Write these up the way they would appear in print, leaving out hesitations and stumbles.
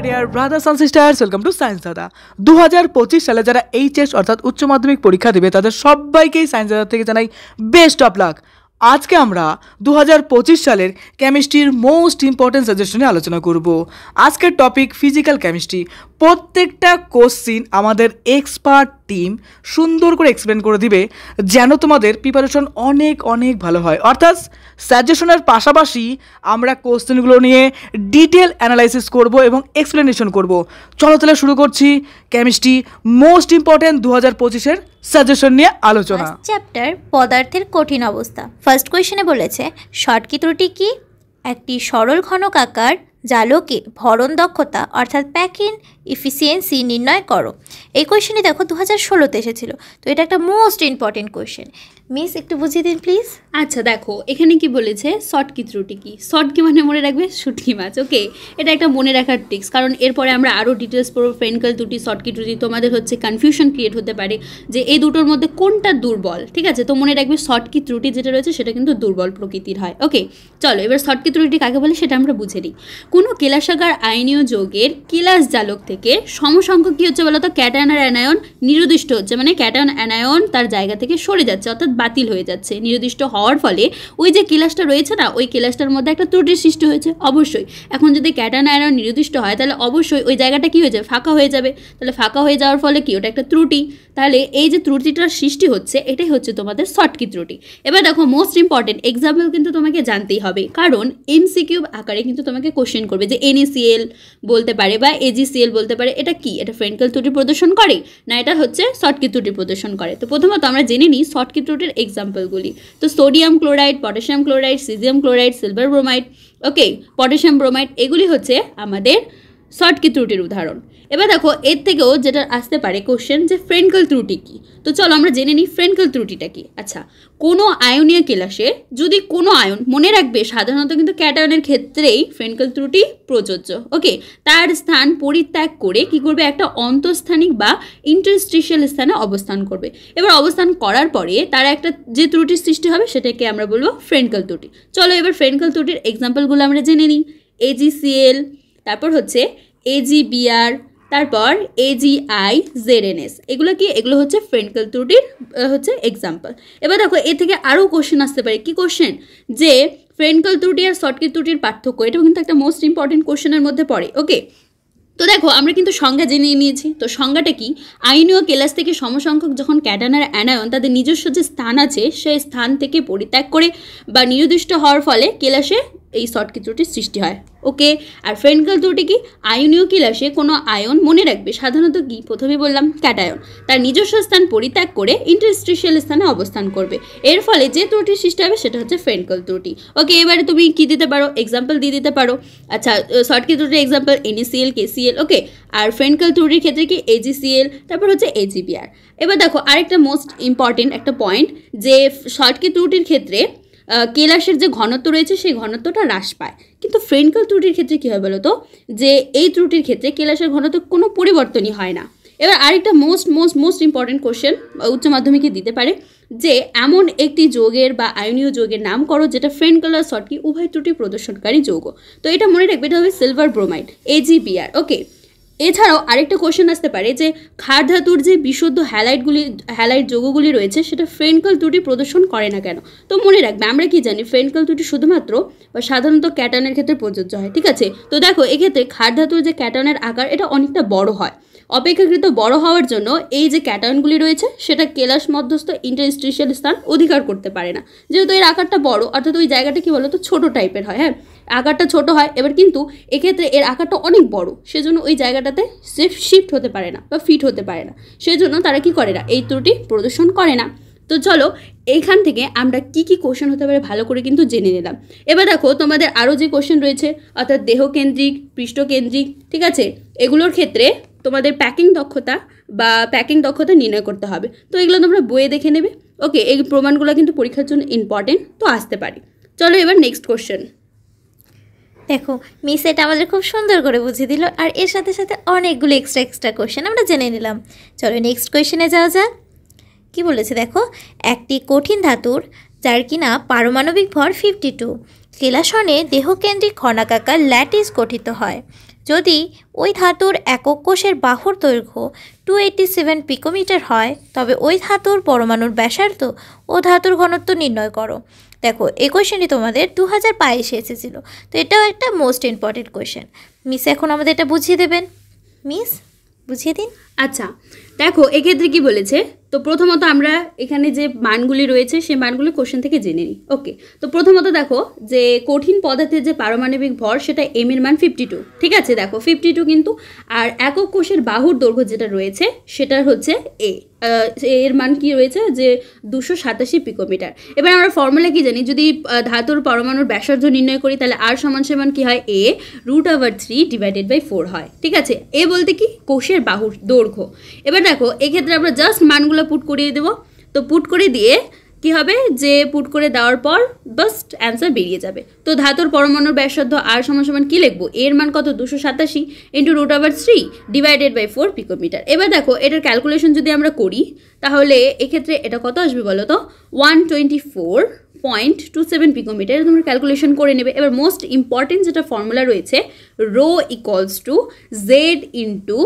Dear brothers and sisters, welcome to science দাদা। 2025 সালে যারা এইচএস অর্থাৎ উচ্চ মাধ্যমিক পরীক্ষা দেবে তাদের সবাইকেই সায়েন্স দাদা থেকে জানাই বেস্ট অফ লাক। আজকে আমরা 2025 সালের কেমিস্ট্রির মোস্ট ইম্পর্টেন্ট সাজেশনে আলোচনা করব। আজকের টপিক ফিজিক্যাল কেমিস্ট্রি। প্রত্যেকটা কোশ্চিন আমাদের এক্সপার্ট টিম সুন্দর করে এক্সপ্লেন করে দিবে যেন তোমাদের প্রিপারেশন অনেক অনেক ভালো হয়। অর্থাৎ সাজেশনের পাশাপাশি আমরা কোশ্চেনগুলো নিয়ে ডিটেল অ্যানালাইসিস করব এবং এক্সপ্লেনেশন করব। চলো তাহলে শুরু করছি কেমিস্ট্রি মোস্ট ইম্পর্টেন্ট 2025-এর সাজেশন নিয়ে আলোচনা। চ্যাপ্টার পদার্থের কঠিন অবস্থা। ফার্স্ট কোয়েশ্চেনে বলেছে শর্টকি ত্রুটি কি? একটি সরল ঘনকাকার জালকে ভরণ দক্ষতা অর্থাৎ প্যাকিং ইফিসিয়েন্সি নির্ণয় করো। এই কোয়েশ্চেনটি দেখো 2016-তে এসেছিল, তো এটা একটা মোস্ট ইম্পর্টেন্ট কোয়েশ্চেন। মিস একটু বুঝিয়ে দিন প্লিজ। আচ্ছা দেখো, এখানে কি বলেছে শর্টকি ত্রুটি কি? শর্টকি মানে মনে রাখবে শুটকি মাছ। ওকে, এটা একটা মনে রাখার ট্রিক্স, কারণ এরপরে আমরা আরও ডিটেলস পড়বো। ফ্রেন্কেল ত্রুটি, শর্টকি ত্রুটি, তোমাদের হচ্ছে কনফিউশন ক্রিয়েট হতে পারে যে এই দুটোর মধ্যে কোনটা দুর্বল। ঠিক আছে, তো মনে রাখবে শর্টকি ত্রুটি যেটা রয়েছে সেটা কিন্তু দুর্বল প্রকৃতির হয়। ওকে, চলো এবার শর্টকি ত্রুটি কাকে বলে সেটা আমরা বুঝে নিই। কোনো কেলাসাকার আয়নীয় যৌগের কেলাস জালক থেকে সমসংখ্যক কী হচ্ছে বলো তো? ক্যাটায়ন আর অ্যানায়ন নিরুদ্দিষ্ট হচ্ছে, মানে ক্যাটায়ন অ্যানায়ন তার জায়গা থেকে সরে যাচ্ছে, অর্থাৎ বাতিল হয়ে যাচ্ছে। নিরুদ্দিষ্ট হওয়ার ফলে ওই যে কেলাসটা রয়েছে না, ওই কেলাসটার মধ্যে একটা ত্রুটির সৃষ্টি হয়েছে। অবশ্যই এখন যদি ক্যাটায়ন আয়ন নিরুদ্দিষ্ট হয় তাহলে অবশ্যই ওই জায়গাটা কী হয়ে যাবে? ফাঁকা হয়ে যাবে। তাহলে ফাঁকা হয়ে যাওয়ার ফলে কি? ওটা একটা ত্রুটি। তাহলে এই যে ত্রুটিটার সৃষ্টি হচ্ছে এটাই হচ্ছে তোমাদের শর্টকি ত্রুটি। এবার দেখো মোস্ট ইম্পর্টেন্ট এক্সাম্পল কিন্তু তোমাকে জানতেই হবে, কারণ এমসিকিউ আকারে কিন্তু তোমাকে কোশ্চেন করবে যে NaCl বলতে পারে বা AgCl বলতে পারে। এটা কি? এটা ফ্রেন্কেল ত্রুটি প্রদর্শন করে না এটা হচ্ছে শর্টকি ত্রুটি প্রদর্শন করে? তো প্রথমত আমরা জেনে নিই শর্টকি ত্রুটির এক্সাম্পলগুলি। তো sodium chloride, potassium chloride, caesium chloride, silver bromide, okay, potassium bromide, এগুলি হচ্ছে আমাদের শর্টকি ত্রুটির উদাহরণ। এবার দেখো এর থেকেও যেটা আসতে পারে কোশ্চেন যে ফ্রেন্কেল ত্রুটি কি। তো চলো আমরা জেনে নিই ফ্রেন্কেল ত্রুটিটা কি। আচ্ছা, কোনো আয়নীয় কেলাসে যদি কোনো আয়ন, মনে রাখবে সাধারণত কিন্তু ক্যাটায়নের ক্ষেত্রেই ফ্রেন্কেল ত্রুটি প্রযোজ্য। ওকে, তার স্থান পরিত্যাগ করে কি করবে? একটা অন্তঃস্থানিক বা ইন্টারস্টিশিয়াল স্থানে অবস্থান করবে। এবার অবস্থান করার পরে তার একটা যে ত্রুটির সৃষ্টি হবে সেটাকে আমরা বলবো ফ্রেন্কেল ত্রুটি। চলো এবার ফ্রেন্কেল ত্রুটির এক্সাম্পলগুলো আমরা জেনে নিই। AgCl, তারপর হচ্ছে AgBr, তারপর AgIZNS, এগুলো কি? এগুলো হচ্ছে ফ্রেন্কেল ত্রুটির হচ্ছে এক্সাম্পল। এবার দেখো এ থেকে আরও কোশ্চেন আসতে পারে। কি কোশ্চেন? যে ফ্রেন্কেল ত্রুটি আর শর্টকি ত্রুটির পার্থক্য, এটাও কিন্তু একটা মোস্ট ইম্পর্টেন্ট কোশ্চেনের মধ্যে পড়ে। ওকে, তো দেখো আমরা কিন্তু সংজ্ঞা জেনে নিয়েছি। তো সংজ্ঞাটা কি? আয়নীয় কেলাস থেকে সমসংখ্যক যখন ক্যাটায়ন আর অ্যানায়ন তাদের নিজস্ব যে স্থান আছে সেই স্থান থেকে পরিত্যাগ করে বা নির্দিষ্ট হওয়ার ফলে কেলাসে এই শর্টকি ত্রুটির সৃষ্টি হয়। ওকে, আর ফ্রেন্কেল ত্রুটি কি? আয়নীয় কেলাসে কোনো আয়ন, মনে রাখবে সাধারণত কি প্রথমে বললাম ক্যাটায়ন, তার নিজস্ব স্থান পরিত্যাগ করে ইন্টারস্টিশিয়াল স্থানে অবস্থান করবে। এর ফলে যে ত্রুটির সৃষ্টি হবে সেটা হচ্ছে ফ্রেন্কেল ত্রুটি। ওকে, এবারে তুমি কি দিতে পারো? এক্সাম্পল দিয়ে দিতে পারো। আচ্ছা, শর্টকি ত্রুটির এক্সাম্পল NaCl, KCl। ওকে, আর ফ্রেন্কেল ত্রুটির ক্ষেত্রে কি? AgCl, তারপর হচ্ছে AgBr। এবার দেখো আরেকটা মোস্ট ইম্পর্টেন্ট একটা পয়েন্ট, যে শর্টকি ত্রুটির ক্ষেত্রে কেলাসের যে ঘনত্ব রয়েছে সেই ঘনত্বটা হ্রাস পায়, কিন্তু ফ্রেন্কেল ত্রুটির ক্ষেত্রে কী হয় বলো তো? যে এই ত্রুটির ক্ষেত্রে কেলাসের ঘনত্ব কোনো পরিবর্তনই হয় না। এবার আরেকটা মোস্ট ইম্পর্টেন্ট কোশ্চেন উচ্চ মাধ্যমিকে দিতে পারে যে এমন একটি যৌগের বা আয়নীয় যৌগের নাম করো যেটা ফ্রেন্কেল আর শর্টকি উভয় ত্রুটি প্রদর্শনকারী যৌগ। তো এটা মনে রাখবে, এটা হবে সিলভার ব্রোমাইড, AgBr। ওকে, এছাড়াও আরেকটা কোশ্চেন আসতে পারে যে ক্ষার ধাতুর যে বিশুদ্ধ হ্যালাইড যৌগগুলি রয়েছে সেটা ফ্রেন্কেল ত্রুটি প্রদর্শন করে না কেন? তো মনে রাখবে আমরা কি জানি ফ্রেন্কেল ত্রুটি শুধুমাত্র বা সাধারণত ক্যাটায়নের ক্ষেত্রে প্রযোজ্য হয়। ঠিক আছে, তো দেখো এক্ষেত্রে ক্ষার ধাতুর যে ক্যাটায়নের আকার এটা অনেকটা বড় হয়। অপেক্ষাকৃত বড় হওয়ার জন্য এই যে ক্যাটায়নগুলি রয়েছে সেটা কেলাস মধ্যস্থ ইন্টারস্টিশিয়াল স্থান অধিকার করতে পারে না, যেহেতু এর আকারটা বড়, অর্থাৎ ওই জায়গাটা কি বলতো ছোট টাইপের হয়। হ্যাঁ, আকারটা ছোট হয়। এবার কিন্তু এক্ষেত্রে এর আকারটা অনেক বড়, সেজন্য ওই জায়গাটাতে শিফট হতে পারে না বা ফিট হতে পারে না, সেজন্য তারা কি করে না? এই ত্রুটি প্রদর্শন করে না। তো চলো এইখান থেকে আমরা কি কি কোশ্চেন হতে পারে ভালো করে কিন্তু জেনে নিলাম। এবার দেখো তোমাদের আরও যে কোশ্চেন রয়েছে, অর্থাৎ দেহকেন্দ্রিক, পৃষ্ঠকেন্দ্রিক, ঠিক আছে, এগুলোর ক্ষেত্রে তোমাদের প্যাকিং দক্ষতা নির্ণয় করতে হবে। তো এগুলো তোমরা বইয়ে দেখে নেবে। ওকে, এই প্রমাণগুলো কিন্তু পরীক্ষার জন্য ইম্পর্টেন্ট, তো আসতে পারে। চলো এবার নেক্সট কোশ্চেন। দেখো মিস এটা আমাদের খুব সুন্দর করে বুঝিয়ে দিল, আর এর সাথে সাথে অনেকগুলো এক্সট্রা কোশ্চেন আমরা জেনে নিলাম। চলো নেক্সট কোয়েশ্চেনে যাওয়া যাক। কি বলেছে দেখো, একটি কঠিন ধাতুর যার কিনা পারমাণবিক ভর 52 কেলাসনে দেহকেন্দ্রিক ঘনাকাকার ল্যাটিস গঠিত হয়। যদি ওই ধাতুর একক কোষের বাহুর দৈর্ঘ্য 287 পিকোমিটার হয় তবে ওই ধাতুর পরমাণুর ব্যাসার্ধ ও ধাতুর ঘনত্ব নির্ণয় করো। দেখো এই কোয়েশ্চেনটি তোমাদের 2022 এসেছিল, তো এটাও একটা মোস্ট ইম্পর্টেন্ট কোয়েশ্চেন। মিস এখন আমাদের এটা বুঝিয়ে দেবেন। মিস বুঝিয়ে দিন। আচ্ছা দেখো এক্ষেত্রে কি বলেছে, তো প্রথমত আমরা এখানে যে মানগুলি রয়েছে সেই মানগুলি কোশ্চেন থেকে জেনে নিই। ওকে, তো প্রথমত দেখো যে কঠিন পদার্থের যে পারমাণবিক ভর সেটা এম এর মান 52, ঠিক আছে, দেখো 52 কিন্তু, আর একক কোষের বাহুর দৈর্ঘ্য যেটা রয়েছে সেটা হচ্ছে এর মান কি রয়েছে যে 287 পিকোমিটার। এবার আমরা ফর্মুলা কি জানি, যদি ধাতুর পরমাণুর ব্যাসার্ধ নির্ণয় করি তাহলে আর সমান কি হয়, a √3 ডিভাইডেড বাই 4 হয়, ঠিক আছে। এ বলতে কি কোষের বাহুর দৈর্ঘ্য। এবার দেখো এক্ষেত্রে আমরা জাস্ট মানগুলো পুট করিয়ে দেবো। তো পুট করে দিয়ে কি হবে যে পুট করে দেওয়ার পর জাস্ট অ্যান্সার বেরিয়ে যাবে। তো ধাতুর পরমাণুর ব্যাসার্ধ আর সমান কি লিখবো, এর মান কত 287 ইন্টু √3 ডিভাইডেড বাই 4 পিকোমিটার। এবার দেখো এটার ক্যালকুলেশন যদি আমরা করি তাহলে এক্ষেত্রে এটা কত আসবে বলো তো, 124.27 পিকোমিটার। তোমরা ক্যালকুলেশন করে নেবে। এবার মোস্ট ইম্পর্টেন্ট যেটা ফর্মুলা রয়েছে, rho equals to Z into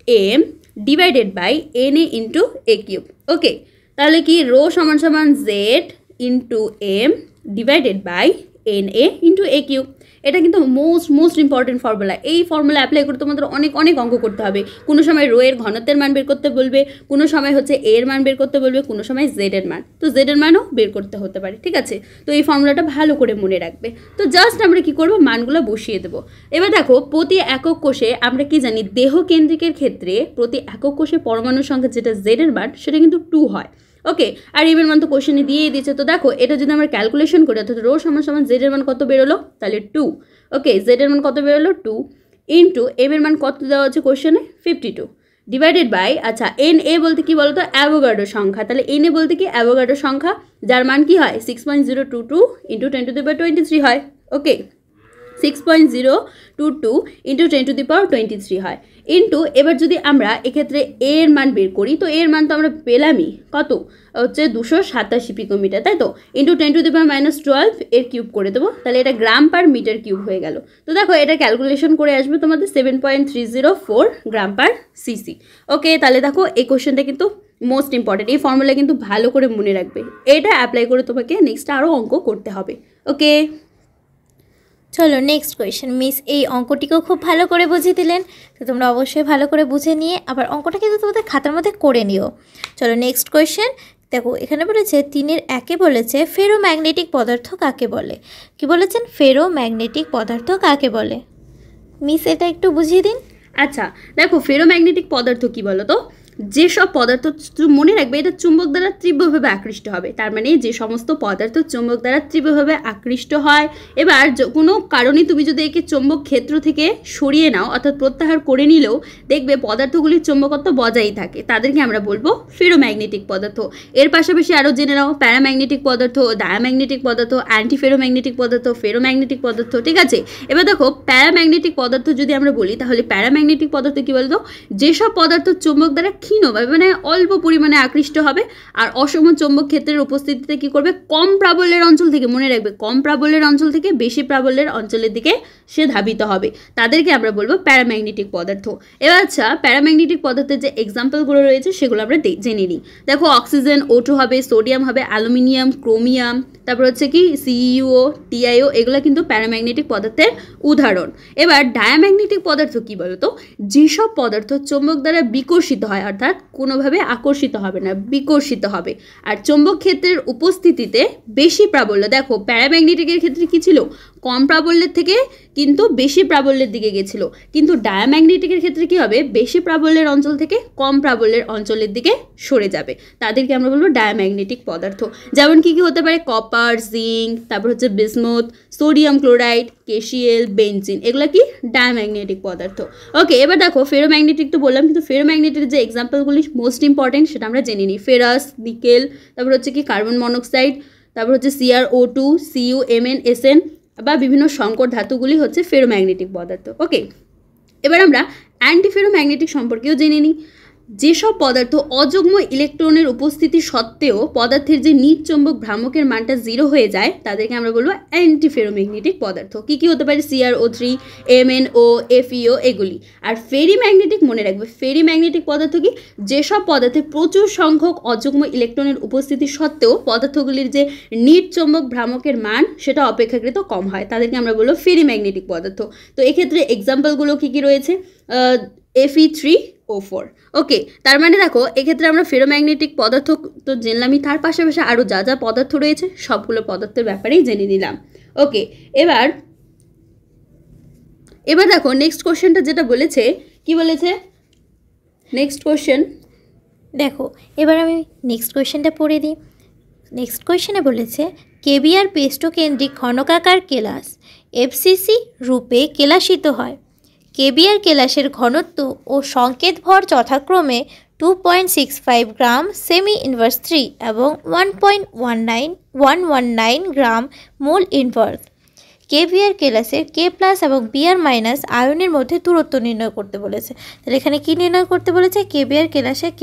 M divided by N A into A cube. Okay, তাহলে কি রো সমান Z into M divided by N A into A cube. এটা কিন্তু মোস্ট ইম্পর্টেন্ট ফর্মুলা। এই formula apply করে তোমাদের অনেক অঙ্ক করতে হবে। কোনো সময় রো এর ঘনত্বের মান বের করতে বলবে, কোনো সময় হচ্ছে এর মান বের করতে বলবে, কোনো সময় জেড এর মান, তো জেড এর মানও বের করতে হতে পারে, ঠিক আছে। তো এই ফর্মুলাটা ভালো করে মনে রাখবে। তো জাস্ট আমরা কি করব, মানগুলো বসিয়ে দেবো। এবার দেখো প্রতি একক কোষে আমরা কি জানি, দেহ কেন্দ্রিকের ক্ষেত্রে প্রতি একক কোষে পরমাণুর সংখ্যা যেটা জেড এর মান সেটা কিন্তু 2 হয়। ওকে, আর এম এর মান তো কোশ্চেনে দিয়েই দিচ্ছে। তো দেখো এটা যদি আমরা ক্যালকুলেশন করি অর্থাৎ রো সমান জেড এর মান কত বেরোলো, তাহলে 2। ওকে, জেড এর মান কত বেরোলো 2 ইন্টু এম এর মান কত দেওয়া হচ্ছে কোশ্চেনে 52 ডিভাইডেড বাই, আচ্ছা এন এ বলতে কি বলতো, অ্যাভোগাড্রো সংখ্যা। তাহলে এন এ বলতে কি অ্যাভোগাড্রো সংখ্যা, যার মান কি হয় 6.022 ইন্টু 10⁻23 হয়। ওকে, 6.022 ইন্টু 10⁻23 হয় ইন্টু, এবার যদি আমরা এক্ষেত্রে এর মান বের করি তো এর মান তো আমরা পেলামই কত, হচ্ছে 287 পিকোমিটার, তাই তো, ইন্টু 10⁻12 এর কিউব করে দেবো, তাহলে এটা গ্রাম পার মিটার কিউব হয়ে গেল। তো দেখো এটা ক্যালকুলেশন করে আসবে তোমাদের 7.304 গ্রাম পার সিসি। ওকে, তাহলে দেখো এই কোশ্চেনটা কিন্তু মোস্ট ইম্পর্টেন্ট। এই ফর্মুলা কিন্তু ভালো করে মনে রাখবে, এটা অ্যাপ্লাই করে তোমাকে নেক্সট আরও অঙ্ক করতে হবে। ওকে, চলো নেক্সট কোয়েশ্চেন। মিস এই অঙ্কটিকেও খুব ভালো করে বুঝিয়ে দিলেন, তো তোমরা অবশ্যই ভালো করে বুঝে নিয়ে আবার অঙ্কটা কিন্তু তোমাদের খাতার মধ্যে করে নিও। চলো নেক্সট কোয়েশ্চেন। দেখো এখানে বলেছে 3-1 বলেছে ফেরোম্যাগনেটিক পদার্থ কাকে বলে। কি বলেছেন, ফেরোম্যাগনেটিক পদার্থ কাকে বলে। মিস এটা একটু বুঝিয়ে দিন। আচ্ছা দেখো ফেরোম্যাগনেটিক পদার্থ কি বলো তো, যেসব পদার্থ, মনে রাখবে এটা চুম্বক দ্বারা তীব্রভাবে আকৃষ্ট হবে, তার মানে যে সমস্ত পদার্থ চুম্বক দ্বারা তীব্রভাবে আকৃষ্ট হয়। এবার কোনো কারণে তুমি যদি একে চুম্বক ক্ষেত্র থেকে সরিয়ে নাও অর্থাৎ প্রত্যাহার করে নিলেও দেখবে পদার্থগুলির চুম্বকত্ব বজায় থাকে, তাদেরকে আমরা বলবো ফেরোম্যাগনেটিক পদার্থ। এর পাশাপাশি আরও জেনে নাও প্যারাম্যাগনেটিক পদার্থ, ডায়াম্যাগনেটিক পদার্থ, অ্যান্টি ফেরোম্যাগনেটিক পদার্থ, ফেরোম্যাগনেটিক পদার্থ, ঠিক আছে। এবার দেখো প্যারাম্যাগনেটিক পদার্থ যদি আমরা বলি তাহলে প্যারাম্যাগনেটিক পদার্থ কি বলতো, যেসব পদার্থ চুম্বক দ্বারা ক্ষীণভাবে মানে অল্প পরিমাণে আকৃষ্ট হবে আর অসম চৌম্বক ক্ষেত্রের উপস্থিতিতে কি করবে, কম প্রাবল্যের অঞ্চল থেকে, মনে রাখবে কম প্রাবল্যের অঞ্চল থেকে বেশি প্রাবল্যের অঞ্চলের দিকে সে ধাবিত হবে, তাদেরকে আমরা বলবো প্যারাম্যাগনেটিক পদার্থ। এবার আচ্ছা প্যারাম্যাগনেটিক পদার্থের যে এক্সাম্পলগুলো রয়েছে সেগুলো আমরা জেনে নিই। দেখো অক্সিজেন O2 হবে, সোডিয়াম হবে, অ্যালুমিনিয়াম, ক্রোমিয়াম, তারপর হচ্ছে কি CuO, TiO, এগুলো কিন্তু প্যারাম্যাগনেটিক পদার্থের উদাহরণ। এবার ডায়াম্যাগনেটিক পদার্থ কি বলতো, যেসব পদার্থ চৌম্বক দ্বারা বিকর্ষিত হয় অর্থাৎ কোনোভাবে আকর্ষিত হবে না, বিকর্ষিত হবে, আর চৌম্বক ক্ষেত্রের উপস্থিতিতে বেশি প্রাবল্য। দেখো প্যারাম্যাগনেটিকের ক্ষেত্রে কি ছিল, কম প্রাবল্যের থেকে কিন্তু বেশি প্রাবল্যের দিকে গেছিল, কিন্তু ডায়াম্যাগনেটিকের ক্ষেত্রে কি হবে, বেশি প্রাবল্যের অঞ্চল থেকে কম প্রাবল্যের অঞ্চলের দিকে সরে যাবে, তাদেরকে আমরা বলবো ডায়াম্যাগনেটিক পদার্থ। যেমন কি কি হতে পারে, কপার, জিঙ্ক, তারপর হচ্ছে বিসমুথ, সোডিয়াম ক্লোরাইড, KCl, বেনজিন, এগুলো কি ডায়াম্যাগনেটিক পদার্থ। ওকে, এবার দেখো ফেরোম্যাগনেটিক তো বললাম, কিন্তু ফেরোম্যাগনেটিক যে এক্সাম্পলগুলি মোস্ট ইম্পর্টেন্ট সেটা আমরা জেনে নিই। ফেরাস, নিকেল, তারপর হচ্ছে কি কার্বন মনোক্সাইড, তারপর হচ্ছে CrO2, CuMnSn বা বিভিন্ন সংকর ধাতুগুলি হচ্ছে ফেরোম্যাগনেটিক পদার্থ। ওকে, এবার আমরা অ্যান্টি ফেরোম্যাগনেটিক সম্পর্কেও জেনে নিই। যেসব পদার্থ অযুগ্ম ইলেকট্রনের উপস্থিতি সত্ত্বেও পদার্থের যে নিচচম্বক ভ্রামকের মানটা 0 হয়ে যায় তাদেরকে আমরা বলবো অ্যান্টিফেরোম্যাগনেটিক পদার্থ। কি কি হতে পারে? CrO3, MnO, FeO এগুলি। আর ফেরিম্যাগনেটিক মনে রাখবে, ফেরিম্যাগনেটিক পদার্থ কি? যেসব পদার্থে প্রচুর সংখ্যক অযুগ্ম ইলেকট্রনের উপস্থিতি সত্ত্বেও পদার্থগুলির যে নিচচম্বক ভ্রামকের মান সেটা অপেক্ষাকৃত কম হয়, তাদেরকে আমরা বলবো ফেরিম্যাগনেটিক পদার্থ। তো এক্ষেত্রে এক্সাম্পলগুলো কি কি রয়েছে? Fe3O4। ওকে, তার মানে দেখো এক্ষেত্রে আমরা ফেরোম্যাগনেটিক পদার্থ তো জেনলামই, তার পাশাপাশি আরও যা যা পদার্থ রয়েছে সবগুলো পদার্থের ব্যাপারেই জেনে নিলাম। ওকে, এবার দেখো নেক্সট কোশ্চেনটা যেটা বলেছে, কি বলেছে নেক্সট কোশ্চেন? দেখো এবার আমি নেক্সট কোয়েশ্চেনটা পড়ে দিই। নেক্সট কোয়েশ্চেনে বলেছে কেবিআর পেষ্টকেন্দ্রিক ঘনকাকার কেলাস FCC রূপে কেলাসিত হয়। কেবিআর কেলাসের ঘনত্ব ও সংকেত ভর যথাক্রমে 2.65 গ্রাম সেমি ইনভার্স 3 এবং 119 গ্রাম মোল ইনভার্স। কেবিআর কেলাসের K+ এবং Br- আয়নের মধ্যে দূরত্ব নির্ণয় করতে বলেছে। তাহলে এখানে কি নির্ণয় করতে বলেছে? কেবিআর কেলাসের K+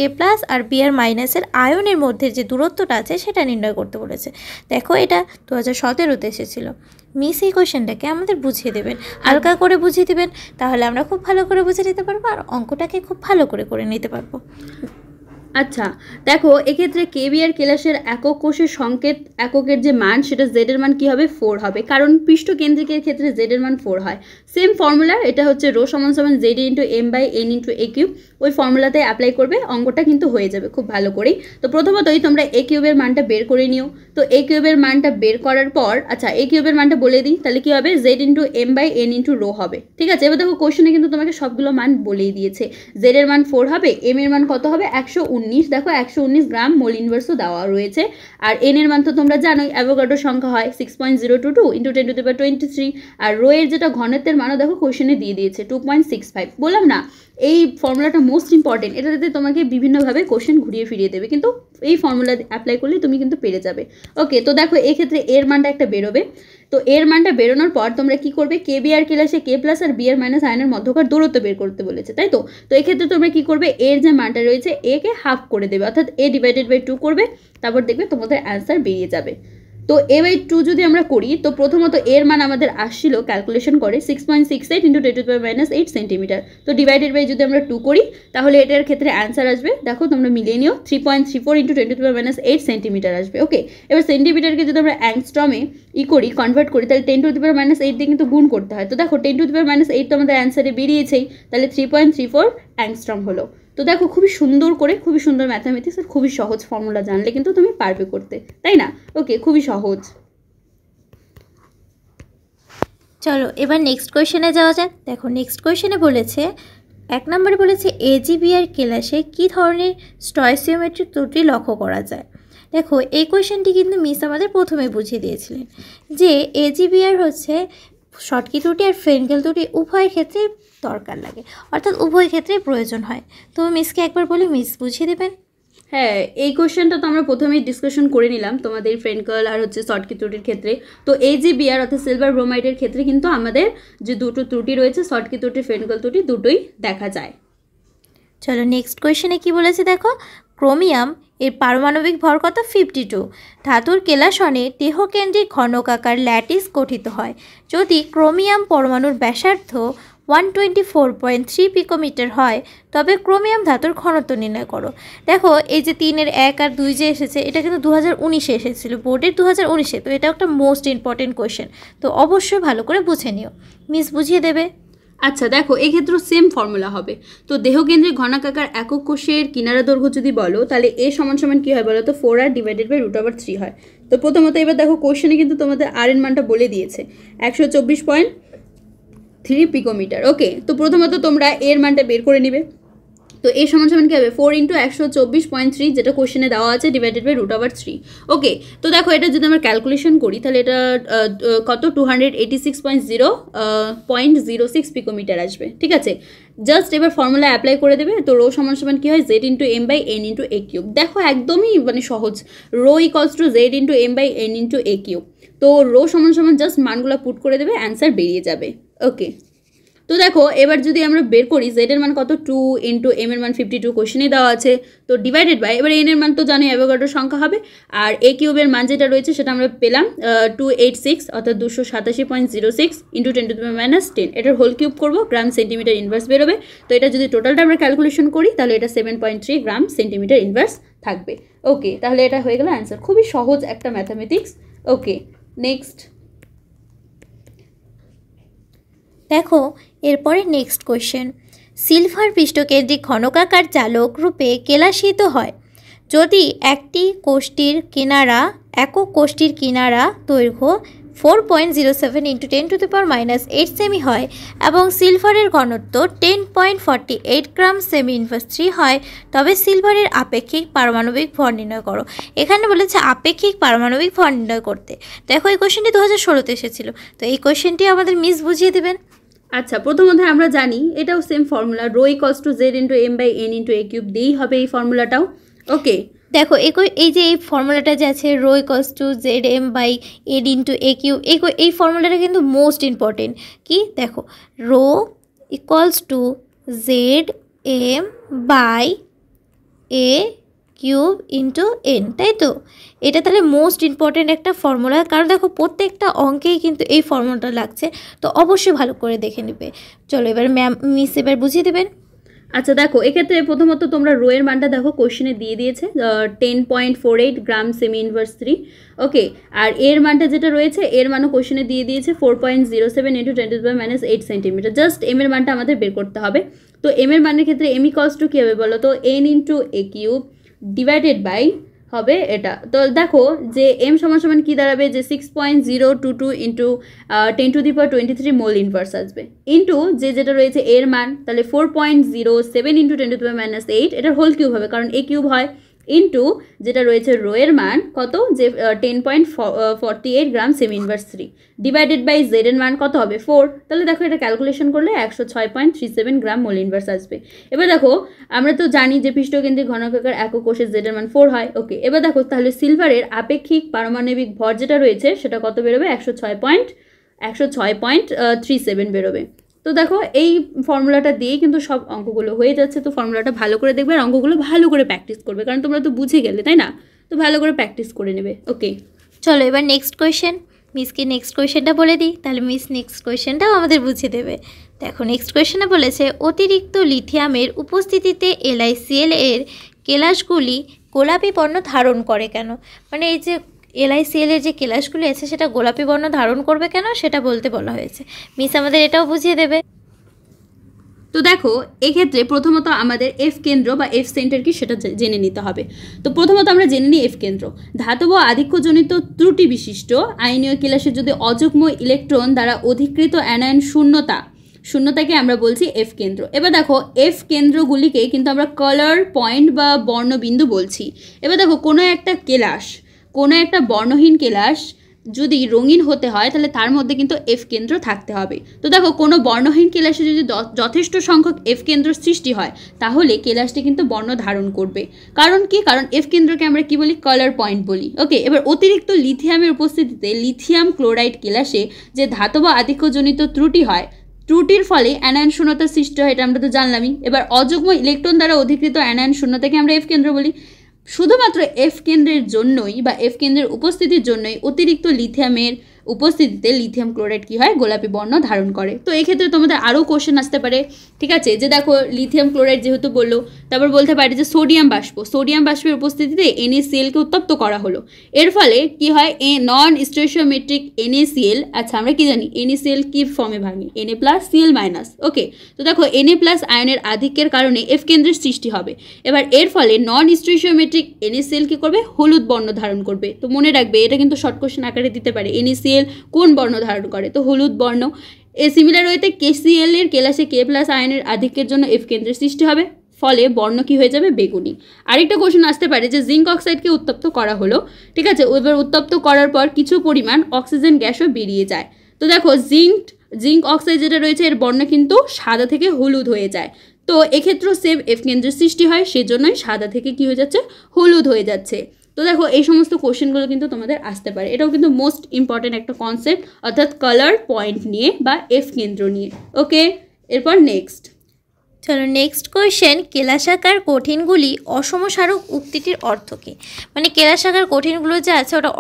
আর Br- এর আয়নের মধ্যে যে দূরত্বটা আছে সেটা নির্ণয় করতে বলেছে। দেখো এটা 2017-তে এসেছিল। মিস এই কোয়েশ্চেনটাকে আমাদের বুঝিয়ে দেবেন, হালকা করে বুঝিয়ে দেবেন, তাহলে আমরা খুব ভালো করে বুঝে নিতে পারবো আর অঙ্কটাকে খুব ভালো করে নিতে পারবো। আচ্ছা দেখো এক্ষেত্রে কেবিআর কেলাসের একক কোষের সংকেত এককের যে মান সেটা z এর মান কি হবে? 4 হবে, কারণ পৃষ্ঠকেন্দ্রিকের ক্ষেত্রে z এর মান 4 হয়। সেম ফর্মুলা, এটা হচ্ছে ρ = z × m/n × a³। ওই ফর্মুলাতে অ্যাপ্লাই করবে, অঙ্কটা কিন্তু হয়ে যাবে খুব ভালো করেই। তো প্রথমতই তোমরা a³ এর মানটা বের করে নিও। তো a³ এর মানটা বের করার পর, আচ্ছা a³ এর মানটা বলে দিই, তাহলে কি হবে? z × m/n × ρ হবে। ঠিক আছে, এবার দেখো কোশ্চেনে কিন্তু তোমাকে সবগুলো মান বলেই দিয়েছে। z এর মান 4 হবে, m এর মান কত হবে? 119। দেখো 119 গ্রাম মোল ইনভার্সও দেওয়া রয়েছে। আর n এর মান তো তোমরা জানোই, অ্যাভোগাড্রো সংখ্যা হয় 6.022 × 10⁻23। আর রো এর যেটা ঘনত্বের মানও দেখো কোশ্চেনে দিয়ে দিয়েছে 2.65। বললাম না এই ফর্মুলাটা মোস্ট ইম্পর্টেন্ট, এটাতে তোমাকে বিভিন্নভাবে কোশ্চেন ঘুরিয়ে ফিরিয়ে দেবে, কিন্তু এই ফর্মুলা অ্যাপ্লাই করলে তুমি কিন্তু পেরে যাবে। ওকে, তো দেখো এক্ষেত্রে এর মানটা একটা বেরোবে। তো এর মানটা বেরোনোর পর তোমরা কি করবে? কেবিআর কেলাসে K+ আর Br- আয়নের মধ্যকার দূরত্ব বের করতে বলেছে, তাই তো? তো এক্ষেত্রে তোমরা কি করবে? এর যে মানটা রয়েছে a কে হাফ করে দেবে, অর্থাৎ a/2 করবে, তারপর দেখবে তোমাদের অ্যান্সার বেরিয়ে যাবে। তো a/2 যদি আমরা করি, তো প্রথমত এর মান আমাদের আসছিল ক্যালকুলেশন করে 6.68 × 10⁻8 সেন্টিমিটার। তো ডিভাইডেড বাই যদি আমরা 2 করি তাহলে এটার ক্ষেত্রে অ্যান্সার আসবে, দেখো তোমরা মিলিয়ে নিও, 3.34 × 10⁻8 সেন্টিমিটার আসবে। ওকে, এবার সেন্টিমিটারকে যদি আমরা অ্যাংস্ট্রমে করি, কনভার্ট করি, তাহলে 10⁻8 দিয়ে কিন্তু গুণ করতে হয়। তো দেখো 10⁻8 তো আমাদের অ্যান্সারে বেরিয়েছেই, তাহলে 3.34 অ্যাংস্ট্রম হলো। তো দেখো খুবই সুন্দর করে, খুবই সুন্দর ম্যাথামেটিক্স আর খুবই সহজ ফর্মুলা জানলে কিন্তু তুমি পারবে করতে, তাই না? ওকে, খুবই সহজ। চলো এবার নেক্সট কোয়েশ্চেনে যাওয়া যাক। দেখো নেক্সট কোয়েশ্চেনে বলেছে, 1 নম্বরে বলেছে AgBr কেলাসে কী ধরনের স্টয়সিওমেট্রিক ত্রুটি লক্ষ্য করা যায়। দেখো এই কোয়েশ্চেনটি কিন্তু মিস আমাদের প্রথমে বুঝিয়ে দিয়েছিলেন যে AgBr হচ্ছে শর্টকি ত্রুটি আর ফ্রেনকেল ত্রুটি উভয় ক্ষেত্রে দরকার লাগে, অর্থাৎ উভয় ক্ষেত্রেই প্রয়োজন হয়। তো মিসকে একবার বলে মিস বুঝিয়ে দেবেন। হ্যাঁ, এই কোশ্চেনটা তো আমরা প্রথমেই ডিসকাশন করে নিলাম তোমাদের ফ্রেনকেল আর হচ্ছে শর্টকি ত্রুটির ক্ষেত্রে। তো AgBr অর্থাৎ সিলভার ব্রোমাইডের ক্ষেত্রে কিন্তু আমাদের যে দুটো ত্রুটি রয়েছে, শর্টকি ত্রুটি, ফ্রেনকেল ত্রুটি, দুটোই দেখা যায়। চলো নেক্সট কোয়েশ্চেনে কি বলেছে দেখো, ক্রোমিয়াম এর পারমাণবিক ভর কত? 52। ধাতুর কেলাসনে দেহকেন্দ্রিক ঘনকাকার ল্যাটিস গঠিত হয়। যদি ক্রোমিয়াম পরমাণুর ব্যাসার্ধ 124.3 পিকোমিটার হয় তবে ক্রোমিয়াম ধাতুর ঘনত্ব নির্ণয় করো। দেখো এই যে 3 এর 1 আর 2 যে এসেছে, এটা কিন্তু 2019-এ এসেছিল, বোর্ডের 2019-এ। তো এটা একটা মোস্ট ইম্পর্টেন্ট কোয়েশ্চেন, তো অবশ্যই ভালো করে বুঝে নিও, মিস বুঝিয়ে দেবে। আচ্ছা দেখো এক্ষেত্রে সেম ফর্মুলা হবে। তো দেহকেন্দ্রিক ঘনাকাকার একক কোষের কিনারা দৈর্ঘ্য যদি বলো, তাহলে a = কী হয় বলো তো? 4r / √3 হয়। তো প্রথমত এবার দেখো কোশ্চেনে কিন্তু তোমাদের আর এর মানটা বলে দিয়েছে 124.3 পিকোমিটার। ওকে, তো প্রথমত তোমরা এর মানটা বের করে নিবে। তো a = কী হবে? 4 × 124.3, যেটা কোশ্চেনে দেওয়া আছে, /√3। ওকে, তো দেখো এটা যদি আমরা ক্যালকুলেশন করি তাহলে এটা কত? 286.006 পিকোমিটার আসবে। ঠিক আছে, জাস্ট এবার ফর্মুলা অ্যাপ্লাই করে দেবে। তো রো = কী হয়? z × m/n × a³। দেখো একদমই মানে সহজ, রো = z × m/n × a³। তো রো = জাস্ট মানগুলো পুট করে দেবে, অ্যান্সার বেরিয়ে যাবে। ওকে, তো দেখো এবার যদি আমরা বের করি জেড এর মান কত 2 ইন্টু এম এর মান 52 কোশ্চেনে দেওয়া আছে, তো ডিভাইডেড বাই এবার এন এর মান তো জানি অ্যাভোগাড্রোর সংখ্যা হবে, আর এ কিউবের মান যেটা রয়েছে সেটা আমরা পেলাম 286 অর্থাৎ 287.06 ইন্টু 10⁻⁻10, এটার হোল কিউব করবো, গ্রাম সেন্টিমিটার ইনভার্স বেরোবে। তো এটা যদি টোটালটা আমরা ক্যালকুলেশন করি তাহলে এটা 7.3 গ্রাম সেন্টিমিটার ইনভার্স থাকবে। ওকে, তাহলে এটা হয়ে গেল অ্যান্সার, খুবই সহজ একটা ম্যাথামেটিক্স। ওকে, নেক্সট দেখো এরপরে নেক্সট কোয়েশ্চেন, সিলভার পৃষ্ঠকেন্দ্রিক ঘনকাকার জালক রূপে কেলাসিত হয় যদি একটি কোষ্ঠীর কিনারা একক কোষ্ঠীর কিনারা দৈর্ঘ্য 4.07 ইন্টু 10⁻⁻8 সেমি হয় এবং সিলভারের ঘনত্ব 10.48 গ্রাম সেমি ইনভার্স 3 হয়, তবে সিলভারের আপেক্ষিক পারমাণবিক ভর নির্ণয় করো। এখানে বলেছে আপেক্ষিক পারমাণবিক ভর নির্ণয় করতে। দেখো এই কোয়েশ্চেনটি 2016-তে এসেছিল, তো এই কোয়েশ্চেনটি আমাদের মিস বুঝিয়ে দেবেন। আচ্ছা, প্রথমত আমরা জানি এটাও same formula, rho equals to Z into M by N into A cube দিয়েই হবে এই ফর্মুলাটাও। ওকে, দেখো এই যে এই ফর্মুলাটা যে আছে rho equals to Z M by N into A cube, এই ফর্মুলাটা কিন্তু মোস্ট ইম্পর্টেন্ট। কি দেখো, rho equals to Z M by A cube into N, তাই তো? এটা তাহলে মোস্ট ইম্পর্টেন্ট একটা ফর্মুলা, কারণ দেখো প্রত্যেকটা অঙ্কেই কিন্তু এই ফর্মুলাটা লাগছে, তো অবশ্যই ভালো করে দেখে নেবে। চলো এবার মিস এবার বুঝিয়ে দেবেন। আচ্ছা দেখো এক্ষেত্রে প্রথমত তোমরা রো এর মানটা দেখো কোশ্চেনে দিয়ে দিয়েছে 10.48 গ্রাম সেমি ইনভার্স 3। ওকে, আর এর মানটা যেটা রয়েছে এর মানও কোশ্চেনে দিয়ে দিয়েছে 4.07 ইন্টু 10⁻⁻8 সেন্টিমিটার। জাস্ট এম এর মানটা আমাদের বের করতে হবে। তো এম এর মানের ক্ষেত্রে এম ইকুয়ালস টু কী হবে বলো তো, N into A cube divided by হবে এটা। তো দেখো যে এম সমান কী দাঁড়াবে, যে 6.022 ইন্টু 10⁻23 মোল ইনভার্স আসবে, ইন্টু যেটা রয়েছে এর মান, তাহলে 4.07 ইন্টু 10⁻⁻8 এটার হোল কিউব হবে কারণ এ কিউব হয়, ইন্টু যেটা রয়েছে রো এর মান কত, যে 10.48 গ্রাম সেমি ইনভার্স 3 ডিভাইডেড বাই জেড এর মান কত হবে 4। তাহলে দেখো এটা ক্যালকুলেশন করলে 106.37 গ্রাম মোল ইনভার্স আসবে। এবার দেখো আমরা তো জানি যে পৃষ্ঠকেন্দ্রিক ঘনকাকার একক কোষের জেড এর মান 4 হয়। ওকে, এবার দেখো তাহলে সিলভারের আপেক্ষিক পারমাণবিক ভর যেটা রয়েছে সেটা কত বেরোবে, 106.37 বেরোবে। তো দেখো এই ফর্মুলাটা দিয়েই কিন্তু সব অঙ্কগুলো হয়ে যাচ্ছে। তো ফর্মুলাটা ভালো করে দেখবে আর অঙ্কগুলো ভালো করে প্র্যাকটিস করবে, কারণ তোমরা তো বুঝে গেলে তাই না, তো ভালো করে প্র্যাকটিস করে নেবে। ওকে, চলো এবার নেক্সট কোয়েশ্চেন, মিসকে নেক্সট কোয়েশ্চেনটা বলে দিই, তাহলে মিস নেক্সট কোয়েশ্চেনটাও আমাদের বুঝিয়ে দেবে। দেখো নেক্সট কোয়েশ্চেনে বলেছে অতিরিক্ত লিথিয়ামের উপস্থিতিতে LiCl এর কেলাসগুলি গোলাপি বর্ণ ধারণ করে কেন? মানে এই যে LiCl এর যে কেলাসগুলি আছে সেটা গোলাপি বর্ণ ধারণ করবে কেন সেটা বলতে বলা হয়েছে। মিস আমাদের এটাও বুঝিয়ে দেবে। তো দেখো এক্ষেত্রে প্রথমত আমাদের এফ কেন্দ্র বা এফ সেন্টার কি সেটা জেনে নিতে হবে। তো প্রথমত আমরা জেনে নিই এফ কেন্দ্র। ধাতব আধিক্যজনিত ত্রুটি বিশিষ্ট আয়নীয় কেলাসে যদি অযুগ্ম ইলেকট্রন দ্বারা অধিকৃত অ্যানায়ন শূন্যতাকে আমরা বলছি এফ কেন্দ্র। এবার দেখো এফ কেন্দ্রগুলিকে কিন্তু আমরা কালার পয়েন্ট বা বর্ণবিন্দু বলছি। এবার দেখো কোনো একটা বর্ণহীন কেলাস যদি রঙিন হতে হয় তাহলে তার মধ্যে কিন্তু এফ কেন্দ্র থাকতে হবে। তো দেখো কোনো বর্ণহীন কেলাসে যদি যথেষ্ট সংখ্যক এফ কেন্দ্র সৃষ্টি হয় তাহলে কেলাসটি কিন্তু বর্ণ ধারণ করবে। কারণ কি, কারণ এফ কেন্দ্রকে আমরা কি বলি, কালার পয়েন্ট বলি। ওকে, এবার অতিরিক্ত লিথিয়ামের উপস্থিতিতে লিথিয়াম ক্লোরাইড কেলাসে যে ধাতব আধিক্যজনিত ত্রুটি হয়, ত্রুটির ফলে অ্যানায়ন শূন্যতার সৃষ্টি হয়, এটা আমরা তো জানলামই। এবার অযুগ্ম ইলেকট্রন দ্বারা অধিকৃত অ্যানায়ন শূন্যতাকে আমরা এফ কেন্দ্র বলি। শুধুমাত্র এফ কেন্দ্রের জন্যই বা এফ কেন্দ্রের উপস্থিতির জন্যই অতিরিক্ত লিথিয়ামের উপস্থিতিতে লিথিয়াম ক্লোরাইড কি হয়, গোলাপি বর্ণ ধারণ করে। তো এই ক্ষেত্রে তোমাদের আরও কোশ্চেন আসতে পারে, ঠিক আছে, যে দেখো লিথিয়াম ক্লোরাইড যেহেতু বললো, তারপর বলতে পারে যে সোডিয়াম বাষ্পের উপস্থিতিতে NaCl-কে উত্তপ্ত করা হলো, এর ফলে কি হয়, নন স্টোইচিওমেট্রিক NaCl, আচ্ছা আমরা কি জানি NaCl কি ফর্মে ভাঙি, Na+Cl-। ওকে, তো দেখো Na+ আয়নের আধিক্যের কারণে এফ কেন্দ্রের সৃষ্টি হবে। এবার এর ফলে নন স্টোইচিওমেট্রিক NaCl কি করবে, হলুদ বর্ণ ধারণ করবে। তো মনে রাখবে এটা কিন্তু শর্ট কোশ্চেন আকারে দিতে পারে, NaCl কোন বর্ণ ধারণ করে, তো হলুদ বর্ণ। সিমিলার ওয়েতে KCl এর কেলাসে K+ আয়নের আধিক্যের জন্য এফ কেন্দ্রের সৃষ্টি হবে, ফলে বর্ণ কি হয়ে যাবে, বেগুনি। আরেকটা কোশ্চেন আসতে পারে যে জিঙ্ক অক্সাইডকে উত্তপ্ত করা হলো, ঠিক আছে, এবার উত্তপ্ত করার পর কিছু পরিমাণ অক্সিজেন গ্যাসও বেরিয়ে যায়। তো দেখো জিঙ্ক অক্সাইড যেটা রয়েছে এর বর্ণ কিন্তু সাদা থেকে হলুদ হয়ে যায়। তো এক্ষেত্রেও সেম এফ কেন্দ্রের সৃষ্টি হয়, সেজন্যই সাদা থেকে কি হয়ে যাচ্ছে, হলুদ হয়ে যাচ্ছে। তো দেখো এই সমস্ত কোশ্চেনগুলো কিন্তু তোমাদের আসতে পারে, এটাও কিন্তু মোস্ট ইম্পর্টেন্ট একটা কনসেপ্ট, অর্থাৎ কালার পয়েন্ট নিয়ে বা এফ কেন্দ্র নিয়ে। ওকে, এরপর নেক্সট। চলো নেক্সট কোয়েশ্চেন, কেলাসাকার কঠিনগুলি অসমসারক উক্তিটির অর্থ কী? মানে কেলাসাকার কঠিনগুলো যে আছে ওটা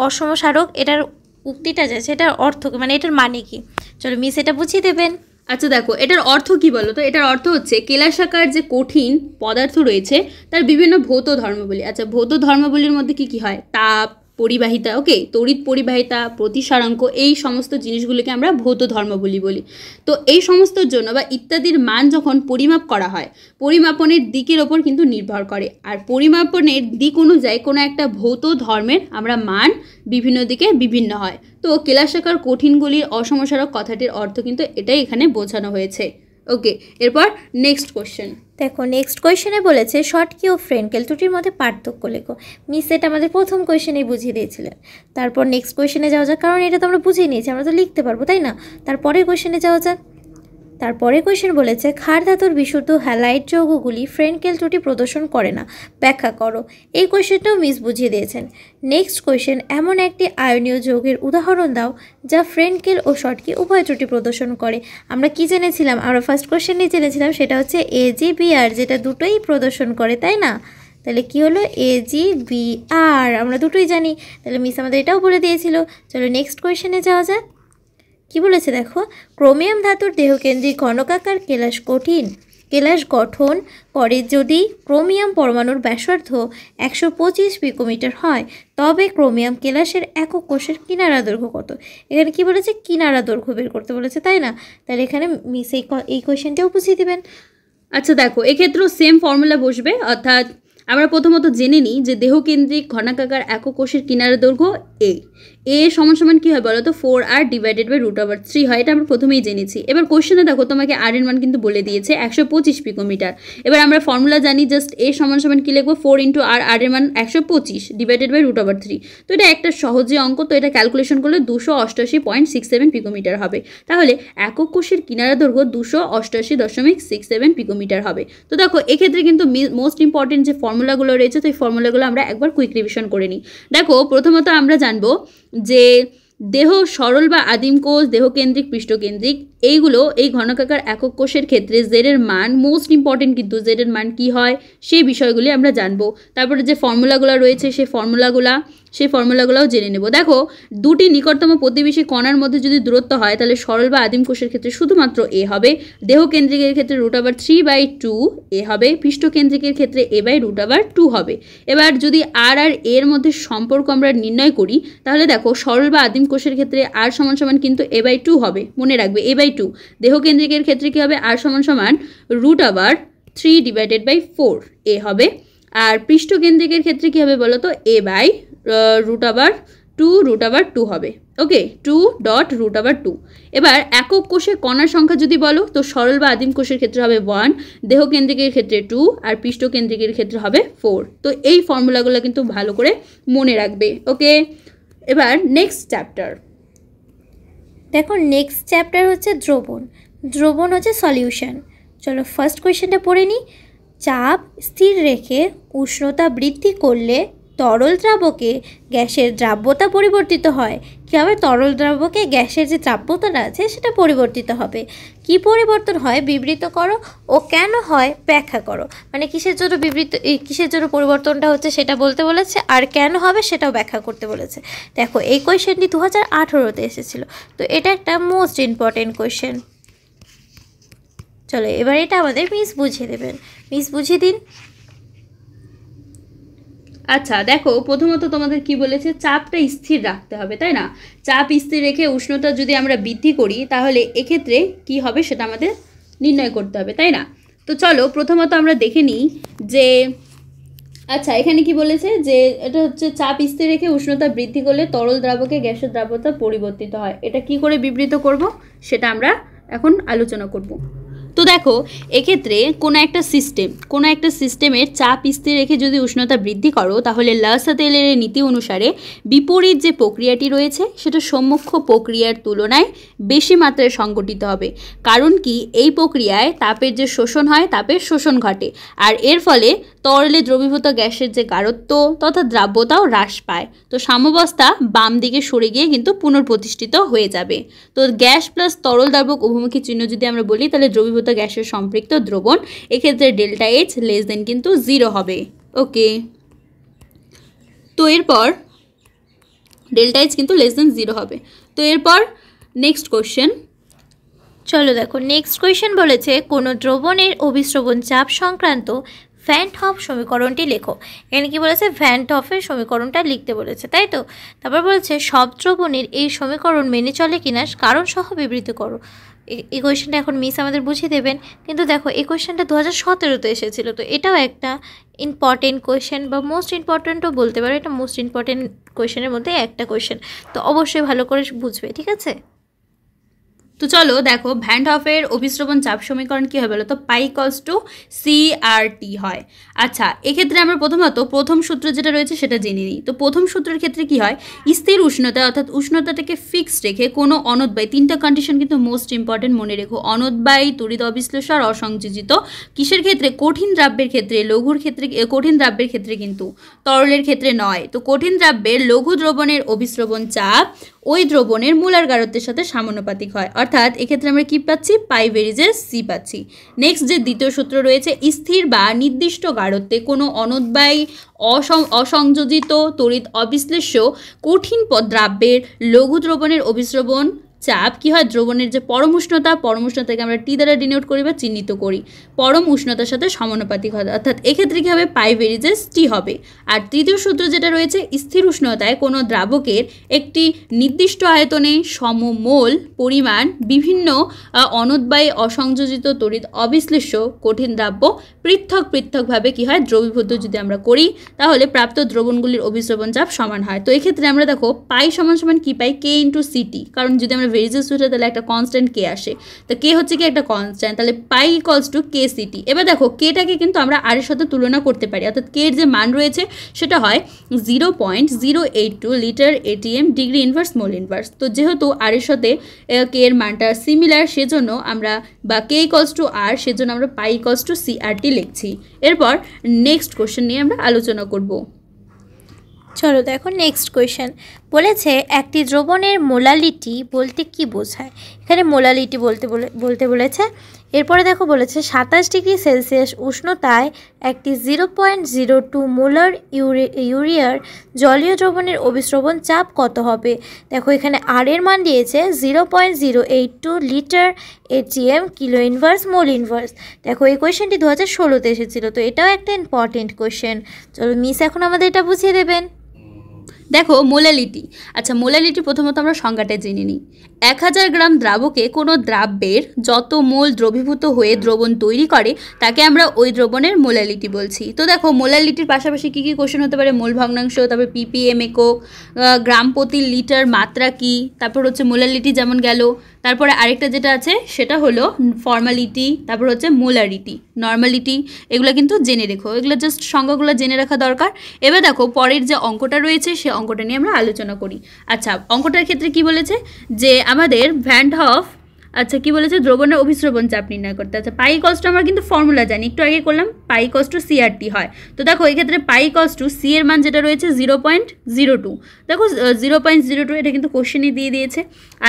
অসমসারক, এটার উক্তিটা যে আছে এটার অর্থ কী, মানে এটার মানে কি? চলো মিস এটা বুঝিয়ে দেবেন। আচ্ছা দেখো, এটার অর্থ কি বলো তো? এটার অর্থ হচ্ছে কেলাসাকার যে কঠিন পদার্থ রয়েছে তার বিভিন্ন ভৌত ধর্মাবলী। আচ্ছা, ভৌত ধর্মাবলীর মধ্যে কি কি হয়? তাপ, পরিবাহিতা, ওকে, তড়িৎ পরিবাহিতা, প্রতিসারাঙ্ক, এই সমস্ত জিনিসগুলিকে আমরা ভৌত ধর্মাবলী বলি। তো এই সমস্তর জন্য বা ইত্যাদির মান যখন পরিমাপ করা হয়, পরিমাপনের দিকের ওপর কিন্তু নির্ভর করে। আর পরিমাপনের দিক অনুযায়ী কোনো একটা ভৌত ধর্মের আমরা মান বিভিন্ন দিকে বিভিন্ন হয়। তো কেলাসাকার কঠিনগুলির অসমসারক কথাটির অর্থ কিন্তু এটাই এখানে বোঝানো হয়েছে। ওকে, এরপর নেক্সট কোশ্চেন। দেখো নেক্সট কোয়েশ্চেনে বলেছে শর্টকি ও ফ্রেনকেল দুটির মধ্যে পার্থক্য লেখো। মিস এটা আমাদের প্রথম কোয়েশ্চেনেই বুঝিয়ে দিয়েছিলেন। তারপর নেক্সট কোয়েশ্চেনে যাওয়া যাক, কারণ এটা তো আমরা বুঝিয়ে নিয়েছি, আমরা তো লিখতে পারবো, তাই না? তারপরের কোয়েশ্চেনে যাওয়া যাক। তারপরে কোয়েশ্চেন বলেছে ক্ষার ধাতুর বিশুদ্ধ হ্যালাইড যৌগগুলি ফ্রেনকেল ত্রুটি প্রদর্শন করে না, ব্যাখ্যা করো। এই কোয়েশ্চেনটাও মিস বুঝিয়ে দিয়েছেন। নেক্সট কোয়েশ্চেন, এমন একটি আয়নীয় যৌগের উদাহরণ দাও যা ফ্রেনকেল ও শর্টকি উভয় ত্রুটি প্রদর্শন করে। আমরা কি জেনেছিলাম? আমরা ফার্স্ট কোয়েশ্চেনেই জেনেছিলাম, সেটা হচ্ছে AgBr, যেটা দুটোই প্রদর্শন করে, তাই না? তাহলে কি হলো? AgBr, আমরা দুটোই জানি। তাহলে মিস আমাদের এটাও বলে দিয়েছিল। চলো নেক্সট কোয়েশ্চেনে যাওয়া যাক। কি বলেছে দেখো, ক্রোমিয়াম ধাতুর দেহকেন্দ্রিক ঘনকাকার কেলাস গঠন করে যদি ক্রোমিয়াম পরমাণুর ব্যাসার্ধ 125 পিকোমিটার হয়, তবে ক্রোমিয়াম কেলাসের একক কোষের কিনারা দৈর্ঘ্য কত? এখানে কি বলেছে? কিনারা দৈর্ঘ্য বের করতে বলেছে, তাই না? তাহলে এখানে মিস এই কোয়েশ্চেনটাও বুঝিয়ে দেবেন। আচ্ছা দেখো, এক্ষেত্রেও সেম ফর্মুলা বসবে, অর্থাৎ আমরা প্রথমত জেনে নিই যে দেহকেন্দ্রিক ঘনাকাকার একক কোষের কিনারা দৈর্ঘ্য এ সমান সমান কী হয় বলো তো? 4r ডিভাইডেড বাই √3 হয়। এটা আমরা প্রথমেই জেনেছি। এবার কোশ্চেনে দেখো তোমাকে আর এর মান কিন্তু বলে দিয়েছে 125 পিকোমিটার। এবার আমরা ফর্মুলা জানি, জাস্ট এ সমান সমান কী লিখবো? 4 × r, আর এর মান 125 ডিভাইডেড বাই √3। তো এটা একটা সহজে অঙ্ক, তো এটা ক্যালকুলেশন করলে 288.67 পিকোমিটার হবে। তাহলে একক কোষের কিনারা দৈর্ঘ্য 288.67 পিকোমিটার হবে। তো দেখো এক্ষেত্রে কিন্তু মোস্ট ইম্পর্টেন্ট যে ফর্মুলাগুলো রয়েছে, তো এই ফর্মুলাগুলো আমরা একবার কুইক রিভিশন করে নিই। দেখো প্রথমত আমরা জানবো যে দেহ সরল বা আদিম কোষ, দেহকেন্দ্রিক, পৃষ্ঠকেন্দ্রিক, এইগুলো এই ঘনকাকার একক কোষের ক্ষেত্রে জেড এর মান মোস্ট ইম্পর্টেন্ট, কিন্তু জেড এর মান কী হয় সেই বিষয়গুলি আমরা জানবো। তারপরে যে ফর্মুলাগুলো রয়েছে সেই ফর্মুলাগুলোও জেনে নেব। দেখো দুটি নিকটতম প্রতিবেশী কণার মধ্যে যদি দূরত্ব হয় তাহলে সরল বা আদিম কোষের ক্ষেত্রে শুধুমাত্র এ হবে, দেহকেন্দ্রিকের ক্ষেত্রে √3/2 এ হবে, পৃষ্ঠকেন্দ্রিকের ক্ষেত্রে a/√2 হবে। এবার যদি আর এর মধ্যে সম্পর্ক আমরা নির্ণয় করি তাহলে দেখো সরল বা আদিম কোষের ক্ষেত্রে r সমান সমান কিন্তু a/2 হবে, মনে রাখবে a/2। দেহকেন্দ্রিকের ক্ষেত্রে কী হবে? r সমান সমান √3 ডিভাইডেড বাই 4 এ হবে। আর পৃষ্ঠকেন্দ্রিকের ক্ষেত্রে কী হবে বলো তো? a/√2 হবে। ওকে, 2.√2। এবার একক কোষে কণার সংখ্যা যদি বলো তো সরল বা আদিম কোষের ক্ষেত্রে হবে 1, দেহকেন্দ্রিকের ক্ষেত্রে 2, আর পৃষ্ঠকেন্দ্রিকের ক্ষেত্রে হবে 4। তো এই ফর্মুলাগুলো কিন্তু ভালো করে মনে রাখবে। ওকে, এবার নেক্সট চ্যাপ্টার। দেখো নেক্সট চ্যাপ্টার হচ্ছে দ্রবণ হচ্ছে সলিউশন। চলো ফার্স্ট কোয়েশ্চেনটা পড়ে নিই। চাপ স্থির রেখে উষ্ণতা বৃদ্ধি করলে তরল দ্রাবকে গ্যাসের দ্রাব্যতা পরিবর্তিত হয়। কী হবে? তরল দ্রাবকে গ্যাসের যে দ্রাব্যতাটা আছে সেটা পরিবর্তিত হবে। কি পরিবর্তন হয় বিবৃত করো, ও কেন হয় ব্যাখ্যা করো। মানে কিসের জন্য পরিবর্তনটা হচ্ছে সেটা বলতে বলেছে, আর কেন হবে সেটাও ব্যাখ্যা করতে বলেছে। দেখো এই কোয়েশ্চেনটি 2018-তে এসেছিল, তো এটা একটা মোস্ট ইম্পর্টেন্ট কোয়েশ্চেন। চলো এবার এটা আমাদের মিস বুঝিয়ে দেবেন। মিস বুঝিয়ে দিন। আচ্ছা দেখো প্রথমত তোমাদের কি বলেছে? চাপটা স্থির রাখতে হবে, তাই না? চাপ স্থির রেখে উষ্ণতা যদি আমরা বৃদ্ধি করি তাহলে এক্ষেত্রে কি হবে সেটা আমাদের নির্ণয় করতে হবে, তাই না? তো চলো প্রথমত আমরা দেখে নিই যে আচ্ছা এখানে কি বলেছে যে এটা হচ্ছে চাপ স্থির রেখে উষ্ণতা বৃদ্ধি করলে তরল দ্রাবকে গ্যাসের দ্রাব্যতা পরিবর্তিত হয়। এটা কি করে বিবৃত করব সেটা আমরা এখন আলোচনা করব। তো দেখো এক্ষেত্রে কোনো একটা সিস্টেমের চাপ স্থির রেখে যদি উষ্ণতা বৃদ্ধি করো তাহলে লাসাতেলের নীতি অনুসারে বিপরীত যে প্রক্রিয়াটি রয়েছে সেটা সম্মুখ প্রক্রিয়ার তুলনায় বেশি মাত্রায় সংঘটিত হবে। কারণ কি, এই প্রক্রিয়ায় তাপের যে শোষণ হয়, তাপের শোষণ ঘটে, আর এর ফলে তরলে দ্রবীভূত গ্যাসের যে গাঢ়ত্ব তথা দ্রাব্যতাও হ্রাস পায়। তো সাম্যাবস্থা বাম দিকে সরে গিয়ে কিন্তু পুনঃপ্রতিষ্ঠিত হয়ে যাবে। তো গ্যাস প্লাস তরল দ্রাবক উভমুখী চিহ্ন যদি আমরা বলি তাহলে দ্রবীভূত গ্যাসের সম্পৃক্ত দ্রবণ, এক্ষেত্রে ডেল্টা এইচ লেস দেন কিন্তু 0 হবে। ওকে, তো এরপর ডেল্টা এইচ কিন্তু লেস দেন 0 হবে। তো এরপর নেক্সট কোশ্চেন। চলো দেখো নেক্সট কোয়েশ্চেন বলেছে কোনো দ্রবণের অভিস্রবণ চাপ সংক্রান্ত ভ্যান হফ সমীকরণটি লেখো। এখানে কি বলেছে, ভ্যান হফের সমীকরণটা লিখতে বলেছে, তাই তো। তারপর বলেছে সব দ্রবণের এই সমীকরণ মেনে চলে কিনা কারণ সহ বিবৃত করো। এই কোয়েশ্চেনটা এখন মিস আমাদের বুঝিয়ে দেবেন, কিন্তু দেখো এই কোয়েশ্চেনটা 2017-তে এসেছিল, তো এটাও একটা ইম্পর্টেন্ট কোয়েশ্চেন বা মোস্ট ইম্পর্টেন্টও বলতে পারো, এটা মোস্ট ইম্পর্টেন্ট কোয়েশ্চেনের মধ্যে একটা কোয়েশ্চেন, তো অবশ্যই ভালো করে বুঝবে, ঠিক আছে। তো চলো দেখো ভ্যান হফের অভিস্রবণ চাপ সমীকরণ কী হয় বলো তো, পাই ইকুয়ালস টু CRT হয়। আচ্ছা, এক্ষেত্রে আমরা প্রথম সূত্র যেটা রয়েছে সেটা জেনে নিই। তো প্রথম সূত্রের ক্ষেত্রে কি হয়, স্থির উষ্ণতা অর্থাৎ উষ্ণতাটাকে ফিক্সড রেখে কোনো অনদবায়ী, 3টা কন্ডিশন কিন্তু মোস্ট ইম্পর্টেন্ট মনে রেখো, অনদবায়ী, তড়িৎ অবিশ্লেষ্য আর অসংযোজিত। কিসের ক্ষেত্রে, কঠিন দ্রাব্যের ক্ষেত্রে, লঘুর ক্ষেত্রে, কঠিন দ্রাব্যের ক্ষেত্রে কিন্তু, তরলের ক্ষেত্রে নয়। তো কঠিন দ্রাব্যের লঘু দ্রবণের অভিস্রবণ চাপ ওই দ্রবণের মোলার গাঢ়ত্বের সাথে সমানুপাতিক হয়, অর্থাৎ এক্ষেত্রে আমরা কি পাচ্ছি, পাই ভেরিজেস সি পাচ্ছি। নেক্সট যে দ্বিতীয় সূত্র রয়েছে, স্থির বা নির্দিষ্ট গাঢ়ত্বে কোনো অনদবায়ী, অসংযোজিত, তড়িৎ অবিশ্লেষ্য কঠিন দ্রাব্যের লঘু দ্রবণের অভিস্রবণ চাপ কি হয়, দ্রবণের যে পরম উষ্ণতাকে আমরা টি দ্বারা ডিনোট করি বা চিহ্নিত করি, পরম উষ্ণতার সাথে সমানুপাতিক হয়, অর্থাৎ এক্ষেত্রে কি হবে, পাই ভেরিজেস টি হবে। আর তৃতীয় সূত্র যেটা রয়েছে, স্থির উষ্ণতায় কোনো দ্রাবকের একটি নির্দিষ্ট আয়তনে সমমোল পরিমাণ বিভিন্ন অনদবায়ী, অসংযোজিত, তড়িৎ অবিশ্লেষ্য কঠিন দ্রাব্য পৃথকভাবে কি হয়, দ্রবীভূত যদি আমরা করি তাহলে প্রাপ্ত দ্রবণগুলির অভিস্রবণ চাপ সমান হয়। তো এক্ষেত্রে আমরা দেখো পাই সমান কি পাই, K × CT, কারণ যদি আমরা ভেরিজেস উঠে তাহলে একটা কনস্ট্যান্ট কে আসে, তো কে হচ্ছে কি একটা কনস্ট্যান্ট, তাহলে পাই ইকুয়ালস টু KCT। এবার দেখো কেটাকে কিন্তু আমরা আর এর সাথে তুলনা করতে পারি, অর্থাৎ কে এর যে মান রয়েছে সেটা হয় 0.082 litre ATM degree inverse mole inverse. তো যেহেতু আর এর সাথে কে এর মানটা সিমিলার, সেজন্য আমরা বা কে ইকুয়ালস টু আর, সেজন্য আমরা পাই ইকুয়ালস টু CRT লিখছি। এরপর নেক্সট কোশ্চেন নিয়ে আমরা আলোচনা করব। চলো দেখো নেক্সট কোয়েশ্চেন বলেছে একটি দ্রবণের মোলালিটি বলতে কি বোঝায়। এখানে মোলালিটি বলতে বলেছে। এরপরে দেখো বলেছে 27 ডিগ্রি সেলসিয়াস উষ্ণতায় একটি 0.02 মোলার ইউরিয়ার জলীয় দ্রবণের অভিস্রবণ চাপ কত হবে। দেখো এখানে আর এর মান দিয়েছে 0.082 litre ATM kilo inverse mole inverse. দেখো এই কোয়েশ্চেনটি 2016-তে এসেছিল, তো এটাও একটা ইম্পর্টেন্ট কোয়েশ্চেন। চলো মিস এখন আমাদের এটা বুঝিয়ে দেবেন। দেখো মোলালিটি, আচ্ছা মোলালিটি প্রথমত আমরা সংজ্ঞাটা জেনে নিই। 1000 গ্রাম দ্রাবকে কোনো দ্রাব্যের যত মোল দ্রবীভূত হয়ে দ্রবণ তৈরি করে তাকে আমরা ওই দ্রবণের মোলালিটি বলছি। তো দেখো মোলালিটির পাশাপাশি কী কী কোশ্চেন হতে পারে, মোল ভগ্নাংশ, তারপর ppm একক, গ্রাম প্রতি লিটার মাত্রা কি, তারপর হচ্ছে মোলালিটি যেমন গেল, তারপরে আরেকটা যেটা আছে সেটা হলো ফর্মালিটি, তারপর হচ্ছে মোলারিটি, নর্মালিটি, এগুলো কিন্তু জেনে রেখো, এগুলো জাস্ট সংজ্ঞাগুলো জেনে রাখা দরকার। এবার দেখো পরের যে অঙ্কটা রয়েছে সে অঙ্কটা নিয়ে আমরা আলোচনা করি। আচ্ছা অঙ্কটার ক্ষেত্রে কি বলেছে যে আমাদের ভ্যান হফ, আচ্ছা কি বলেছে, দ্রবণের অভিস্রবণ চাপ নির্ণয় করতে। আচ্ছা পাই ইকুয়ালস টু আমরা কিন্তু ফর্মুলা জানি, একটু আগে করলাম, পাই ইকুয়ালস টু CRT হয়। তো দেখো এই ক্ষেত্রে পাই ইকুয়ালস টু সি এর মান যেটা রয়েছে 0.02, দেখো 0.02 এটা কিন্তু কোশ্চেনই দিয়ে দিয়েছে,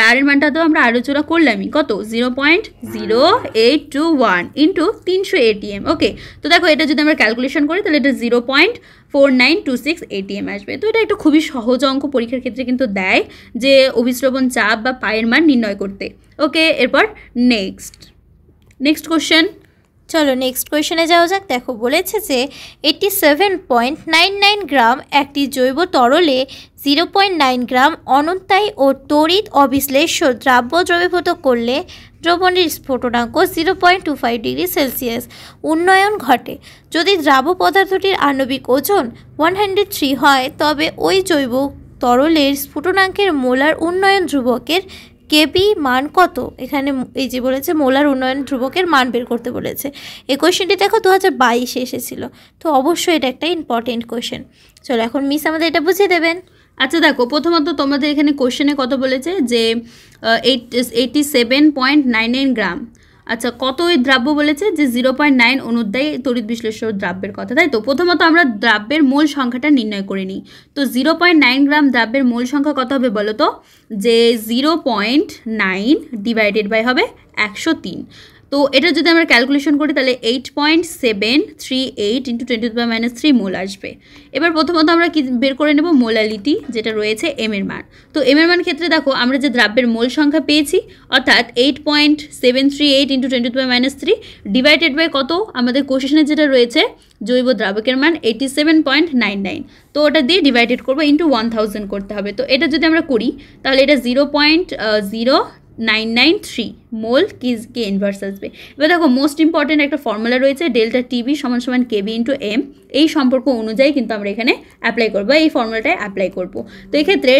আর এর মানটা তো আমরা আলোচনা করলামই, কত 0.0821 ইন্টু 300 ATM। ওকে, তো দেখো এটা যদি আমরা ক্যালকুলেশন করি তাহলে এটা 0.4926 ATM আসবে। তো এটা একটা খুবই সহজ অঙ্ক, পরীক্ষার ক্ষেত্রে কিন্তু দেয় যে অভিস্রবণ চাপ বা পায়ের মান নির্ণয় করতে। ওকে, এরপর নেক্সট কোশ্চেন। চলো নেক্সট কোয়েশ্চেনে যাওয়া যাক। দেখো বলেছে যে 87.99 গ্রাম একটি জৈব তরলে 0.9 গ্রাম অনন্তায়ী ও তড়িৎ অবিশ্লেষ্য দ্রাব্য দ্রবীভূত করলে দ্রবণের স্ফুটনাঙ্ক 0.25 ডিগ্রি সেলসিয়াস উন্নয়ন ঘটে। যদি দ্রাব্য পদার্থটির আণবিক ওজন 103 হয় তবে ওই জৈব তরলের স্ফুটনাঙ্কের মোলার উন্নয়ন ধ্রুবকের কেবি মান কত, এখানে এই যে বলেছে মোলার উন্নয়ন ধ্রুবকের মান বের করতে বলেছে। এই কোয়েশ্চেনটি দেখো 2022-এ এসেছিলো, তো অবশ্যই এটা একটা ইম্পর্টেন্ট কোয়েশ্চেন। চলো এখন মিস আমাদের এটা বুঝিয়ে দেবেন। আচ্ছা দেখো, প্রথমত তোমাদের এখানে কোশ্চেনে কত বলেছে যে 87.99 গ্রাম। আচ্ছা, কত ওই দ্রাব্য বলেছে যে 0.9 অনুদ্যায়ী তড়িৎ বিশ্লেষ্য দ্রাব্যের কথা, তাই তো। প্রথমত আমরা দ্রাব্যের মোল সংখ্যাটা নির্ণয় করে নিই। তো 0.9 গ্রাম দ্রাব্যের মোল সংখ্যা কত হবে বলো তো, যে 0.9 ডিভাইডেড বাই হবে 103। তো এটা যদি আমরা ক্যালকুলেশন করি তাহলে 8.738 ইন্টু 10⁻³ মোল আসবে। এবার প্রথমত আমরা কি বের করে নেব, মোলালিটি যেটা রয়েছে এম এর মান। তো এম এর মান ক্ষেত্রে দেখো আমরা যে দ্রাব্যের মোল সংখ্যা পেয়েছি, অর্থাৎ 8.738 ইন্টু 10⁻³ ডিভাইডেড বাই কত, আমাদের কোশ্চেনে যেটা রয়েছে জৈব দ্রাবকের মান 87.99, তো ওটা দিয়ে ডিভাইডেড করবো ইন্টু 1000 করতে হবে। তো এটা যদি আমরা করি তাহলে এটা 0.0993 মোল কে ইনভার্স আসবে। এবার দেখো মোস্ট ইম্পর্টেন্ট একটা ফর্মুলা রয়েছে, ডেল্টা টিবি সমান কেবি ইন্টু এম। এই সম্পর্ক অনুযায়ী কিন্তু আমরা এখানে অ্যাপ্লাই করবো, এই ফর্মুলাটায় অ্যাপ্লাই করব। তো এক্ষেত্রে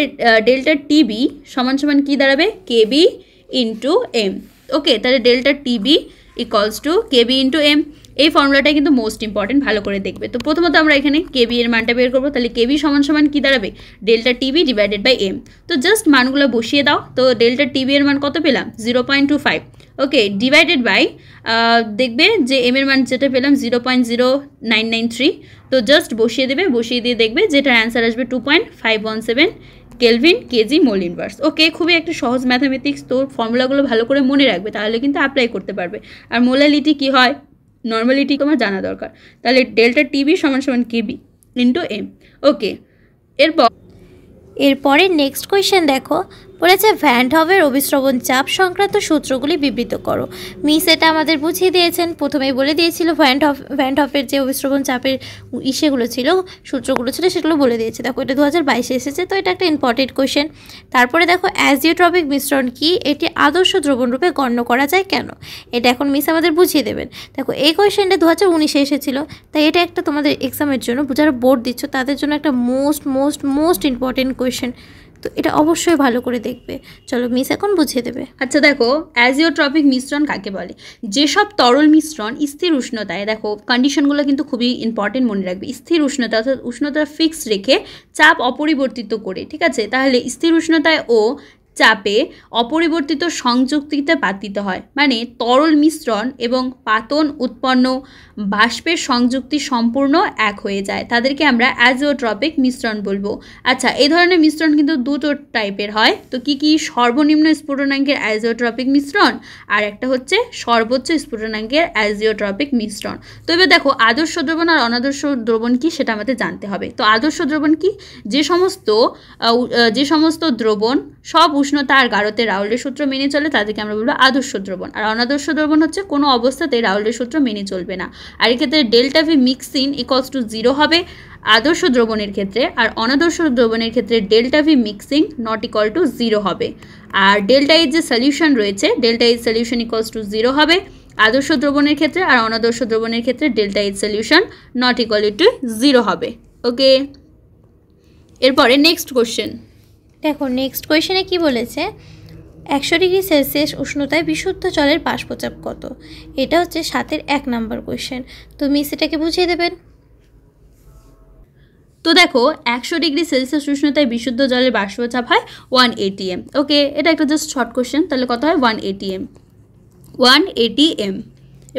ডেল্টা টিবি সমান কী দাঁড়াবে, কেবি ইন্টু এম। ওকে, তাহলে delta TB equals to KB into M. এই ফর্মুলাটা কিন্তু মোস্ট ইম্পর্টেন্ট, ভালো করে দেখবে। তো প্রথমত আমরা এখানে কেবি এর মানটা বের করবো, তাহলে কেবি সমান কী দাঁড়াবে, delta TB divided by M. তো জাস্ট মানগুলো বসিয়ে দাও। তো ডেল্টা টিবি এর মান কত পেলাম, 0.25। ওকে, ডিভাইডেড বাই দেখবে যে এম এর মান যেটা পেলাম 0.0993। তো জাস্ট বসিয়ে দেবে, বসিয়ে দিয়ে দেখবে যেটার অ্যান্সার আসবে 2.517 কেলভিন কেজি মোল ইনভার্স। ওকে, খুবই একটা সহজ ম্যাথামেটিক্স। তো ফর্মুলাগুলো ভালো করে মনে রাখবে, তাহলে কিন্তু অ্যাপ্লাই করতে পারবে। আর মোলালিটি কী হয়, নর্মালিটি তোমার জানা দরকার। তাহলে ডেল্টা টিবি সমান কেবি ইন্টু এম। ওকে, এরপরে নেক্সট কোয়েশ্চেন দেখো, বলেছে ভ্যান হফের অভিস্রবণ চাপ সংক্রান্ত সূত্রগুলি বিবৃত করো। মিস এটা আমাদের বুঝিয়ে দিয়েছেন, প্রথমেই বলে দিয়েছিল ভ্যান হফের যে অভিস্রবণ চাপের ইসেগুলো ছিল, সূত্রগুলো ছিল, সেগুলো বলে দিয়েছে। দেখো এটা 2022-এ এসেছে, তো এটা একটা ইম্পর্টেন্ট কোয়েশ্চেন। তারপরে দেখো অ্যাজিওট্রপিক মিশ্রণ কি, এটি আদর্শ দ্রবণ রূপে গণ্য করা যায় কেন, এটা এখন মিস আমাদের বুঝিয়ে দেবেন। দেখো এই কোয়েশ্চেনটা 2019-এ এসেছিল, তাই এটা একটা তোমাদের এক্সামের জন্য, যারা বোর্ড দিচ্ছ তাদের জন্য একটা মোস্ট ইম্পর্টেন্ট কোয়েশ্চেন। তো এটা অবশ্যই ভালো করে দেখবে। চলো মিস এখন বুঝিয়ে দেবে। আচ্ছা দেখো, অ্যাজিওট্রপিক মিশ্রণ কাকে বলে, যেসব তরল মিশ্রণ স্থির উষ্ণতায়, দেখো কন্ডিশনগুলো কিন্তু খুবই ইম্পর্টেন্ট, মনে রাখবে। স্থির উষ্ণতা অর্থাৎ উষ্ণতা ফিক্সড রেখে চাপ অপরিবর্তিত করে, ঠিক আছে। তাহলে স্থির উষ্ণতায় ও চাপে অপরিবর্তিত সংযুক্তিতে পাতিত হয়, মানে তরল মিশ্রণ এবং পাতন উৎপন্ন বাষ্পের সংযুক্তি সম্পূর্ণ এক হয়ে যায়, তাদেরকে আমরা অ্যাজিওট্রপিক মিশ্রণ বলবো। আচ্ছা, এই ধরনের মিশ্রণ কিন্তু দুটো টাইপের হয়। তো কি সর্বনিম্ন স্ফুটনাঙ্কের অ্যাজিওট্রপিক মিশ্রণ, আর একটা হচ্ছে সর্বোচ্চ স্ফুটনাঙ্কের অ্যাজিওট্রপিক মিশ্রণ। তো এবার দেখো আদর্শ দ্রবণ আর অনাদর্শ দ্রবণ কি সেটা আমাদের জানতে হবে। তো আদর্শ দ্রবণ কি, যে সমস্ত দ্রবণ সব উষ্ণতা আর গাঢ়তে রাউলের সূত্র মেনে চলে তাদেরকে আমরা বলবো আদর্শ দ্রবণ। আর অনাদর্শ দ্রবণ হচ্ছে কোনো অবস্থাতে রাউলের সূত্র মেনে চলবে না। আর এক্ষেত্রে delta V mixing equals to 0 হবে আদর্শ দ্রবণের ক্ষেত্রে, আর অনাদর্শ দ্রবণের ক্ষেত্রে delta V mixing not equal to 0 হবে। আর ডেল্টা এইচ যে সলিউশন রয়েছে, delta H solution equals to 0 হবে আদর্শ দ্রবণের ক্ষেত্রে, আর অনাদর্শ দ্রবণের ক্ষেত্রে delta H solution not equal to 0 হবে। ওকে, এরপরে নেক্সট কোশ্চেন দেখো, নেক্সট কোয়েশ্চেনে কি বলেছে, 100 ডিগ্রি সেলসিয়াস উষ্ণতায় বিশুদ্ধ জলের বাষ্পচাপ কত, এটা হচ্ছে 7-এর 1 নম্বর কোয়েশ্চেন। তো মিস এটাকে বুঝিয়ে দেবেন। তো দেখো 100 ডিগ্রি সেলসিয়াস উষ্ণতায় বিশুদ্ধ জলের বাষ্পচাপ হয় 1 atm। ওকে, এটা একটা জাস্ট শর্ট কোশ্চেন, তাহলে কত হয় 1 atm। 1 atm।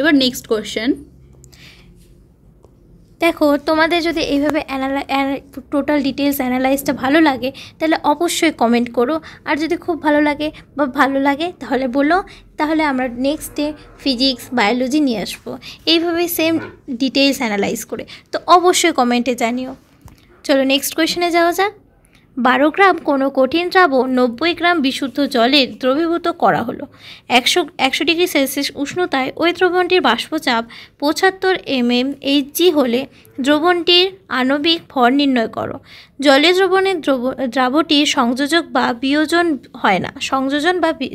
এবার নেক্সট কোশ্চেন দেখো, তোমাদের যদি এইভাবে টোটাল ডিটেলস অ্যানালাইজটা ভালো লাগে তাহলে অবশ্যই কমেন্ট করো, আর যদি খুব ভালো লাগে তাহলে বলো, তাহলে আমরা নেক্সট ডে ফিজিক্স বায়োলজি নিয়ে আসবো এইভাবে সেম ডিটেলস অ্যানালাইজ করে। তো অবশ্যই কমেন্টে জানিও। চলো নেক্সট কোয়েশ্চেনে যাওয়া যাক। 12 গ্রাম কোনো কঠিন দ্রাবণ 90 গ্রাম বিশুদ্ধ জলের দ্রবীভূত করা হলো। 100 ডিগ্রি সেলসিয়াস উষ্ণতায় ওই দ্রবণটির বাষ্পচাপ 75 mmHg হলে দ্রবণটির আণবিক ভর নির্ণয় করো। জলীয় দ্রবণের দ্রাবটি সংযোজক বা বিয়োজন হয় না,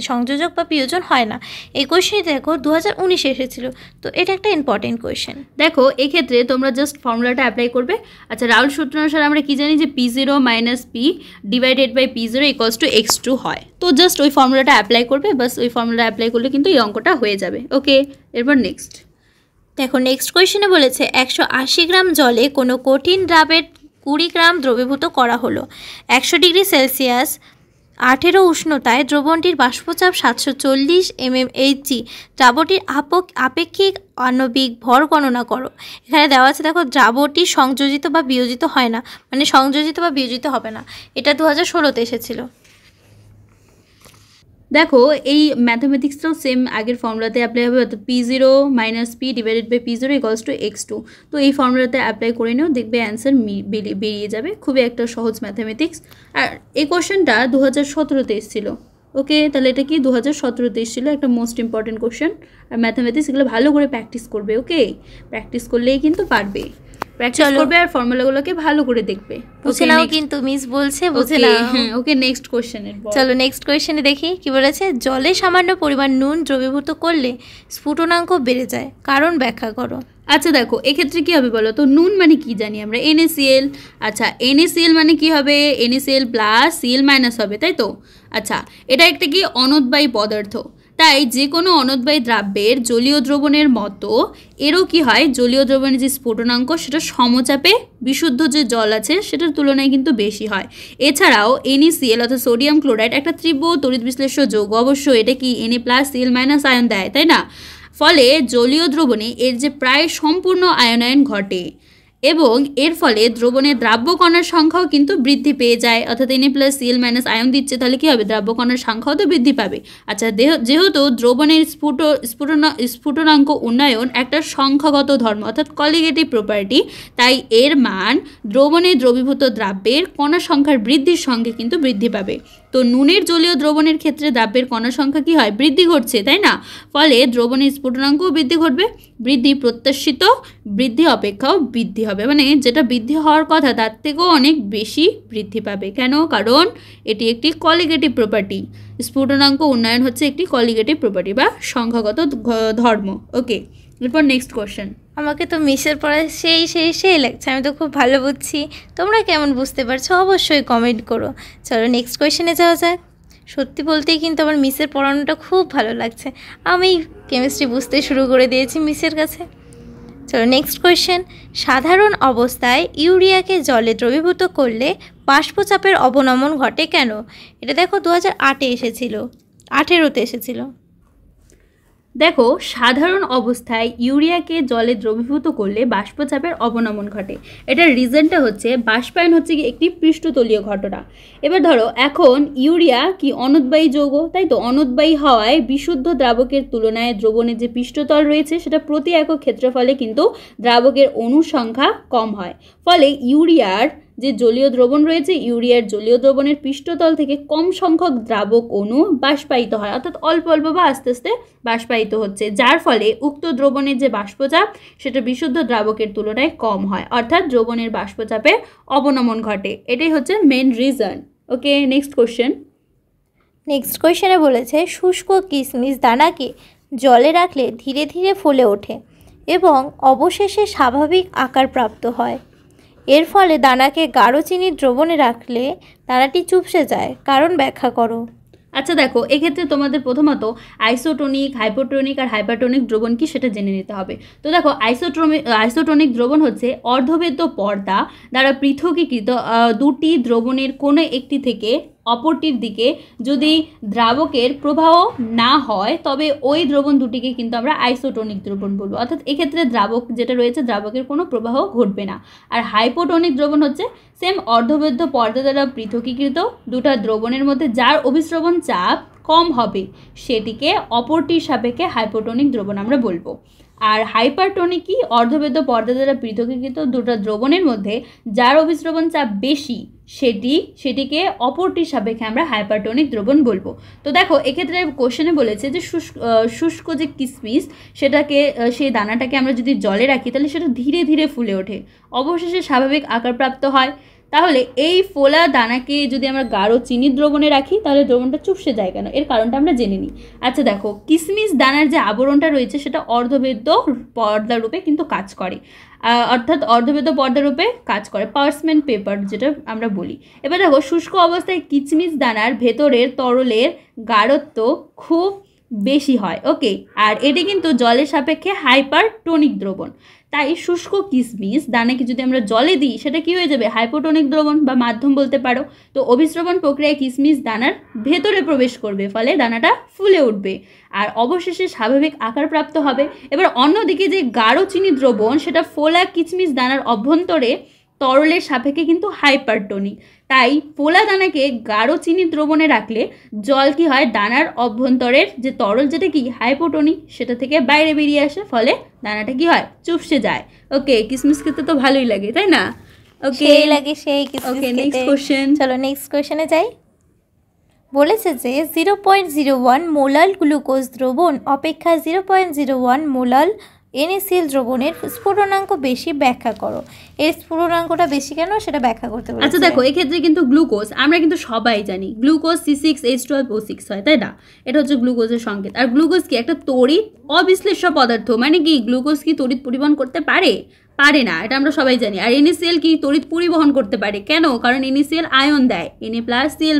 সংযোজক বা বিয়োজন হয় না। এই কোয়েশ্চেনটি দেখো 2019 এসেছিল, তো এটা একটা ইম্পর্টেন্ট কোয়েশ্চেন। দেখো এক্ষেত্রে তোমরা জাস্ট ফর্মুলাটা অ্যাপ্লাই করবে। আচ্ছা, রাউল সূত্র অনুসারে আমরা কি জানি যে P0 - P divided by P0 = x2 হয়। তো জাস্ট ওই ফর্মুলাটা অ্যাপ্লাই করবে, বাস ওই ফর্মুলা অ্যাপ্লাই করলে কিন্তু এই অঙ্কটা হয়ে যাবে। ওকে, এরপর নেক্সট দেখো নেক্সট কোয়েশ্চেনে বলেছে 180 গ্রাম জলে কোনো কঠিন দ্রাবের 20 গ্রাম দ্রবীভূত করা হলো। 100 ডিগ্রি সেলসিয়াস 18 উষ্ণতায় দ্রবণটির বাষ্পচাপ 740 mmHg। দ্রাবটির আপেক্ষিক আণবিক ভর গণনা করো। এখানে দেওয়া আছে, দেখো দ্রাবটি সংযোজিত বা বিয়োজিত হয় না, মানে সংযোজিত বা বিয়োজিত হবে না। এটা 2016-তে এসেছিল। দেখো এই ম্যাথামেটিক্সটাও সেম আগের ফর্মুলাতে অ্যাপ্লাই হবে, অর্থাৎ P0 - P divided by P0 = x2। তো এই ফর্মুলাতে অ্যাপ্লাই করে নিও, দেখবে অ্যান্সার বেরিয়ে যাবে। খুবই একটা সহজ ম্যাথামেটিক্স। আর এই কোশ্চেনটা 2017-তে এসেছিল। ওকে, তাহলে এটা কি 2017-তে এসেছিল, একটা মোস্ট ইম্পর্টেন্ট কোশ্চেন। আর ম্যাথামেটিক্স এগুলো ভালো করে প্র্যাকটিস করবে। ওকে, প্র্যাকটিস করলেই কিন্তু পারবে, প্র্যাকটিস করবে আর ফর্মুলাগুলোকে ভালো করে দেখবে। বুঝে নাও, কিন্তু মিস বলছে বুঝে নাও। ওকে, নেক্সট কোশ্চেনের চলো নেক্সট কোয়েশ্চেনে দেখি কি বলেছে। জলে সামান্য পরিমাণ নুন দ্রবীভূত করলে স্ফুটনাঙ্ক বেড়ে যায়, কারণ ব্যাখ্যা করো। আচ্ছা দেখো এক্ষেত্রে কী হবে বলো তো, নুন মানে কি জানি আমরা, NaCl। আচ্ছা, NaCl মানে কি হবে, NaCl + Cl- হবে, তাই তো? আচ্ছা, এটা একটা কি অনুদ্বায়ী পদার্থ, তাই যে কোনো অনুদ্বায়ী দ্রাব্যের জলীয় দ্রবণের মতো এরও কি হয়, জলীয় দ্রবণের যে স্ফুটনাঙ্ক সেটা সমচাপে বিশুদ্ধ যে জল আছে সেটার তুলনায় কিন্তু বেশি হয়। এছাড়াও NaCl অর্থাৎ সোডিয়াম ক্লোরাইড একটা তীব্র তড়িৎ বিশ্লেষ্য যৌগ, অবশ্য এটা কি Na+ Cl- আয়ন দেয়, তাই না? ফলে জলীয় দ্রবণে এর যে প্রায় সম্পূর্ণ আয়নায়ন ঘটে এবং এর ফলে দ্রবণের দ্রাব্য কণার সংখ্যাও কিন্তু বৃদ্ধি পেয়ে যায়। অর্থাৎ Na+ Cl- আয়ন দিচ্ছে, তাহলে কী হবে, দ্রাব্য কণার সংখ্যাও তো বৃদ্ধি পাবে। আচ্ছা, যেহেতু দ্রবণের স্ফুটনাঙ্ক উন্নয়ন একটা সংখ্যাগত ধর্ম অর্থাৎ কলিগেটিভ প্রপার্টি, তাই এর মান দ্রবণে দ্রবীভূত দ্রাব্যের কণা সংখ্যার বৃদ্ধির সঙ্গে কিন্তু বৃদ্ধি পাবে। তো নুনের জলীয় দ্রবণের ক্ষেত্রে দ্রাব্যের কণা সংখ্যা কী হয়, বৃদ্ধি ঘটছে, তাই না? ফলে দ্রবণের স্ফুটনাঙ্কও বৃদ্ধি ঘটবে। বৃদ্ধি প্রত্যাশিত বৃদ্ধি অপেক্ষাও বৃদ্ধি হবে, মানে যেটা বৃদ্ধি হওয়ার কথা তার থেকেও অনেক বেশি বৃদ্ধি পাবে। কেন? কারণ এটি একটি কলিগেটিভ প্রপার্টি। স্ফুটনাঙ্ক উন্নয়ন হচ্ছে একটি কলিগেটিভ প্রপার্টি বা সংখ্যাগত ধর্ম। ওকে, এরপর নেক্সট কোশ্চেন। আমাকে তো মিসের পড়া সেই লাগছে, আমি তো খুব ভালো বুঝছি। তোমরা কেমন বুঝতে পারছো অবশ্যই কমেন্ট করো। চলো নেক্সট কোয়েশ্চেনে যাওয়া যাক। সত্যি বলতেই কিন্তু আমার মিসের পড়ানোটা খুব ভালো লাগছে, আমি কেমিস্ট্রি বুঝতে শুরু করে দিয়েছি মিসের কাছে। চলো নেক্সট কোয়েশ্চেন। সাধারণ অবস্থায় ইউরিয়াকে জলে দ্রবীভূত করলে বাষ্পচাপের অবনমন ঘটে কেন? এটা দেখো 2008-এ এসেছিল, 2018-তে এসেছিল। দেখো সাধারণ অবস্থায় ইউরিয়াকে জলে দ্রবীভূত করলে বাষ্পচাপের অবনমন ঘটে। এটার রিজনটা হচ্ছে বাষ্পায়ন হচ্ছে কি একটি পৃষ্ঠতলীয় ঘটনা। এবার ধরো এখন ইউরিয়া কি অনুদ্বায়ী যৌগ, তাই তো? অনুদ্বায়ী হওয়ায় বিশুদ্ধ দ্রাবকের তুলনায় দ্রবণের যে পৃষ্ঠতল রয়েছে সেটা প্রতি একক ক্ষেত্রফলে কিন্তু দ্রাবকের অণুর সংখ্যা কম হয়। ফলে ইউরিয়ার যে জলীয় দ্রবণ রয়েছে, ইউরিয়ার জলীয় দ্রবণের পৃষ্ঠতল থেকে কম সংখ্যক দ্রাবক অণু বাষ্পায়িত হয়, অর্থাৎ অল্প অল্প বা আস্তে আস্তে বাষ্পায়িত হচ্ছে, যার ফলে উক্ত দ্রবণের যে বাষ্পচাপ সেটা বিশুদ্ধ দ্রাবকের তুলনায় কম হয়, অর্থাৎ দ্রবণের বাষ্পচাপে অবনমন ঘটে। এটাই হচ্ছে মেন রিজন। ওকে, নেক্সট কোশ্চেন। নেক্সট কোয়েশ্চেনে বলেছে শুষ্ক কিশমিশ দানাকে জলে রাখলে ধীরে ধীরে ফুলে ওঠে এবং অবশেষে স্বাভাবিক আকার প্রাপ্ত হয়। এর ফলে দানাকে গাঢ় চিনির দ্রবণে রাখলে দানাটি চুপসে যায়, কারণ ব্যাখ্যা করো। আচ্ছা দেখো এক্ষেত্রে তোমাদের প্রথমত আইসোটোনিক, হাইপোটোনিক আর হাইপারটোনিক দ্রবণ কি সেটা জেনে নিতে হবে। তো দেখো আইসোটোনিক দ্রবণ হচ্ছে অর্ধবেদ্য পর্দা দ্বারা পৃথকীকৃত দুটি দ্রবণের কোনো একটি থেকে অপরটির দিকে যদি দ্রাবকের প্রবাহ না হয় তবে ওই দ্রবণ দুটিকে কিন্তু আমরা আইসোটোনিক দ্রবণ বলবো, অর্থাৎ এক্ষেত্রে দ্রাবক যেটা রয়েছে দ্রাবকের কোনো প্রবাহ ঘটবে না। আর হাইপোটোনিক দ্রবণ হচ্ছে সেম অর্ধবেদ্য পর্দা দ্বারা পৃথকীকৃত দুটা দ্রবণের মধ্যে যার অভিস্রবণ চাপ কম হবে সেটিকে অপরটির সাপেক্ষে হাইপোটোনিক দ্রবণ আমরা বলবো। আর হাইপারটোনিক কি? অর্ধবেদ্য পর্দা দ্বারা পৃথকীকৃত দুটো দ্রবণের মধ্যে যার অভিস্রবণ চাপ বেশি সেটিকে অপরটির সাপেক্ষে আমরা হাইপারটোনিক দ্রবণ বলবো। তো দেখো এক্ষেত্রে কোশ্চেনে বলেছে যে শুষ্ক যে কিসমিস সেটাকে সেই দানাটাকে আমরা যদি জলে রাখি তাহলে সেটা ধীরে ধীরে ফুলে ওঠে, অবশেষে স্বাভাবিক আকারপ্রাপ্ত হয়। তাহলে এই ফোলা দানাকে যদি আমরা গাঢ় চিনির দ্রবণে রাখি তাহলে দ্রবণটা চুপসে যায় কেন? এর কারণটা আমরা জেনে নিই। আচ্ছা দেখো, কিসমিস দানার যে আবরণটা রয়েছে সেটা অর্ধবেদ্য পর্দা রূপে কিন্তু কাজ করে, অর্থাৎ অর্ধবেদ্য পর্দা রূপে কাজ করে, পার্চমেন্ট পেপার যেটা আমরা বলি। এবার দেখো, শুষ্ক অবস্থায় কিসমিস দানার ভেতরের তরলের গাঢ়ত্ব খুব বেশি হয়, ওকে, আর এটি কিন্তু জলের সাপেক্ষে হাইপারটোনিক দ্রবণ। তাই শুষ্ক কিসমিস দানাকে যদি আমরা জলে দিই সেটা কি হয়ে যাবে? হাইপোটোনিক দ্রবণ বা মাধ্যম বলতে পারো। তো অভিস্রবণ প্রক্রিয়ায় কিসমিস দানার ভেতরে প্রবেশ করবে, ফলে দানাটা ফুলে উঠবে আর অবশেষে স্বাভাবিক আকার প্রাপ্ত হবে। এবার অন্যদিকে যে গাঢ় চিনি দ্রবণ সেটা ফোলা কিসমিস দানার অভ্যন্তরে তরলের সাপেক্ষে কিন্তু হাইপারটোনিক। তাই ফোলা দানাকে গাঢ় চিনি দ্রবণে রাখলে জল কি হয়? দানার অভ্যন্তরের যে তরল যেটা কি হাইপোটোনিক সেটা থেকে বাইরে বেরিয়ে আসে, ফলে দানাটা কি হয়? চুপসে যায়। ওকে, কিসমিস খেতে তো ভালোই লাগে, তাই না? ওকে, সেই লাগে সেই কিসমিস ওকে, খেতে। Next question. চলো নেক্সট কোশ্চেনে যাই। বলেছে যে 0.01 মোলাল গ্লুকোজ দ্রবণ অপেক্ষা 0.01 মোলাল NaCl দ্রবণের স্ফুটনাঙ্ক বেশি, ব্যাখ্যা করো। এর স্ফুটনাঙ্কটা বেশি কেন সেটা ব্যাখ্যা করতে বলেছে। আচ্ছা দেখো, এক্ষেত্রে কিন্তু গ্লুকোজ আমরা কিন্তু সবাই জানি গ্লুকোজ C6H12O6 হয়, তাই না? এটা হচ্ছে গ্লুকোজের সংকেত। আর গ্লুকোজ কি? একটা তড়িৎ অবিশ্লেষ্য পদার্থ। মানে কি? গ্লুকোজ কি তড়িৎ পরিবহন করতে পারে? পারে না, এটা আমরা সবাই জানি। আর NaCl কি? তড়িৎ পরিবহন করতে পারে। কেন? কারণ NaCl আয়ন দেয়, Na+Cl-।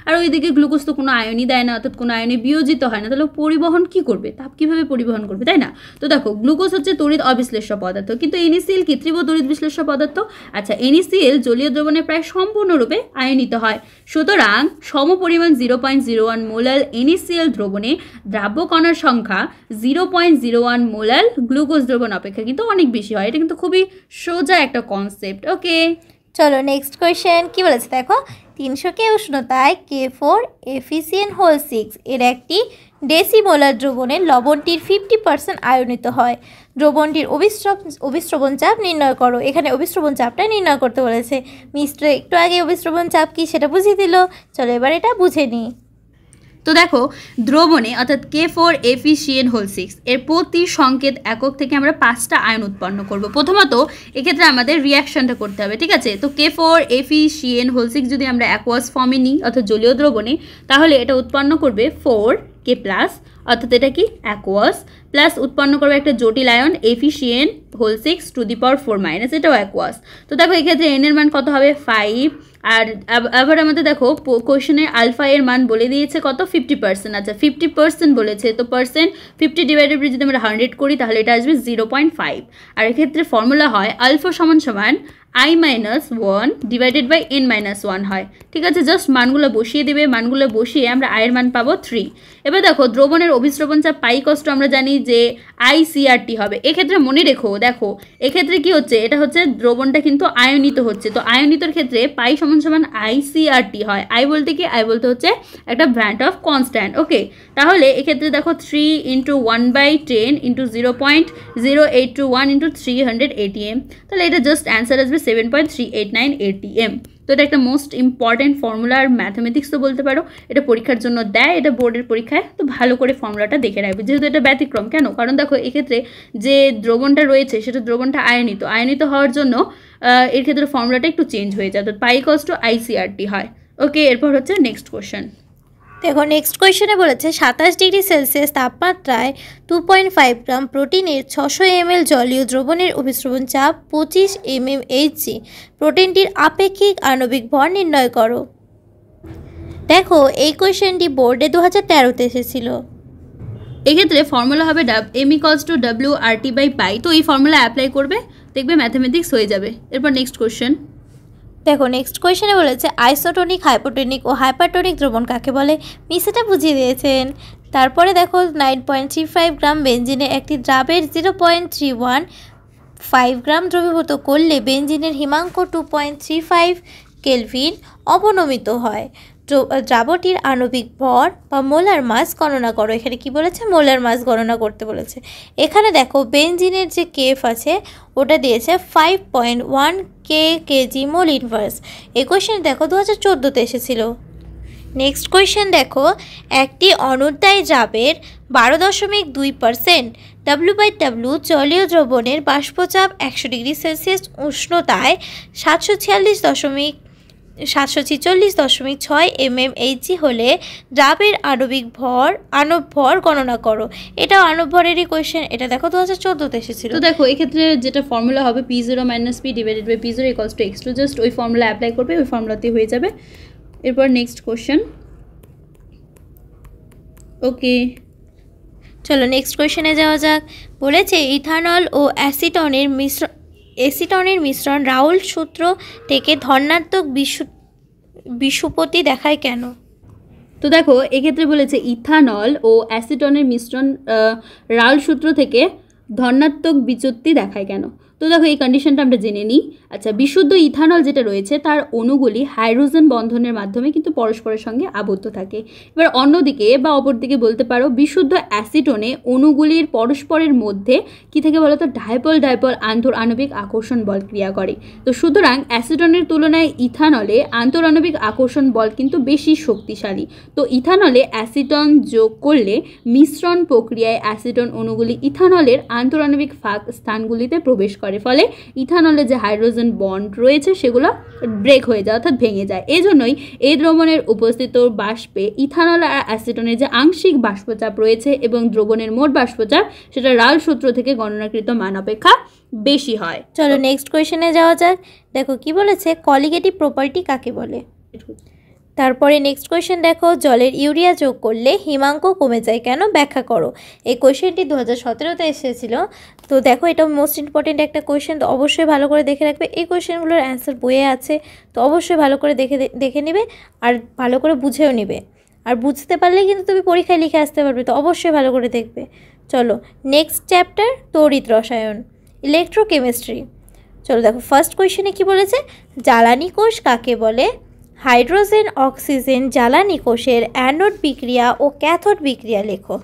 আর ওইদিকে গ্লুকোজ তো কোনো আয়নই দেয় না, অর্থাৎ কোনো আয়নে বিয়োজিত হয় না। তাহলে পরিবহন কি করবে? তাপ কীভাবে পরিবহন করবে, তাই না? তো দেখো, গ্লুকোজ হচ্ছে তড়িৎ অবিশ্লেষ্য পদার্থ, কিন্তু NaCl কি? তীব্র তড়িৎ বিশ্লেষ্য পদার্থ। আচ্ছা, NaCl জলীয় দ্রবণে প্রায় সম্পূর্ণরূপে আয়নিত হয়। সুতরাং সমপরিমাণ 0.01 মোলাল NaCl দ্রবণে দ্রাব্য কণার সংখ্যা 0.01 মোলাল গ্লুকোজ দ্রবণ অপেক্ষা কিন্তু অনেক বেশি হয়। এটা কিন্তু খুবই সোজা একটা কনসেপ্ট। ওকে, চলো নেক্সট কোয়েশ্চেন। কি বলেছে দেখো, 300K উষ্ণতায় K4 FeCN6 এর একটি ডেসিমোলার দ্রবণে লবণটির 50% আয়নিত হয়। দ্রবণটির অভিস্রবণ চাপ নির্ণয় করো। এখানে অভিস্রবণ চাপটা নির্ণয় করতে বলেছে। মিস্টার একটু আগে অভিস্রবণ চাপ কি সেটা বুঝিয়ে দিল, চলো এবার এটা বুঝে নিই। তো দেখো, দ্রবণে অর্থাৎ K4 FeCN6 এর প্রতি সংকেত একক থেকে আমরা 5টা আয়ন উৎপন্ন করব। প্রথমত এক্ষেত্রে আমাদের রিয়াকশনটা করতে হবে, ঠিক আছে? তো K4 FeCN6 যদি আমরা অ্যাকোয়াস ফর্মে নিই অর্থাৎ জলীয় দ্রবণে, তাহলে এটা উৎপন্ন করবে 4K+, অর্থাৎ এটা কি? অ্যাকোয়াস, প্লাস উৎপন্ন করবে একটা জটিল আয়ন FeCN6⁴, এটাও অ্যাকোয়াস। তো দেখো এক্ষেত্রে N এর মান কত হবে? 5। আর আবার আমাদের দেখো কোশ্চেনে আলফা এর মান বলে দিয়েছে কত? 50%। আচ্ছা, 50% বলেছে, তো পার্সেন্ট 50 ডিভাইডেড বাই যদি আমরা 100 করি তাহলে এটা আসবে 0.5। আর এক্ষেত্রে ফর্মুলা হয় আলফা সমান সমান I-1 ডিভাইডেড বাই N-1 হয়, ঠিক আছে? জাস্ট মানগুলো বসিয়ে দেবে, মানগুলো বসিয়ে আমরা আয়ের মান পাবো 3। এবার দেখো, দ্রবণের অভিস্রবণ চাপ পাই কষ্ট আমরা জানি যে ICRT হবে। এক্ষেত্রে মনে রেখো, দেখো এক্ষেত্রে কি হচ্ছে? এটা হচ্ছে দ্রবণটা কিন্তু আয়নিত হচ্ছে, তো আয়নিতর ক্ষেত্রে পাই সমান সমান ICRT হয়। আই বলতে কি? আই বলতে হচ্ছে একটা ভ্যান্ট অফ কনস্ট্যান্ট, ওকে? তাহলে এক্ষেত্রে দেখো 3 × 1/10 × 0.0821 × 300 ATM, তাহলে এটা জাস্ট অ্যান্সার আসবে 7.389 ATM। তো এটা একটা মোস্ট ইম্পর্টেন্ট ফর্মুলা, আর ম্যাথামেটিক্সও বলতে পারো। এটা পরীক্ষার জন্য দেয়, এটা বোর্ডের পরীক্ষায়, তো ভালো করে ফর্মুলাটা দেখে রাখবে, যেহেতু এটা ব্যতিক্রম। কেন? কারণ দেখো এক্ষেত্রে যে দ্রবণটা রয়েছে সেটা দ্রবণটা আয়নিত হওয়ার জন্য এর ক্ষেত্রে ফর্মুলাটা একটু চেঞ্জ হয়ে যায়, তো পাই কষ্ট ICRT হয়। ওকে, এরপর হচ্ছে নেক্সট কোশ্চেন। দেখো নেক্সট কোয়েশ্চেনে বলেছে 27 ডিগ্রি সেলসিয়াস তাপমাত্রায় 2.5 গ্রাম প্রোটিনের 600 ml জলীয় দ্রবণের অভিস্রবণ চাপ 25 mmHg। প্রোটিনটির আপেক্ষিক আণবিক ভর নির্ণয় করো। দেখো এই কোয়েশ্চেনটি বোর্ডে 2013-তে এসেছিল। এক্ষেত্রে ফর্মুলা হবে M=WRT/π। তো এই ফর্মুলা অ্যাপ্লাই করবে, দেখবে ম্যাথামেটিক্স হয়ে যাবে। এরপর নেক্সট কোশ্চেন। দেখো নেক্সট কোয়েশ্চেনে বলেছে আইসোটোনিক, হাইপোটোনিক ও হাইপারটোনিক দ্রবণ কাকে বলে? মিস এটা বুঝিয়ে দিয়েছেন। তারপরে দেখো 9.35 গ্রাম বেনজিনে একটি দ্রাবের 0.315 গ্রাম দ্রবীভূত করলে বেনজিনের হিমাঙ্ক 2.35 কেলভিন অবনমিত হয়। দ্রাবটির আণবিক ভর বা মোলার মাস গণনা করো। এখানে কি বলেছে? মোলার মাস গণনা করতে বলেছে। এখানে দেখো বেনজিনের যে কেএফ আছে ওটা দিয়েছে 5.1 কেজি মোল ইনভার্স। এই কোয়েশ্চেন দেখো 2014-তে এসেছিল। নেক্সট কোয়েশ্চেন দেখো, একটি অনুদ্রায়ী দ্রাবের 12.2% W/W জলীয় দ্রবণের বাষ্পচাপ 100 ডিগ্রি সেলসিয়াস উষ্ণতায় 746.6 mmHg হলে দ্রাবের আণবিক ভর গণনা করো। এটাও আণব ভরেরই কোয়েশ্চেন। এটা দেখো 2014-তে এসেছিল। তো দেখো এক্ষেত্রে যেটা ফর্মুলা হবে P0 - P divided by P0 = x2, just ওই ফর্মুলা অ্যাপ্লাই করবে, ওই ফর্মুলাতেই হয়ে যাবে। এরপর নেক্সট কোয়েশ্চেন। ওকে, চলো নেক্সট কোয়েশ্চেনে যাওয়া যাক। বলেছে ইথানল ও অ্যাসিটনের মিশ্রণ রাউল সূত্র থেকে ধনাত্মক বিষুপতি দেখায় কেন? তো দেখো এক্ষেত্রে বলেছে ইথানল ও অ্যাসিটনের মিশ্রণ রাউল সূত্র থেকে ধনাত্মক বিচ্যুতি দেখায় কেন? তো দেখো এই কন্ডিশনটা আমরা জেনে নিই। আচ্ছা, বিশুদ্ধ ইথানল যেটা রয়েছে তার অণুগুলি হাইড্রোজেন বন্ধনের মাধ্যমে কিন্তু পরস্পরের সঙ্গে আবদ্ধ থাকে। এবার অন্যদিকে বা অপরদিকে বলতে পারো বিশুদ্ধ অ্যাসিটনে অণুগুলির পরস্পরের মধ্যে কি থেকে বলো তো ডাইপল আন্তঃআণবিক আকর্ষণ বল ক্রিয়া করে। তো সুতরাং অ্যাসিটনের তুলনায় ইথানলে আন্তঃআণবিক আকর্ষণ বল কিন্তু বেশি শক্তিশালী। তো ইথানলে অ্যাসিটন যোগ করলে মিশ্রণ প্রক্রিয়ায় অ্যাসিটন অণুগুলি ইথানলের আন্তঃআণবিক ফাঁক স্থানগুলিতে প্রবেশ করে, ফলে ইথানলে যে হাইড্রোজেন বন্ড রয়েছে সেগুলো ব্রেক হয়ে যায়, অর্থাৎ ভেঙে যায়। এই জন্যই এই দ্রবণের উপস্থিত বাষ্পে ইথানল আর অ্যাসিটনের যে আংশিক বাষ্পচাপ রয়েছে এবং দ্রবণের মোট বাষ্পচাপ সেটা রাউল সূত্র থেকে গণনাকৃত মান অপেক্ষা বেশি হয়। চলো নেক্সট কোয়েশ্চেনে যাওয়া যাক। দেখো কি বলেছে, কলিগেটিভ প্রপার্টি কাকে বলে? তারপরে নেক্সট কোয়েশ্চেন দেখো, জলের ইউরিয়া যোগ করলে হিমাঙ্ক কমে যায় কেন? ব্যাখ্যা করো। এই কোয়েশ্চেনটি 2017-তে এসেছিল। তো দেখো এটা মোস্ট ইম্পর্টেন্ট একটা কোয়েশ্চেন, তো অবশ্যই ভালো করে দেখে রাখবে। এই কোয়েশ্চেনগুলোর অ্যান্সার বইয়ে আছে, তো অবশ্যই ভালো করে দেখে নেবে আর ভালো করে বুঝেও নেবে। আর বুঝতে পারলে কিন্তু তুমি পরীক্ষায় লিখে আসতে পারবে, তো অবশ্যই ভালো করে দেখবে। চলো নেক্সট চ্যাপ্টার, তড়িৎ রসায়ন, ইলেকট্রোকেমিস্ট্রি। চলো দেখো ফার্স্ট কোয়েশ্চেনে কি বলেছে, জ্বালানি কোষ কাকে বলে? হাইড্রোজেন অক্সিজেন জ্বালানি কোষের অ্যানোড বিক্রিয়া ও ক্যাথোড বিক্রিয়া লেখো।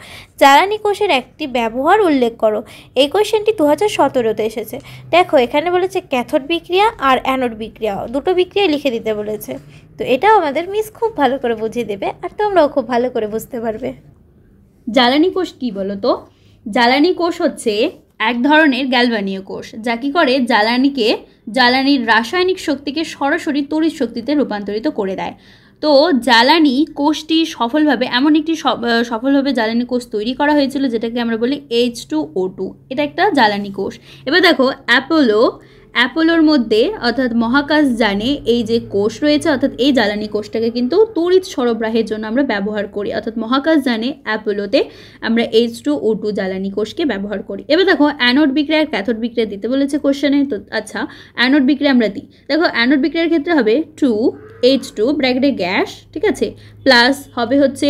জ্বালানি কোষের একটি ব্যবহার উল্লেখ করো। এই কোয়েশ্চেনটি 2017-তে এসেছে। দেখো এখানে বলেছে ক্যাথোড বিক্রিয়া আর অ্যানোড বিক্রিয়া, দুটো বিক্রিয়া লিখে দিতে বলেছে। তো এটাও আমাদের মিস খুব ভালো করে বুঝিয়ে দেবে আর তোমরাও খুব ভালো করে বুঝতে পারবে। জ্বালানি কোষ কি বলো তো? জ্বালানি কোষ হচ্ছে এক ধরনের গ্যালভানীয় কোষ, যা কি করে জ্বালানির রাসায়নিক শক্তিকে সরাসরি তড়িৎ শক্তিতে রূপান্তরিত করে দেয়। তো জ্বালানি কোষটি সফলভাবে জ্বালানি কোষ তৈরি করা হয়েছিল, যেটাকে আমরা বলি H2O2। এটা একটা জ্বালানি কোষ। এবার দেখো অ্যাপোলোর মধ্যে অর্থাৎ মহাকাশযানে এই যে কোষ রয়েছে, অর্থাৎ এই জ্বালানি কোষটাকে কিন্তু তড়িৎ সরবরাহের জন্য আমরা ব্যবহার করি, অর্থাৎ মহাকাশযানে অ্যাপোলোতে আমরা H2O2 জ্বালানি কোষকে ব্যবহার করি। এবার দেখো অ্যানোড বিক্রিয়া আর ক্যাথোড বিক্রিয়া দিতে বলেছে কোশ্চেনে। তো আচ্ছা, অ্যানোড বিক্রিয়া আমরা দিই। দেখো অ্যানোড বিক্রিয়ার ক্ষেত্রে হবে 2H2 ব্র্যাকেটে গ্যাস, ঠিক আছে, প্লাস হবে হচ্ছে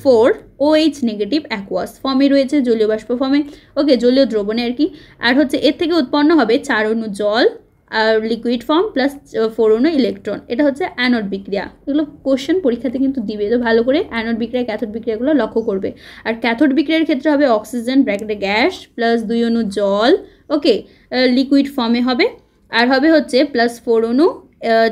4OH নেগেটিভ অ্যাকুয়াস ফর্মে রয়েছে, জলীয় বাষ্প ফর্মে, ওকে, জলীয় দ্রবণে আর কি। আর হচ্ছে এর থেকে উৎপন্ন হবে 4 অণু জল আর লিকুইড ফর্ম প্লাস 4 অণু ইলেকট্রন। এটা হচ্ছে অ্যানোড বিক্রিয়া। এগুলো কোশ্চেন পরীক্ষাতে কিন্তু দিবে, তো ভালো করে অ্যানোড বিক্রিয়া ক্যাথোড বিক্রিয়াগুলো লক্ষ্য করবে। আর ক্যাথোড বিক্রিয়ার ক্ষেত্রে হবে অক্সিজেন ব্র্যাকেটে গ্যাস প্লাস 2 অণু জল, ওকে, লিকুইড ফর্মে হবে। আর হবে হচ্ছে প্লাস 4 অণু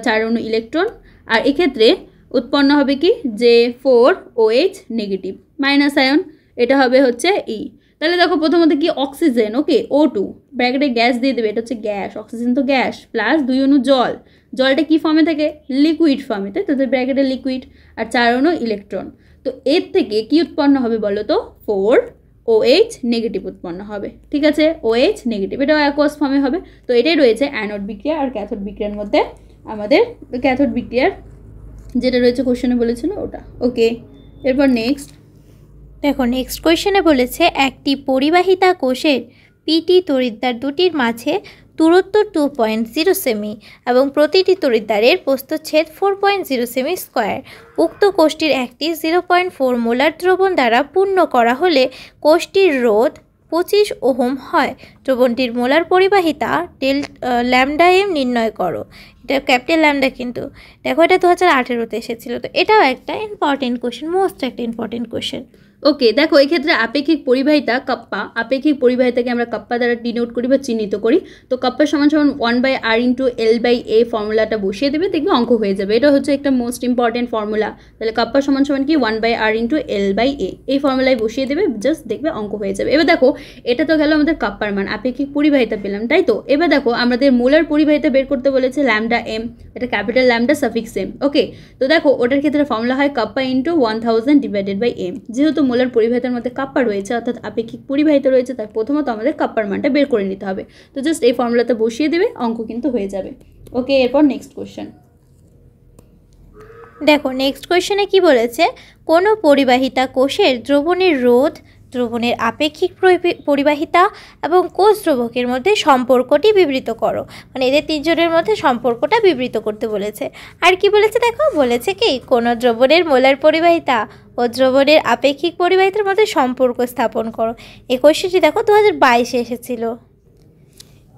4 অণু ইলেকট্রন। আর এক্ষেত্রে উৎপন্ন হবে কি, যে 4OH নেগেটিভ মাইনাস আয়ন, এটা হবে হচ্ছে ই। তাহলে দেখো প্রথমত কি অক্সিজেন, ওকে, O2 ব্র্যাকেটে গ্যাস দিয়ে দেবে, এটা হচ্ছে গ্যাস, অক্সিজেন তো গ্যাস, প্লাস 2 অণু জল, জলটা কি ফর্মে থাকে? লিকুইড ফর্মে, তাই তো, ব্র্যাকেটে লিকুইড, আর 4 অণু ইলেকট্রন। তো এর থেকে কি উৎপন্ন হবে বলো তো? 4OH নেগেটিভ উৎপন্ন হবে, ঠিক আছে, OH নেগেটিভ, এটাও অ্যাকুয়াস ফর্মে হবে। তো এটাই রয়েছে অ্যানোড বিক্রিয়া আর ক্যাথোড বিক্রিয়ার মধ্যে। আমাদের ক্যাথোড বিক্রিয়ার যেটা রয়েছে কোশ্চেনে বলেছিল ওটা, ওকে। এরপর নেক্সট দেখো নেক্সট কোয়েশ্চেনে বলেছে একটি পরিবাহিতা কোষের পিটি তড়িৎদ্বার দুটির মাঝে দূরত্ব 2.0 সেমি এবং প্রতিটি তড়িৎদ্বারের প্রস্থচ্ছেদ 4.0 সেমি স্কোয়ার। উক্ত কোষটির একটি 0.4 মোলার দ্রবণ দ্বারা পূর্ণ করা হলে কোষটির রোধ 25 ওহম হয়। দ্রবণটির মোলার পরিবাহিতা ল্যামডা এম নির্ণয় করো। এটা ক্যাপিটাল ল্যামডা, কিন্তু দেখো এটা 2018-তে এসেছিল। তো এটাও একটা ইম্পর্টেন্ট কোশ্চেন, মোস্ট একটা ইম্পর্টেন্ট কোশ্চেন। ওকে, দেখো এক্ষেত্রে আপেক্ষিক পরিবাহিতা কাপ্পা, আপেক্ষিক পরিবাহিতাকে আমরা কাপ্পা দ্বারা ডিনোট করি বা চিহ্নিত করি। তো কাপ্পা সমান সমান 1/r × L/A ফর্মুলাটা বসিয়ে দেবে, দেখবে অঙ্ক হয়ে যাবে। এটা হচ্ছে একটা মোস্ট ইম্পর্টেন্ট ফর্মুলা। তাহলে কাপ্পা সমান সমান কি 1/r × L/A, এই ফর্মুলায় বসিয়ে দেবে, জাস্ট দেখবে অঙ্ক হয়ে যাবে। এবার দেখো এটা তো গেল আমাদের কাপ্পার মান, আপেক্ষিক পরিবাহিতা পেলাম, তাই তো। এবার দেখো আমাদের মোলার পরিবাহিতা বের করতে বলেছে ল্যামডা এম, এটা ক্যাপিটাল ল্যামডা সাফিক্স এম। ওকে, তো দেখো ওটার ক্ষেত্রে ফর্মুলা হয় কাপ্পা × 1000/m। যেহেতু মোলার পরিবাহিতার মধ্যে কাপ্পা রয়েছে, অর্থাৎ আপেক্ষিক পরিবাহিতা রয়েছে, তাই প্রথমত আমাদের কাপ্পার মানটা বের করে নিতে হবে। তো জাস্ট এই ফর্মুলাতে বসিয়ে দেবে, অঙ্ক কিন্তু হয়ে যাবে। ওকে, এরপর নেক্সট কোশ্চেন। দেখো নেক্সট কোয়েশ্চেনে কি বলেছে, কোনো পরিবাহিতা কোষের দ্রবণের রোধ, দ্রবণের আপেক্ষিক পরিবাহিতা এবং কোষ দ্রবকের মধ্যে সম্পর্কটি বিবৃত করো। মানে এদের তিনজনের মধ্যে সম্পর্কটা বিবৃত করতে বলেছে। আর কি বলেছে দেখো, বলেছে কি কোনো দ্রবণের মোলার পরিবাহিতা ও দ্রবণের আপেক্ষিক পরিবাহিতার মধ্যে সম্পর্ক স্থাপন করো। এই কোয়েশ্চেনটি দেখো 2022-এ এসেছিল।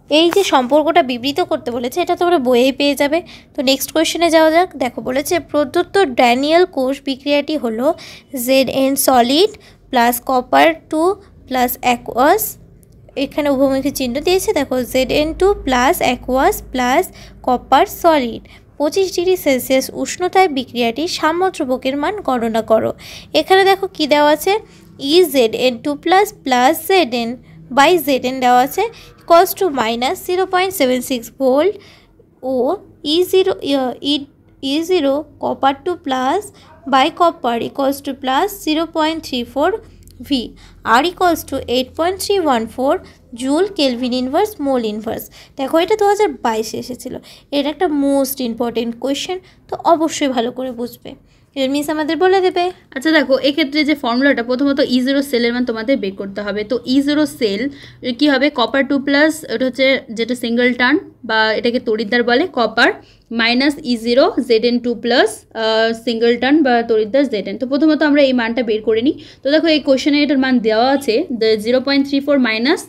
এই যে সম্পর্কটা বিবৃত করতে বলেছে, এটা তোমরা বইয়েই পেয়ে যাবে। তো নেক্সট কোয়েশ্চেনে যাওয়া যাক। দেখো বলেছে প্রদত্ত ড্যানিয়েল কোষ বিক্রিয়াটি হলো Zn solid plus copper 2 plus aqueous, এখানে উভয়মুখী চিহ্ন দিয়েছে। দেখো Zn2 plus aqueous plus copper solid 25°C উষ্ণতায় বিক্রিয়াটির সাম্য ধ্রুবকের মান গণনা করো। এখানে দেখো কি দেওয়া আছে, Zn2 plus Zn by Zn দেওয়া আছে ইকুয়ালস টু -0.76 ভোল্ট ও E0 copper 2 plus by copper equals to plus 0.34 V, R equals to 8.314 joule kelvin inverse mole inverse. দেখো এটা 2022-এ এসেছিল। এটা একটা মোস্ট ইম্পর্টেন্ট কোয়েশ্চেন, তো অবশ্যই ভালো করে বুঝবে। এর মিস আমাদের বলে দেবে। আচ্ছা দেখো এক্ষেত্রে যে ফর্মুলাটা, প্রথমত E0 সেলের মান তোমাদের বের করতে হবে। তো E0 সেল কি হবে, কপার 2 প্লাস, এটা হচ্ছে যেটা সিঙ্গেল টার্ন বা এটাকে তড়িৎদ্বার বলে, copper minus E0 Zn2 plus single turn বা তড়িৎদ্বার Zn। তো প্রথমত আমরা এই মানটা বের করে নিই। তো দেখো এই কোশ্চেনে এটার মান দেওয়া আছে 0.34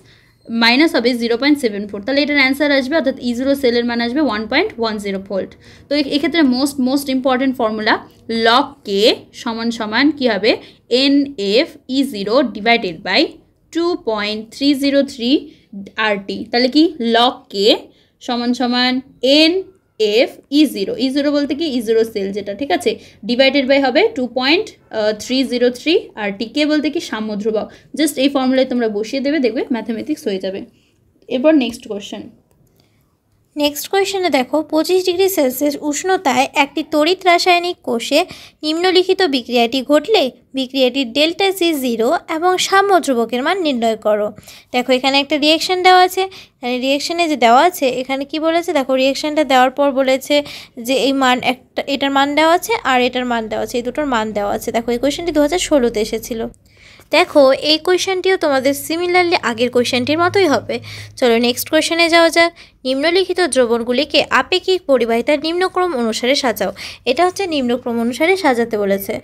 মাইনাস হবে 0.74, তাহলে এটার অ্যান্সার আসবে, অর্থাৎ E0 সেলের মান আসবে 1.10 ভোল্ট। তো এক্ষেত্রে মোস্ট ইম্পর্টেন্ট ফর্মুলা লগ কে সমান সমান কী হবে, NF E0 divided by 2.303 RT। তাহলে কি লগ কে সমান সমান NF E0 বলতে কি E0 সেল যেটা, ঠিক আছে, ডিভাইডেড বাই হবে 2.303 আর টিকে বলতে কি সাম্য ধ্রুবক। জাস্ট এই ফর্মুলায় তোমরা বসিয়ে দেবে, দেখবে ম্যাথামেটিক্স হয়ে যাবে। এরপর নেক্সট কোশ্চেন। নেক্সট কোয়েশ্চেনে দেখো 25°C উষ্ণতায় একটি তড়িৎ রাসায়নিক কোষে নিম্নলিখিত বিক্রিয়াটি ঘটলে বিক্রিয়াটির ΔC0 এবং সাম্য ধ্রুবকের মান নির্ণয় করো। দেখো এখানে একটা রিয়েকশন দেওয়া আছে, রিয়েকশনে যে দেওয়া আছে এখানে কি বলেছে, দেখো রিয়েকশনটা দেওয়ার পর বলেছে যে এই মান একটা, এটার মান দেওয়া আছে আর এটার মান দেওয়া আছে, এই দুটোর মান দেওয়া আছে। দেখো এই কোয়েশ্চেনটি 2016-তে এসেছিল। দেখো এই কোয়েশ্চেনটিও তোমাদের সিমিলারলি আগের কোয়েশ্চেনটির মতোই হবে। চলো নেক্সট কোয়েশ্চেনে যাওয়া যাক। নিম্নলিখিত দ্রবণগুলিকে আপেক্ষিক পরিবাহিতার নিম্নক্রম অনুসারে সাজাও। এটা হচ্ছে নিম্নক্রম অনুসারে সাজাতে বলেছে।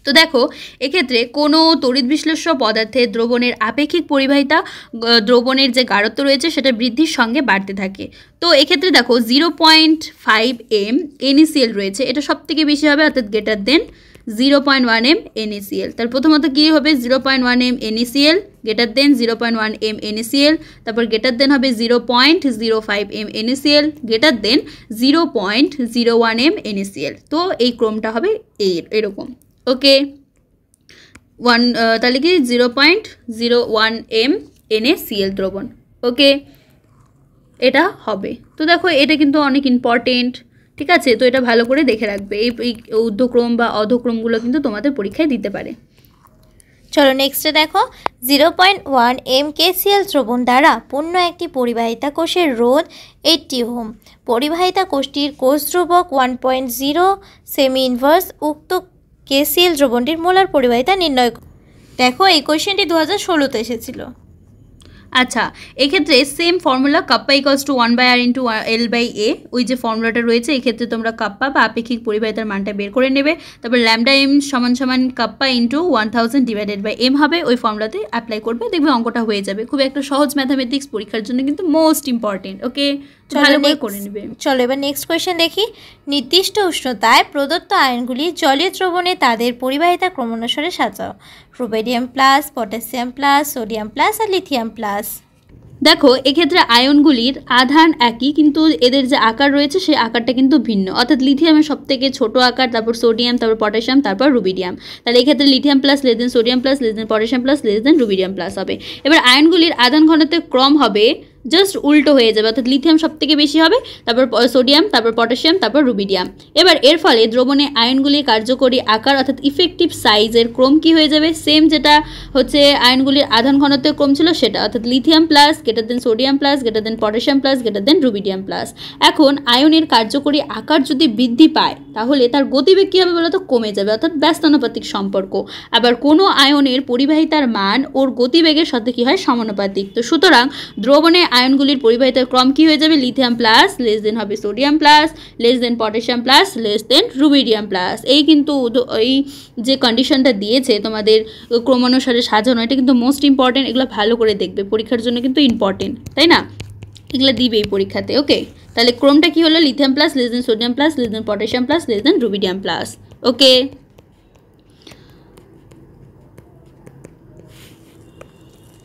তো দেখো এক্ষেত্রে কোনো তড়িৎ বিশ্লেষ্য পদার্থের দ্রবণের আপেক্ষিক পরিবাহিতা দ্রবণের যে গাঢ়ত্ব রয়েছে সেটা বৃদ্ধির সঙ্গে বাড়তে থাকে। তো এক্ষেত্রে দেখো 0.5 m NaCl রয়েছে, এটা সব থেকে বেশি হবে, অর্থাৎ গ্রেটার দেন 0.1 m NaCl। তার প্রথমত কী হবে, 0.1 m NaCl greater than 0.1 m NaCl, তারপর গ্রেটার দেন হবে 0.05 m NaCl greater than 0.01 m NaCl। তো এই ক্রমটা হবে এরকম। ওকে, তাহলে কি 0.01 m NaCl দ্রবণ। ওকে, এটা হবে। তো দেখো এটা কিন্তু অনেক ইম্পর্টেন্ট, ঠিক আছে, তো এটা ভালো করে দেখে রাখবে। এই ঊর্ধ্বক্রম বা অধক্রমগুলো কিন্তু তোমাদের পরীক্ষায় দিতে পারে। চলো নেক্সটে দেখো 0.1 m KCl দ্রবণ দ্বারা পূর্ণ একটি পরিবাহিতা কোষের রোধ 80 ওহম। পরিবাহিতা কোষটির কোষ ধ্রুবক 1.0 সেমি ইনভার্স। উক্ত KCl দ্রবণটির মোলার পরিবাহিতা নির্ণয়। দেখো এই কোয়েশ্চেনটি 2016-তে এসেছিল। আচ্ছা, এক্ষেত্রে same formula kappa equals to 1/r into L/a, ওই যে ফর্মুলাটা রয়েছে এক্ষেত্রে তোমরা কাপ্পা বা আপেক্ষিক পরিবাহিতার মানটা বের করে নেবে। তারপর ল্যামডা এম সমান সমান kappa into 1000 divided by M হবে, ওই ফর্মুলাতে অ্যাপ্লাই করবে, দেখবে অঙ্কটা হয়ে যাবে। খুব একটা সহজ ম্যাথামেটিক্স, পরীক্ষার জন্য কিন্তু মোস্ট ইম্পর্টেন্ট। ওকে, ভালো করে নেবে। চলো এবার নেক্সট কোয়েশ্চেন দেখি। নির্দিষ্ট উষ্ণতায় প্রদত্ত আয়নগুলি জলীয় দ্রবণে তাদের পরিবাহিতা ক্রমানুসারে সাজাও। Rubidium plus, potassium plus, sodium plus আর লিথিয়াম প্লাস। দেখো এক্ষেত্রে আয়নগুলির আধান একই, কিন্তু এদের যে আকার রয়েছে সেই আকারটা কিন্তু ভিন্ন। অর্থাৎ লিথিয়ামের সব থেকে ছোটো আকার, তারপর সোডিয়াম, তারপর পটাশিয়াম, তারপর রুবিডিয়াম। তাহলে এক্ষেত্রে lithium plus less than sodium plus less than potassium plus less than rubidium plus হবে। এবার আয়নগুলির আধান ঘনত্বের ক্রম হবে জাস্ট উল্টো হয়ে যাবে, অর্থাৎ লিথিয়াম সব থেকে বেশি হবে, তারপর সোডিয়াম, তারপর পটাশিয়াম, তারপর রুবিডিয়াম। এবার এর ফলে দ্রবণে আয়নগুলির কার্যকরী আকার অর্থাৎ ইফেক্টিভ সাইজের ক্রম কি হয়ে যাবে, সেম যেটা হচ্ছে আয়নগুলির আধান ঘনত্বের ক্রম ছিল সেটা, অর্থাৎ lithium plus greater than sodium plus greater than potassium plus greater than rubidium plus. এখন আয়নের কার্যকরী আকার যদি বৃদ্ধি পায় তাহলে তার গতিবেগ কী হবে বলো তো, কমে যাবে, অর্থাৎ ব্যস্তানুপাতিক সম্পর্ক। আবার কোনো আয়নের পরিবাহিতার মান ওর গতিবেগের সাথে কী হয়, সমানুপাতিক। তো সুতরাং দ্রবণে আয়নগুলির পরিবাহিতার ক্রম কি হয়ে যাবে, লিথিয়াম প্লাস লেস দেন হবে sodium plus less than potassium plus less than rubidium plus. এই কিন্তু এই যে কন্ডিশনটা দিয়েছে তোমাদের ক্রমানুসারে সাজানো, এটা কিন্তু মোস্ট ইম্পর্টেন্ট। এগুলো ভালো করে দেখবে, পরীক্ষার জন্য কিন্তু ইম্পর্টেন্ট, তাই না? এগুলো দিবে এই পরীক্ষাতে। ওকে, তাহলে ক্রমটা কি হলো, lithium plus less than sodium plus less than potassium plus less than rubidium plus. Okay,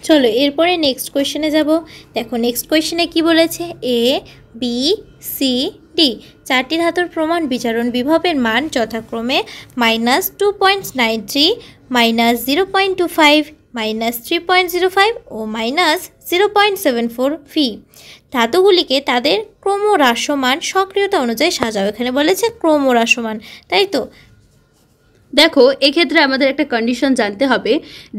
চলো এরপরে নেক্সট কোয়েশ্চেনে যাব। দেখো নেক্সট কোয়েশ্চেনে কি বলেছে, এ বি সি ডি চারটি ধাতুর প্রমাণ বিচারণ বিভবের মান যথাক্রমে -2.93, -0.25, -3.05 ও -0.74 ফি। ধাতুগুলিকে তাদের ক্রমহ্রাসমান সক্রিয়তা অনুযায়ী সাজাও। এখানে বলেছে ক্রমহ্রাসমান, তাই তো? দেখো এক্ষেত্রে আমাদের একটা কন্ডিশন জানতে হবে,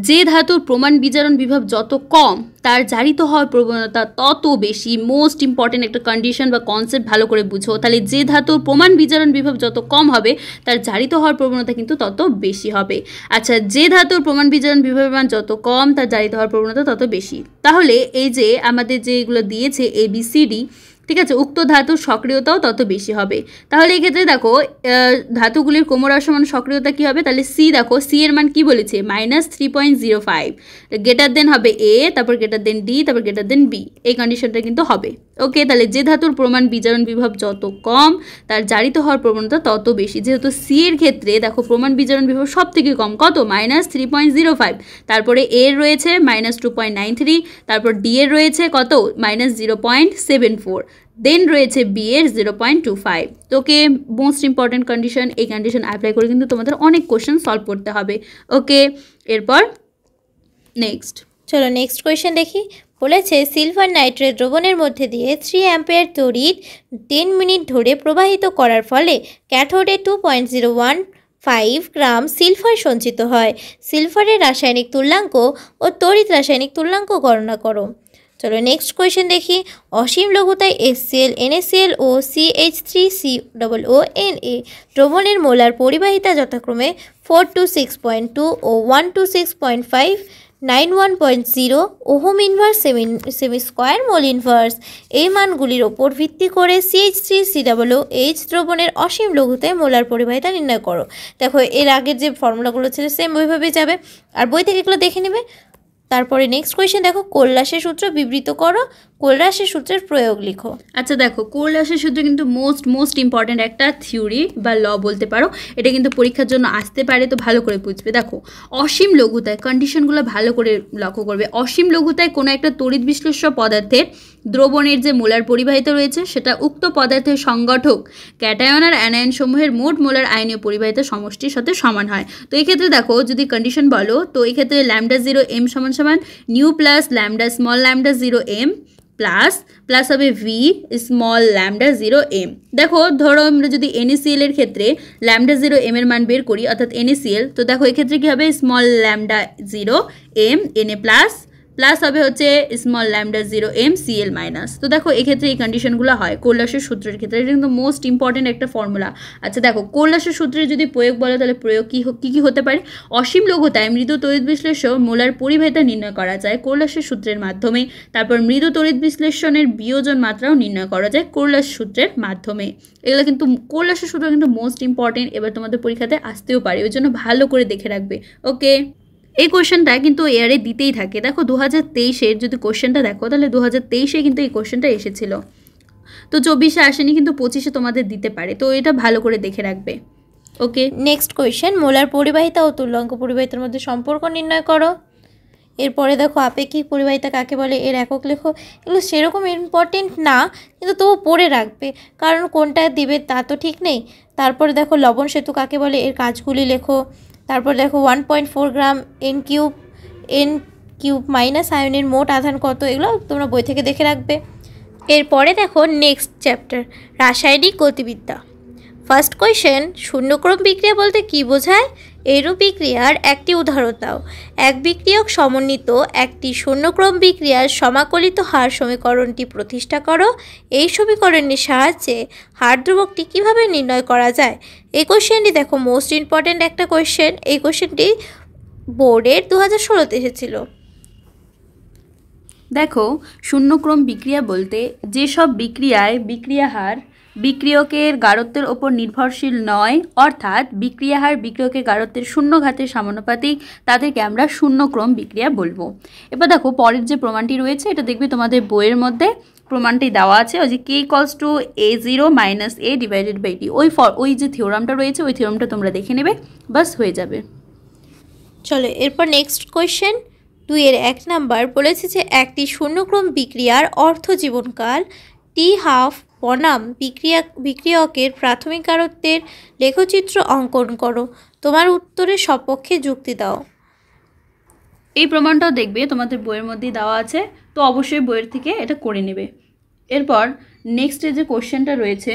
যে ধাতুর প্রমাণ বিজারণ বিভব যত কম তার জারিত হওয়ার প্রবণতা তত বেশি। মোস্ট ইম্পর্টেন্ট একটা কন্ডিশন বা কনসেপ্ট, ভালো করে বুঝো। তাহলে যে ধাতুর প্রমাণ বিজারণ বিভব যত কম হবে তার জারিত হওয়ার প্রবণতা কিন্তু তত বেশি হবে। আচ্ছা, যে ধাতুর প্রমাণ বিজারণ বিভবের মান যত কম তার জারিত হওয়ার প্রবণতা তত বেশি। তাহলে এই যে আমাদের যেগুলো দিয়েছে ABCD, ঠিক আছে, উক্ত ধাতুর সক্রিয়তাও তত বেশি হবে। তাহলে এই ক্ষেত্রে দেখো ধাতুগুলির ক্রমহ্রাসমান সক্রিয়তা কী হবে, তাহলে সি, দেখো সি এর মান কি বলেছে, -3.05, গ্রেটার দেন হবে এ, তারপর গ্রেটার দেন ডি, তারপর গ্রেটার দেন বি, এই কন্ডিশনটা কিন্তু হবে। ওকে, তাহলে যে ধাতুর প্রমাণ বিজারণ বিভব যত কম তার জারিত হওয়ার প্রবণতা তত বেশি। যেহেতু সি এর ক্ষেত্রে দেখো প্রমাণ বিজারণ বিভব সব থেকে কম, কত, -3.05, তারপরে এর রয়েছে -2.93, তারপর ডি এর রয়েছে কত, -0.74, দেন রয়েছে বি এর 0.25। তোকে মোস্ট ইম্পর্টেন্ট কন্ডিশন, এই কন্ডিশন অ্যাপ্লাই করে কিন্তু তোমাদের অনেক কোশ্চেন সলভ করতে হবে। ওকে, এরপর নেক্সট চলো নেক্সট কোয়েশ্চেন দেখি। বলেছে সিলভার নাইট্রেট দ্রবণের মধ্যে দিয়ে 3 অ্যাম্পিয়ার তড়িৎ 10 মিনিট ধরে প্রবাহিত করার ফলে ক্যাথোডে 2.015 গ্রাম সিলভার সঞ্চিত হয়। সিলভারের রাসায়নিক তুল্যাঙ্ক ও তড়িৎ রাসায়নিক তুল্যাঙ্ক গণনা করো। চলো নেক্সট কোয়েশ্চেন দেখি। অসীম লঘুতায় HCl, NaCl ও CH3COONA দ্রবণের মোলার পরিবাহিতা যথাক্রমে 4 to 6.2 ও 1 to 6.5, 91.0 ohm inverse semi square mole inverse. এই মানগুলির ওপর ভিত্তি করে CH3COOH দ্রবণের অসীম লঘুতায় মোলার পরিবাহিতা নির্ণয় করো। দেখো এর আগের যে ফর্মুলাগুলো ছিল সেম ওইভাবেই যাবে, আর বই থেকে এগুলো দেখে নেবে। তারপরে নেক্সট কোয়েশ্চেন দেখো, কোলরাসের সূত্র বিবৃত করো, কোলরাসের সূত্রের প্রয়োগ লিখো। আচ্ছা দেখো, কোলরাসের সূত্র কিন্তু মোস্ট ইম্পর্টেন্ট একটা থিওরি বা ল বলতে পারো, এটা কিন্তু পরীক্ষার জন্য আসতে পারে, তো ভালো করে বুঝবে। দেখো অসীম লঘুতায় কন্ডিশনগুলো ভালো করে লক্ষ্য করবে। অসীম লঘুতায় কোনো একটা তড়িৎ বিশ্লেষ্য পদার্থের দ্রবণের যে মোলার পরিবাহিতা রয়েছে সেটা উক্ত পদার্থের সংগঠক ক্যাটায়ন আর অ্যানায়ন সমূহের মোট মোলার আয়নীয় পরিবাহিতা সমষ্টির সাথে সমান হয়। তো এই ক্ষেত্রে দেখো যদি কন্ডিশন বলো, তো এই ক্ষেত্রে λ0m সমান new plus lambda small lambda 0m plus হবে ভি স্মল ল্যামডা 0m। দেখো ধরো আমরা যদি NaCl এর ক্ষেত্রে λ0m এর মান বের করি, অর্থাৎ NaCl, তো দেখো এক্ষেত্রে কী হবে, small lambda 0m Na plus plus হবে হচ্ছে স্মল ল্যামডা 0 MCl মাইনাস। তো দেখো এক্ষেত্রে এই কন্ডিশনগুলো হয় কোল্লাসের সূত্রের ক্ষেত্রে, এটা কিন্তু মোস্ট ইম্পর্টেন্ট একটা ফর্মুলা। আচ্ছা দেখো কোল্লাসের সূত্রের যদি প্রয়োগ বলে তাহলে প্রয়োগ কী হতে পারে? অসীম লঘুতায় মৃদু তড়িৎ বিশ্লেষণ মোলার পরিবাহিতা নির্ণয় করা যায় কোল্লাসের সূত্রের মাধ্যমে। তারপর মৃদু তড়িৎ বিশ্লেষণের বিয়োজন মাত্রাও নির্ণয় করা যায় কোল্লাস সূত্রের মাধ্যমে। এগুলো কিন্তু কোল্লাসের সূত্র কিন্তু মোস্ট ইম্পর্টেন্ট, এবার তোমাদের পরীক্ষাতে আসতেও পারে, ওই জন্য ভালো করে দেখে রাখবে। ওকে, এই কোশ্চেনটা কিন্তু এয়ারে দিতেই থাকে। দেখো 2023-এর যদি কোশ্চেনটা দেখো তাহলে 2023-এ কিন্তু এই কোশ্চেনটা এসেছিল, তো 24-এ আসেনি, কিন্তু 25-এ তোমাদের দিতে পারে, তো এটা ভালো করে দেখে রাখবে। ওকে, নেক্সট কোয়েশ্চেন, মোলার পরিবাহিতা ও তুল্যাঙ্ক পরিবাহিতার মধ্যে সম্পর্ক নির্ণয় করো। এরপরে দেখো আপেক্ষিক পরিবাহিতা কাকে বলে, এর একক লেখো। এগুলো সেরকম ইম্পর্টেন্ট না, কিন্তু তবু পড়ে রাখবে, কারণ কোনটা দিবে তা তো ঠিক নেই। তারপরে দেখো লবণ সেতু কাকে বলে, এর কাজগুলি লেখো। তারপর দেখো 1.4 গ্রাম এন কিউব মাইনাস আয়নের মোট আধান কত, এগুলো তোমরা বই থেকে দেখে রাখবে। এরপরে দেখো নেক্সট চ্যাপ্টার রাসায়নিক গতিবিদ্যা। ফার্স্ট কোয়েশ্চেন, শূন্যক্রম বিক্রিয়া বলতে কী বোঝায়? এইরূপ বিক্রিয়ার একটি উদাহরণ দাও। এক বিক্রিয়ক সমন্বিত একটি শূন্যক্রম বিক্রিয়ার সমাকলিত হার সমীকরণটি প্রতিষ্ঠা করো। এই সমীকরণের সাহায্যে হার ধ্রুবকটি কীভাবে নির্ণয় করা যায়? এই কোয়েশ্চেনটি দেখো মোস্ট ইম্পর্ট্যান্ট একটা কোয়েশ্চেন। এই কোয়েশ্চেনটি বোর্ডের 2016-তে এসেছিল। দেখো শূন্যক্রম বিক্রিয়া বলতে যেসব বিক্রিয়ায় বিক্রিয়া হার বিক্রিয়কের গাঢ়ত্বের ওপর নির্ভরশীল নয়, অর্থাৎ বিক্রিয়া হার বিক্রিয়কের গাঢ়ত্বের শূন্য ঘাতের সমানুপাতিক, তাদেরকে আমরা শূন্যক্রম বিক্রিয়া বলবো। এবার দেখো পরের যে প্রমাণটি রয়েছে এটা দেখবে তোমাদের বইয়ের মধ্যে প্রমাণটি দেওয়া আছে, ওই যে k = A0 - A / T, ওই যে থিওরামটা রয়েছে ওই থিওরামটা তোমরা দেখে নেবে, বাস হয়ে যাবে। চলো এরপর নেক্সট কোয়েশ্চেন 2-এর 1 নাম্বার বলেছে যে একটি শূন্যক্রম বিক্রিয়ার অর্ধ জীবনকাল T½ বনাম বিক্রিয়কের প্রাথমিক গাঢ়ত্বের লেখচিত্র অঙ্কন করো। তোমার উত্তরের সপক্ষে যুক্তি দাও। এই প্রমাণটাও দেখবে তোমাদের বইয়ের মধ্যেই দেওয়া আছে, তো অবশ্যই বইয়ের থেকে এটা করে নেবে। এরপর নেক্সটে যে কোশ্চেনটা রয়েছে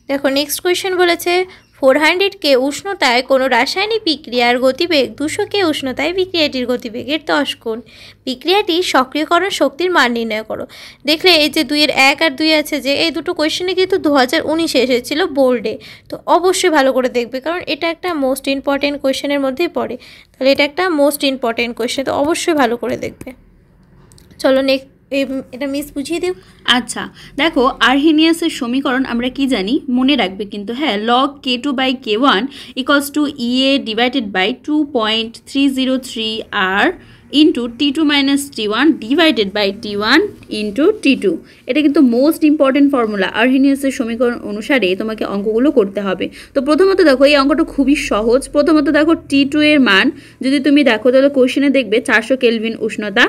দেখো নেক্সট কোয়েশ্চেন বলেছে 400 K উষ্ণতায় কোনো রাসায়নিক বিক্রিয়ার গতিবেগ 200 K উষ্ণতায় বিক্রিয়াটির গতিবেগের 10 গুণ। বিক্রিয়াটির সক্রিয়করণ শক্তির মান নির্ণয় করো। দেখলে এই যে 2-এর 1 আর 2 আছে, যে এই দুটো কোয়েশ্চেনে কিন্তু 2019-এ এসেছিল বোর্ডে, তো অবশ্যই ভালো করে দেখবে, কারণ এটা একটা মোস্ট ইম্পর্টেন্ট কোয়েশ্চেনের মধ্যেই পড়ে। তাহলে এটা একটা মোস্ট ইম্পর্টেন্ট কোয়েশ্চেন, তো অবশ্যই ভালো করে দেখবে। চলো নেক্সট এটা মিস বুঝিয়ে দিও। আচ্ছা দেখো আর্হেনিয়াসের সমীকরণ আমরা কি জানি মনে রাখবে কিন্তু, হ্যাঁ, log K2/K1 = EA / 2.303 R into T2 - T1 / T1 into T2। এটা কিন্তু মোস্ট ইম্পর্টেন্ট ফর্মুলা, আর্হেনিয়াসের সমীকরণ অনুসারে তোমাকে অঙ্কগুলো করতে হবে। তো প্রথমত দেখো এই অঙ্কটা খুবই সহজ। প্রথমত দেখো T2 এর মান যদি তুমি দেখো তাহলে কোশ্চেনে দেখবে 400 কেলভিন উষ্ণতা,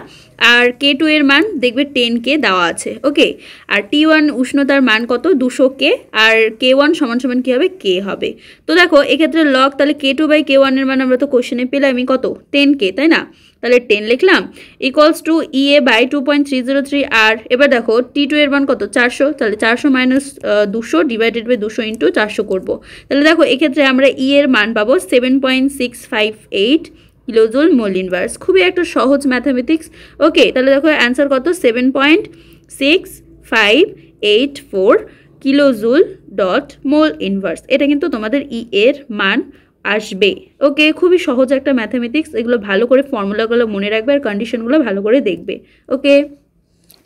আর K2 এর মান দেখবে 10K দেওয়া আছে। ওকে, আর T1 উষ্ণতার মান কত? 200K, আর K1 = কী হবে? K হবে। তো দেখো এক্ষেত্রে লগ তাহলে K2/K1 এর মান আমরা তো কোশ্চেনে পেলামই কত? 10K, তাই না? তাহলে 10 লিখলাম = EA / 2.303 R। এবার দেখো T2 এর মান কত? 400, তাহলে 400 - 200 / 200 ইন্টু 400 করবো। তাহলে দেখো এক্ষেত্রে আমরা E এর মান পাবো 7.658 কিলোজুল মোল ইনভার্স। খুবই একটা সহজ ম্যাথামেটিক্স। ওকে, তাহলে দেখো অ্যান্সার কত? 7.6584 কিলোজুল ডট মোল ইনভার্স। এটা কিন্তু তোমাদের E এর মান আসবে। ওকে, খুবই সহজ একটা ম্যাথামেটিক্স, এগুলো ভালো করে ফর্মুলাগুলো মনে রাখবে আর কন্ডিশনগুলো ভালো করে দেখবে। ওকে,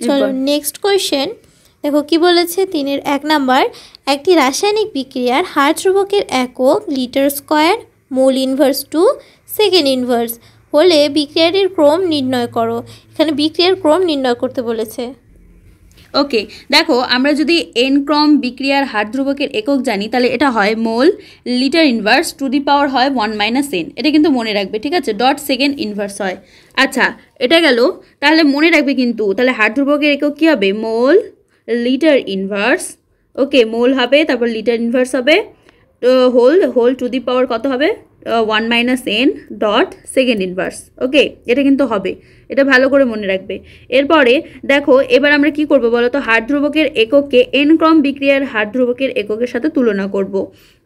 চলো নেক্সট কোয়েশ্চেন দেখো কি বলেছে 3-এর 1 নাম্বার, একটি রাসায়নিক বিক্রিয়ার হার ধ্রুবকের একক litre square, mole inverse 2 second inverse হলে বিক্রিয়াটির ক্রম নির্ণয় করো। এখানে বিক্রিয়ার ক্রম নির্ণয় করতে বলেছে। ওকে দেখো আমরা যদি এন ক্রম বিক্রিয়ার হার ধ্রুবকের একক জানি তাহলে এটা হয় mole litre inverse to the power হয় 1 - n। এটা কিন্তু মনে রাখবে, ঠিক আছে? ডট সেকেন্ড ইনভার্স হয়। আচ্ছা এটা গেল, তাহলে মনে রাখবে কিন্তু তাহলে হার ধ্রুবকের একক কী হবে? মোল লিটার ইনভার্স। ওকে, মোল হবে, তারপর লিটার ইনভার্স হবে, হোল টু দি পাওয়ার কত হবে? 1 - n ডট সেকেন্ড ইনভার্স। ওকে, এটা কিন্তু হবে। এটা ভালো করে মনে রাখবে। এরপরে দেখো এবার আমরা কি করব বলো তো, হার ধ্রুবকের এককে n ক্রম বিক্রিয়ার হার ধ্রুবকের এককের সাথে তুলনা করব।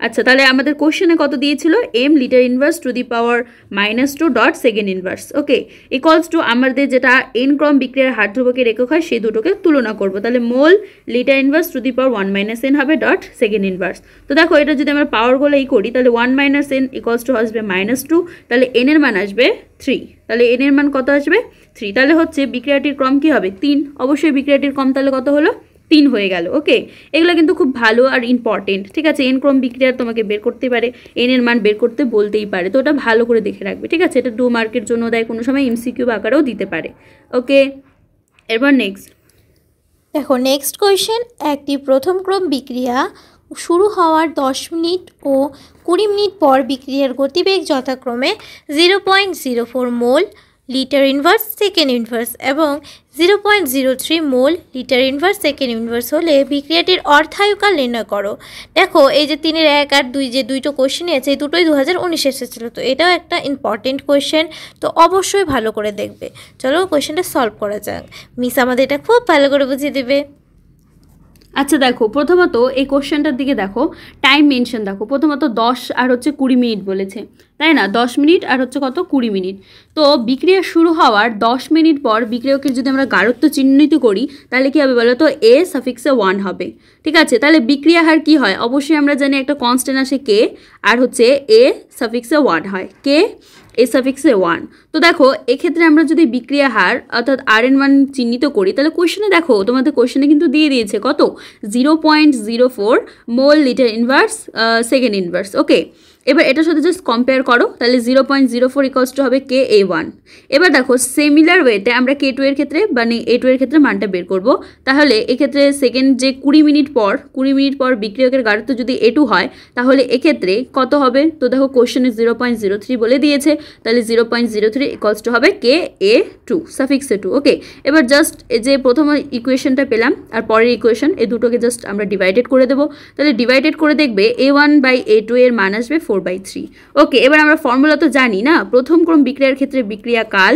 আচ্ছা, তাহলে আমাদের কোশ্চেনে কত দিয়েছিল, m litre inverse to the power -2 dot second inverse, okay, equals to আমাদের যেটা n ক্রম বিক্রিয়ার হার ধ্রুবকের একক হয় সেই দুটোকে তুলনা করব। তাহলে মোল litre inverse to the power 1 - n হবে ডট সেকেন্ড ইনভার্স। তো দেখো এটা যদি আমরা পাওয়ারগুলো করি তাহলে 1 - n ইকুয়ালস টু আসবে -2, তাহলে n এর মান আসবে 3, তাহলে n এর মান কত আসবে 3, তাহলে হচ্ছে বিক্রিয়াটির ক্রম কি হবে 3, অবশ্যই বিক্রিয়াটির ক্রম তাহলে কত হলো 3 হয়ে গেল। ওকে, এগুলো কিন্তু খুব ভালো আর ইম্পর্টেন্ট, ঠিক আছে। n ক্রম বিক্রিয়ার তোমাকে বের করতে পারে, n এর মান বের করতে বলতেই পারে, তো ওটা ভালো করে দেখে রাখবে, ঠিক আছে। এটা 2 মার্কের জন্য দেয়, কোনো সময় MCQ আকারেও দিতে পারে। ওকে, এবার নেক্সট দেখো নেক্সট কোয়েশ্চেন, একটি প্রথম ক্রম বিক্রিয়া শুরু হওয়ার 10 মিনিট ও 20 মিনিট পর বিক্রিয়ার গতিবেগ যথাক্রমে 0.04 mole litre inverse second inverse এবং 0.03 মোল লিটার ইনভার্স সেকেন্ড ইনভার্স হলে বিক্রিয়াটির অর্ধায়ুকাল নির্ণয় করো। দেখো এই যে 3 এর 1 আর 2 যে দুটো কোয়েশ্চেন আছে এই দুটোই 2019 এসেছিলো, তো এটাও একটা ইম্পর্টেন্ট কোয়েশ্চেন, তো অবশ্যই ভালো করে দেখবে। চলো কোয়েশ্চেনটা সলভ করা যাক, মিস আমাদের এটা খুব ভালো করে বুঝিয়ে দেবে। আচ্ছা দেখো প্রথমত এই কোশ্চেনটার দিকে দেখো, টাইম মেনশন দেখো, প্রথমত 10 আর হচ্ছে 20 মিনিট বলেছে, তাই না, 10 মিনিট আর হচ্ছে কত 20 মিনিট। তো বিক্রিয়া শুরু হওয়ার 10 মিনিট পর বিক্রিয়কের যদি আমরা গাঢ়ত্ব চিহ্নিত করি তাহলে কি হবে বলো তো, a সাফিক্সে 1 হবে, ঠিক আছে। তাহলে বিক্রিয়া হার কি হয়, অবশ্যই আমরা জানি একটা কনস্ট্যান্ট আসে k আর হচ্ছে a সাফিক্সে 1 হয়, k a সাফিক্সে 1। তো দেখো এক্ষেত্রে আমরা যদি বিক্রিয়া হার অর্থাৎ আর এর মান চিহ্নিত করি তাহলে কোশ্চেনে দেখো, তোমাদের কোশ্চেনে কিন্তু দিয়ে দিয়েছে কত 0.04 mole litre inverse second inverse. Okay, এবার এটার সাথে জাস্ট কম্পেয়ার করো, তাহলে 0.04 ইকুয়ালস টু হবে KA1। এবার দেখো সিমিলার ওয়েতে আমরা K2 এর ক্ষেত্রে মানে A2 এর ক্ষেত্রে মানটা বের করব। তাহলে এক্ষেত্রে সেকেন্ড যে 20 মিনিট পর বিক্রিয়কের গাঢ়ত্ব যদি A2 হয় তাহলে এক্ষেত্রে কত হবে, তো দেখো কোশ্চেনে 0.03 বলে দিয়েছে, তাহলে 0.03 ইকুয়ালস টু হবে KA2 সাফিক্সে 2। ওকে, এবার জাস্ট যে প্রথম ইকুয়েশনটা পেলাম আর পরের ইকুয়েশন এই দুটোকে জাস্ট আমরা ডিভাইডেড করে দেবো, তাহলে ডিভাইডেড করে দেখবে A1/A2 এর মান আসবে 4/3। ওকে, এবার আমরা ফর্মুলা তো জানি না, প্রথম ক্রম বিক্রিয়ার ক্ষেত্রে বিক্রিয়া কাল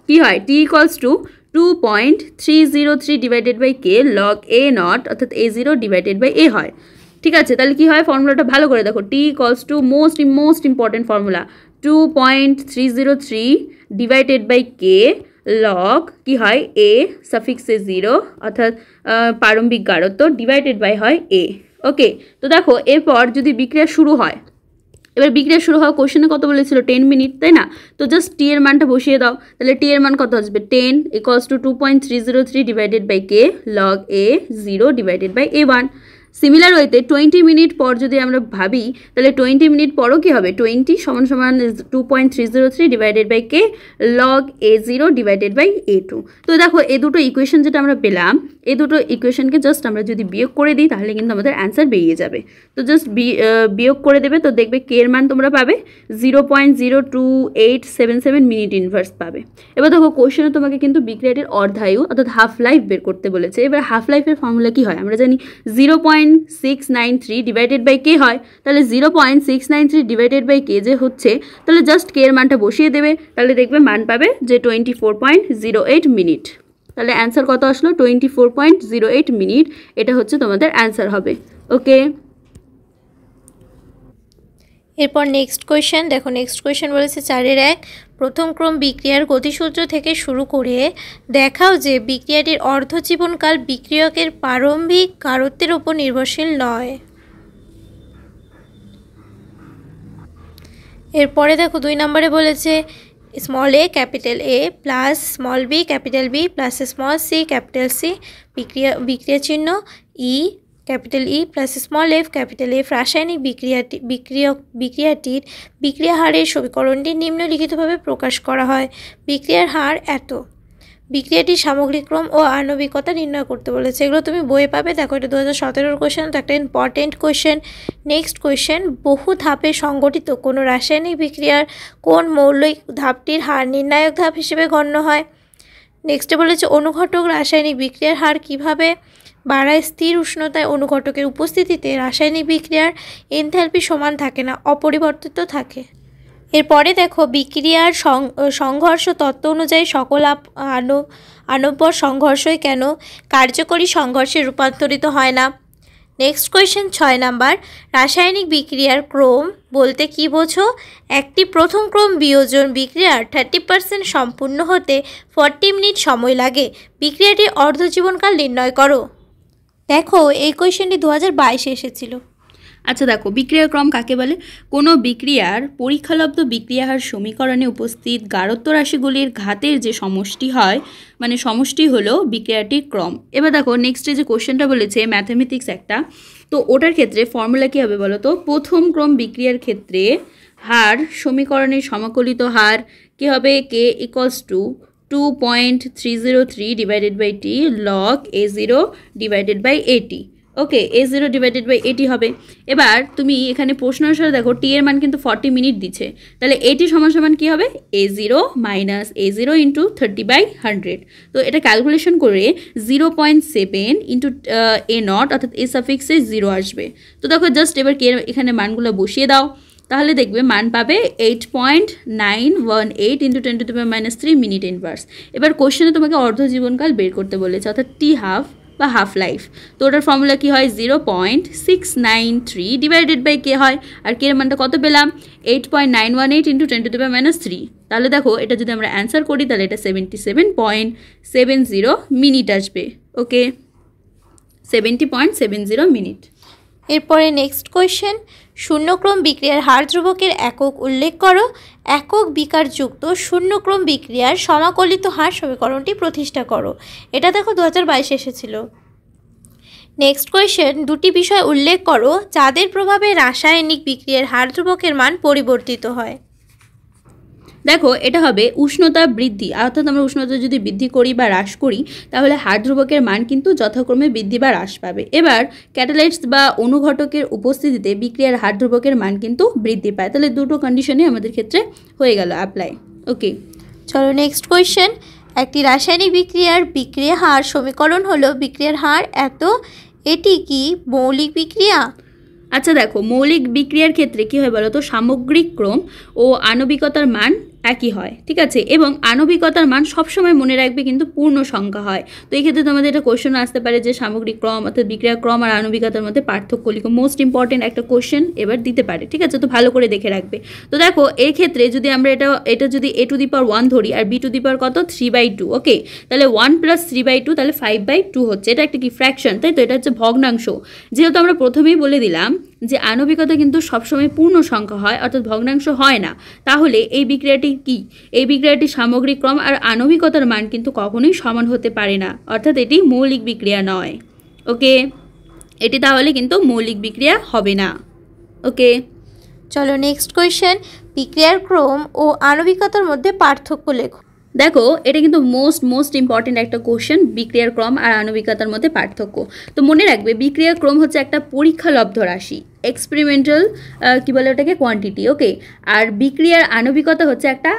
কি হয়, T equals to 2.303 divided by K log A0 অর্থাৎ A0 ডিভাইডেড বাই A হয়, ঠিক আছে। তাহলে কি হয়, ফর্মুলাটা ভালো করে দেখো, T equals to most important formula 2.303 divided by K log কি হয় A সাফিক্সে 0 অর্থাৎ প্রারম্ভিক গাঢ়ত্ব ডিভাইডেড বাই হয় A। ওকে, তো দেখো এরপর যদি বিক্রিয়া শুরু হয়, এবার বিক্রিয়া শুরু হওয়া কোশ্চেনে কত বলেছিল 10 মিনিট, তাই না। তো জাস্ট টি এর মানটা বসিয়ে দাও, তাহলে টি এর মান কত আসবে 10 equals to 2.303 divided by K log A0 divided by A1। Similar ওয়েতে 20 মিনিট পর যদি আমরা ভাবি তাহলে 20 মিনিট পরও কি হবে, 20 সমান 2.303 divided by K log A0 divided by A2। তো দেখো এই দুটো ইকুয়েশন যেটা আমরা পেলাম, এই দুটো ইকুয়েশনকে জাস্ট আমরা যদি বিয়োগ করে দিই তাহলে কিন্তু আমাদের অ্যান্সার বেরিয়ে যাবে। তো জাস্ট বিয়োগ করে দেবে, তো দেখবে K এর মান তোমরা পাবে 0.02877 মিনিট ইনভার্স পাবে। এবার দেখো কোশ্চেনে তোমাকে কিন্তু বিক্রিয়াটির অর্ধায়ু অর্থাৎ হাফ লাইফ বের করতে বলেছে। এবার হাফ লাইফের ফর্মুলা কি হয় আমরা জানি, 0.693 ডিভাইডেড বাই K হয়, তাহলে 0.693 ডিভাইডেড বাই K যে হচ্ছে, তাহলে জাস্ট K এর মানটা বসিয়ে দেবে, তাহলে দেখবে মান পাবে যে 24.08 মিনিট। তাহলে অ্যান্সার কত আসলো 24.08 মিনিট, এটা হচ্ছে তোমাদের অ্যান্সার হবে। ওকে, এরপর নেক্সট কোয়েশ্চেন দেখো, নেক্সট কোয়েশ্চেন বলেছে 4 এর 1, প্রথম ক্রম বিক্রিয়ার গতিসূত্র থেকে শুরু করে দেখাও যে বিক্রিয়াটির অর্ধজীবনকাল বিক্রিয়কের প্রারম্ভিক গাঢ়ত্বের উপর নির্ভরশীল নয়। এরপরে দেখো 2 নম্বরে বলেছে small a capital A plus small b capital B plus small c capital C বিক্রিয়া চিহ্ন E capital E plus small f capital F রাসায়নিক বিক্রিয়াটির বিক্রিয়া হারের সমীকরণটি নিম্নলিখিতভাবে প্রকাশ করা হয়। বিক্রিয়ার হার এত, বিক্রিয়াটির সামগ্রিক ক্রম ও আণবিকতা নির্ণয় করতে বলেছে। এগুলো তুমি বইয়ে পাবে, দেখো এটা 2017 কোয়েশ্চেন, তো একটা ইম্পর্টেন্ট কোয়েশ্চেন। নেক্সট কোয়েশ্চেন, বহু ধাপে সংগঠিত কোনো রাসায়নিক বিক্রিয়ার কোন মৌলিক ধাপটির হার নির্ণায়ক ধাপ হিসেবে গণ্য হয়। নেক্সটে বলেছে অনুঘটক রাসায়নিক বিক্রিয়ার হার কিভাবে বাড়ায়। স্থির উষ্ণতায় অনুঘটকের উপস্থিতিতে রাসায়নিক বিক্রিয়ার এনথালপি সমান থাকে না, অপরিবর্তিত থাকে। এরপরে দেখো বিক্রিয়ার সংঘর্ষ তত্ত্ব অনুযায়ী সকল আনব্বর সংঘর্ষই কেন কার্যকরী সংঘর্ষে রূপান্তরিত হয় না। নেক্সট কোয়েশ্চেন 6 নাম্বার, রাসায়নিক বিক্রিয়ার ক্রম বলতে কি বোঝো? একটি প্রথম ক্রম বিয়োজন বিক্রিয়ার 30% সম্পূর্ণ হতে 40 মিনিট সময় লাগে। বিক্রিয়াটির অর্ধজীবনকাল নির্ণয় করো। দেখো এই কোয়েশ্চেনটি 2022-এ এসেছিল। আচ্ছা দেখো, বিক্রিয়ার ক্রম কাকে বলে? কোনো বিক্রিয়ার পরীক্ষালব্ধ বিক্রিয়াহার সমীকরণে উপস্থিত গাঢ়ত্ব রাশিগুলির ঘাতের যে সমষ্টি হয়, মানে সমষ্টি হলো বিক্রিয়াটির ক্রম। এবার দেখো নেক্সটে যে কোশ্চেনটা বলেছে ম্যাথামেটিক্স একটা, তো ওটার ক্ষেত্রে ফর্মুলা কী হবে বলো তো? প্রথম ক্রম বিক্রিয়ার ক্ষেত্রে হার সমীকরণের সমাকলিত হার কী হবে? K equals to 2.303 divided by T log A0 divided by AT। Okay, A0 divided by AT হবে। এবার তুমি এখানে প্রশ্ন অনুসারে দেখো টি এর মান কিন্তু 40 মিনিট দিচ্ছে, তাহলে AT সমান সমান কী হবে? A0 minus A0 into 30/100। তো এটা ক্যালকুলেশন করে 0.7 ইন্টু A0 অর্থাৎ A সাফিক্সে 0 আসবে। তো দেখো জাস্ট এবার কে এখানে মানগুলো বসিয়ে দাও, তাহলে দেখবে মান পাবে 8.918 ইন্টু 10⁻³ মিনিট ইনভার্স। এবার কোশ্চেনে তোমাকে অর্ধজীবনকাল বের করতে বলেছে, অর্থাৎ টি হাফ বা হাফ লাইফ। তো ওটার ফর্মুলা কী হয়? 0.693 ডিভাইডেড বাই কে হয়, আর কে এর মানটা কত পেলাম? 8.918 ইন্টু 10⁻³ তাহলে দেখো এটা যদি আমরা অ্যান্সার করি তাহলে এটা 70.70 মিনিট আসবে। ওকে, 70.70 মিনিট। এরপরে নেক্সট কোয়েশ্চেন, শূন্যক্রম বিক্রিয়ার হার ধ্রুবকের একক উল্লেখ করো। একক বিকারযুক্ত শূন্যক্রম বিক্রিয়ার সমাকলিত হার সমীকরণটি প্রতিষ্ঠা করো। এটা দেখো 2022-এ এসেছিল। নেক্সট কোয়েশ্চেন, দুটি বিষয় উল্লেখ করো যাদের প্রভাবে রাসায়নিক বিক্রিয়ার হার ধ্রুবকের মান পরিবর্তিত হয়। দেখো এটা হবে উষ্ণতা বৃদ্ধি, অর্থাৎ আমরা উষ্ণতা যদি বৃদ্ধি করি বা হ্রাস করি তাহলে হার ধ্রুবকের মান কিন্তু যথাক্রমে বৃদ্ধি বা হ্রাস পাবে। এবার ক্যাটালাইটস বা অনুঘটকের উপস্থিতিতে বিক্রিয়ার হার ধ্রুবকের মান কিন্তু বৃদ্ধি পায়। তাহলে দুটো কন্ডিশনে আমাদের ক্ষেত্রে হয়ে গেল অ্যাপ্লাই। ওকে, চলো নেক্সট কোয়েশ্চেন, একটি রাসায়নিক বিক্রিয়ার বিক্রিয়া হার সমীকরণ হলো বিক্রিয়ার হার এত, এটি কি মৌলিক বিক্রিয়া? আচ্ছা দেখো, মৌলিক বিক্রিয়ার ক্ষেত্রে কী হয় বলো তো? সামগ্রিক ক্রম ও আণবিকতার মান একই হয়, ঠিক আছে, এবং আণবিকতার মান সবসময় মনে রাখবে কিন্তু পূর্ণ সংখ্যা হয়। তো এই ক্ষেত্রে তোমাদের একটা কোশ্চেন আসতে পারে যে সামগ্রিক ক্রম অর্থাৎ বিক্রিয়া ক্রম আর আণবিকতার মধ্যে পার্থক্য লিখো। মোস্ট ইম্পর্টেন্ট একটা কোশ্চেন এবার দিতে পারে, ঠিক আছে, তো ভালো করে দেখে রাখবে। তো দেখো এর ক্ষেত্রে যদি আমরা এটা যদি A⁴ ধরি আর B⁴ কত? 3/2। ওকে, তাহলে 1 + 3/2 তাহলে 5/2 হচ্ছে। এটা একটা কি ফ্র্যাকশন, তাই তো? এটা হচ্ছে ভগ্নাংশ। যেহেতু আমরা প্রথমেই বলে দিলাম যে আণবিকতা কিন্তু সবসময় পূর্ণ সংখ্যা হয় অর্থাৎ ভগ্নাংশ হয় না, তাহলে এই বিক্রিয়াটি কি? এই বিক্রিয়াটি সামগ্রিক ক্রম আর আণবিকতার মান কিন্তু কখনোই সমান হতে পারে না, অর্থাৎ এটি মৌলিক বিক্রিয়া নয়। ওকে, এটি তাহলে কিন্তু মৌলিক বিক্রিয়া হবে না। ওকে, চলো নেক্সট কোয়েশ্চেন, বিক্রিয়ার ক্রম ও আণবিকতার মধ্যে পার্থক্য লেখো। দেখো এটা কিন্তু মোস্ট ইম্পর্টেন্ট একটা কোশ্চেন, বিক্রিয়ার ক্রম আর আণবিকতার মধ্যে পার্থক্য। তো মনে রাখবে বিক্রিয়ার ক্রম হচ্ছে একটা পরীক্ষালব্ধ রাশি, এক্সপেরিমেন্টাল কী বলে ওটাকে, কোয়ান্টিটি। ওকে, আর বিক্রিয়ার আণবিকতা হচ্ছে একটা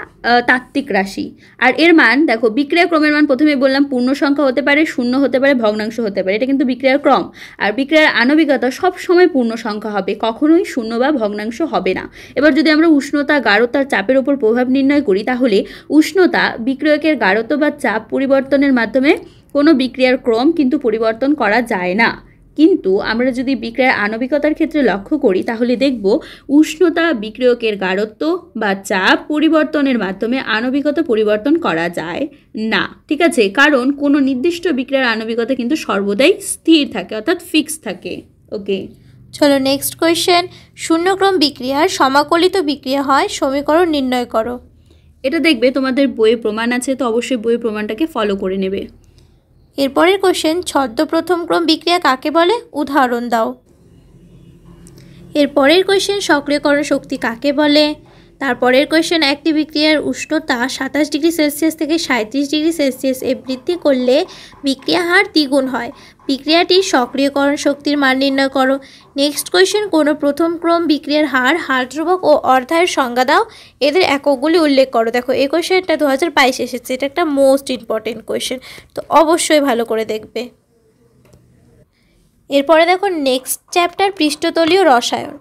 তাত্ত্বিক রাশি। আর এর মান দেখো, বিক্রিয়া ক্রমের মান প্রথমে বললাম পূর্ণ সংখ্যা হতে পারে, শূন্য হতে পারে, ভগ্নাংশ হতে পারে, এটা কিন্তু বিক্রিয়ার ক্রম। আর বিক্রিয়ার আণবিকতা সব সময় পূর্ণ সংখ্যা হবে, কখনোই শূন্য বা ভগ্নাংশ হবে না। এবার যদি আমরা উষ্ণতা, গাঢ়তার চাপের উপর প্রভাব নির্ণয় করি তাহলে উষ্ণতা বিক্রিয়কের গাঢ়ত্ব বা চাপ পরিবর্তনের মাধ্যমে কোনো বিক্রিয়ার ক্রম কিন্তু পরিবর্তন করা যায় না। কিন্তু আমরা যদি বিক্রিয়ার আণবিকতার ক্ষেত্রে লক্ষ্য করি তাহলে দেখব উষ্ণতা বিক্রিয়কের গাঢ়ত্ব বা চাপ পরিবর্তনের মাধ্যমে আণবিকতা পরিবর্তন করা যায় না, ঠিক আছে, কারণ কোনো নির্দিষ্ট বিক্রিয়ার আণবিকতা কিন্তু সর্বদাই স্থির থাকে অর্থাৎ ফিক্স থাকে। ওকে, চলো নেক্সট কোয়েশ্চেন, শূন্যক্রম বিক্রিয়ার সমাকলিত বিক্রিয়া হয় সমীকরণ নির্ণয় করো। এটা দেখবে তোমাদের বইয়ে প্রমাণ আছে, তো অবশ্যই বইয়ের প্রমাণটাকে ফলো করে নেবে। এরপরের কোশ্চেন, ছদ্ম প্রথম ক্রম বিক্রিয়া কাকে বলে? উদাহরণ দাও। এরপরের কোশ্চেন, সক্রিয়করণ শক্তি কাকে বলে? তারপরের কোশ্চেন, একটি বিক্রিয়ার উষ্ণতা 27 ডিগ্রি সেলসিয়াস থেকে 37 ডিগ্রি সেলসিয়াস বৃদ্ধি করলে বিক্রিয়া হার দ্বিগুণ হয়। বিক্রিয়াটির সক্রিয়করণ শক্তির মান নির্ণয় করো। নেক্সট কোয়েশ্চেন, কোনো প্রথম ক্রম বিক্রিয়ার হার ধ্রুবক ও অর্ধায়ের সংজ্ঞা দাও, এদের এককগুলি উল্লেখ করো। দেখো এই কোয়েশ্চেনটা 2022 এসেছে, এটা একটা মোস্ট ইম্পর্টেন্ট কোয়েশ্চেন, তো অবশ্যই ভালো করে দেখবে। এরপরে দেখো নেক্সট চ্যাপ্টার, পৃষ্ঠতলীয় রসায়ন।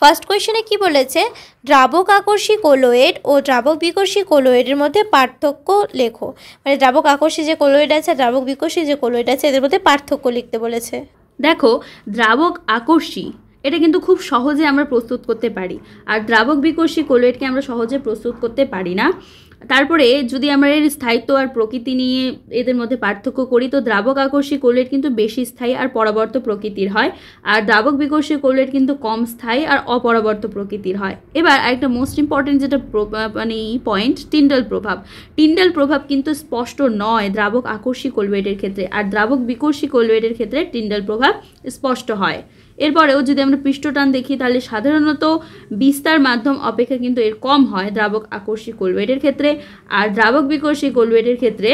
ফার্স্ট কোয়েশ্চেনে কি বলেছে, দ্রাবক আকর্ষী কোলোয়েড ও দ্রাবক বিকর্ষী কোলোয়েডের মধ্যে পার্থক্য লেখো। মানে দ্রাবক আকর্ষী যে কোলোয়েড আছে, দ্রাবক বিকর্ষী যে কোলোয়েড আছে, এদের মধ্যে পার্থক্য লিখতে বলেছে। দেখো, দ্রাবক আকর্ষী এটা কিন্তু খুব সহজে আমরা প্রস্তুত করতে পারি, আর দ্রাবক বিকর্ষী কোলোয়েডকে আমরা সহজে প্রস্তুত করতে পারি না। তারপরে যদি আমরা এর স্থায়িত্ব আর প্রকৃতি নিয়ে এদের মধ্যে পার্থক্য করি, তো দ্রাবক আকর্ষী কোলোয়েড কিন্তু বেশি স্থায়ী আর পরাবর্ত প্রকৃতির হয়, আর দ্রাবক বিকর্ষী কোলোয়েড কিন্তু কম স্থায়ী আর অপরাবর্ত প্রকৃতির হয়। এবার একটা মোস্ট ইম্পর্টেন্ট যেটা মানে পয়েন্ট, টিন্ডাল প্রভাব। টিন্ডাল প্রভাব কিন্তু স্পষ্ট নয় দ্রাবক আকর্ষী কোলোয়েডের ক্ষেত্রে, আর দ্রাবক বিকর্ষী কোলোয়েডের ক্ষেত্রে টিন্ডাল প্রভাব স্পষ্ট হয়। এরপরেও যদি আমরা পৃষ্ঠটান দেখি, তাহলে সাধারণত বিস্তার মাধ্যম অপেক্ষা কিন্তু এর কম হয় দ্রাবক আকর্ষী কোলোয়েডের ক্ষেত্রে, আর দ্রাবক বিকর্ষী কোলোয়েডের ক্ষেত্রে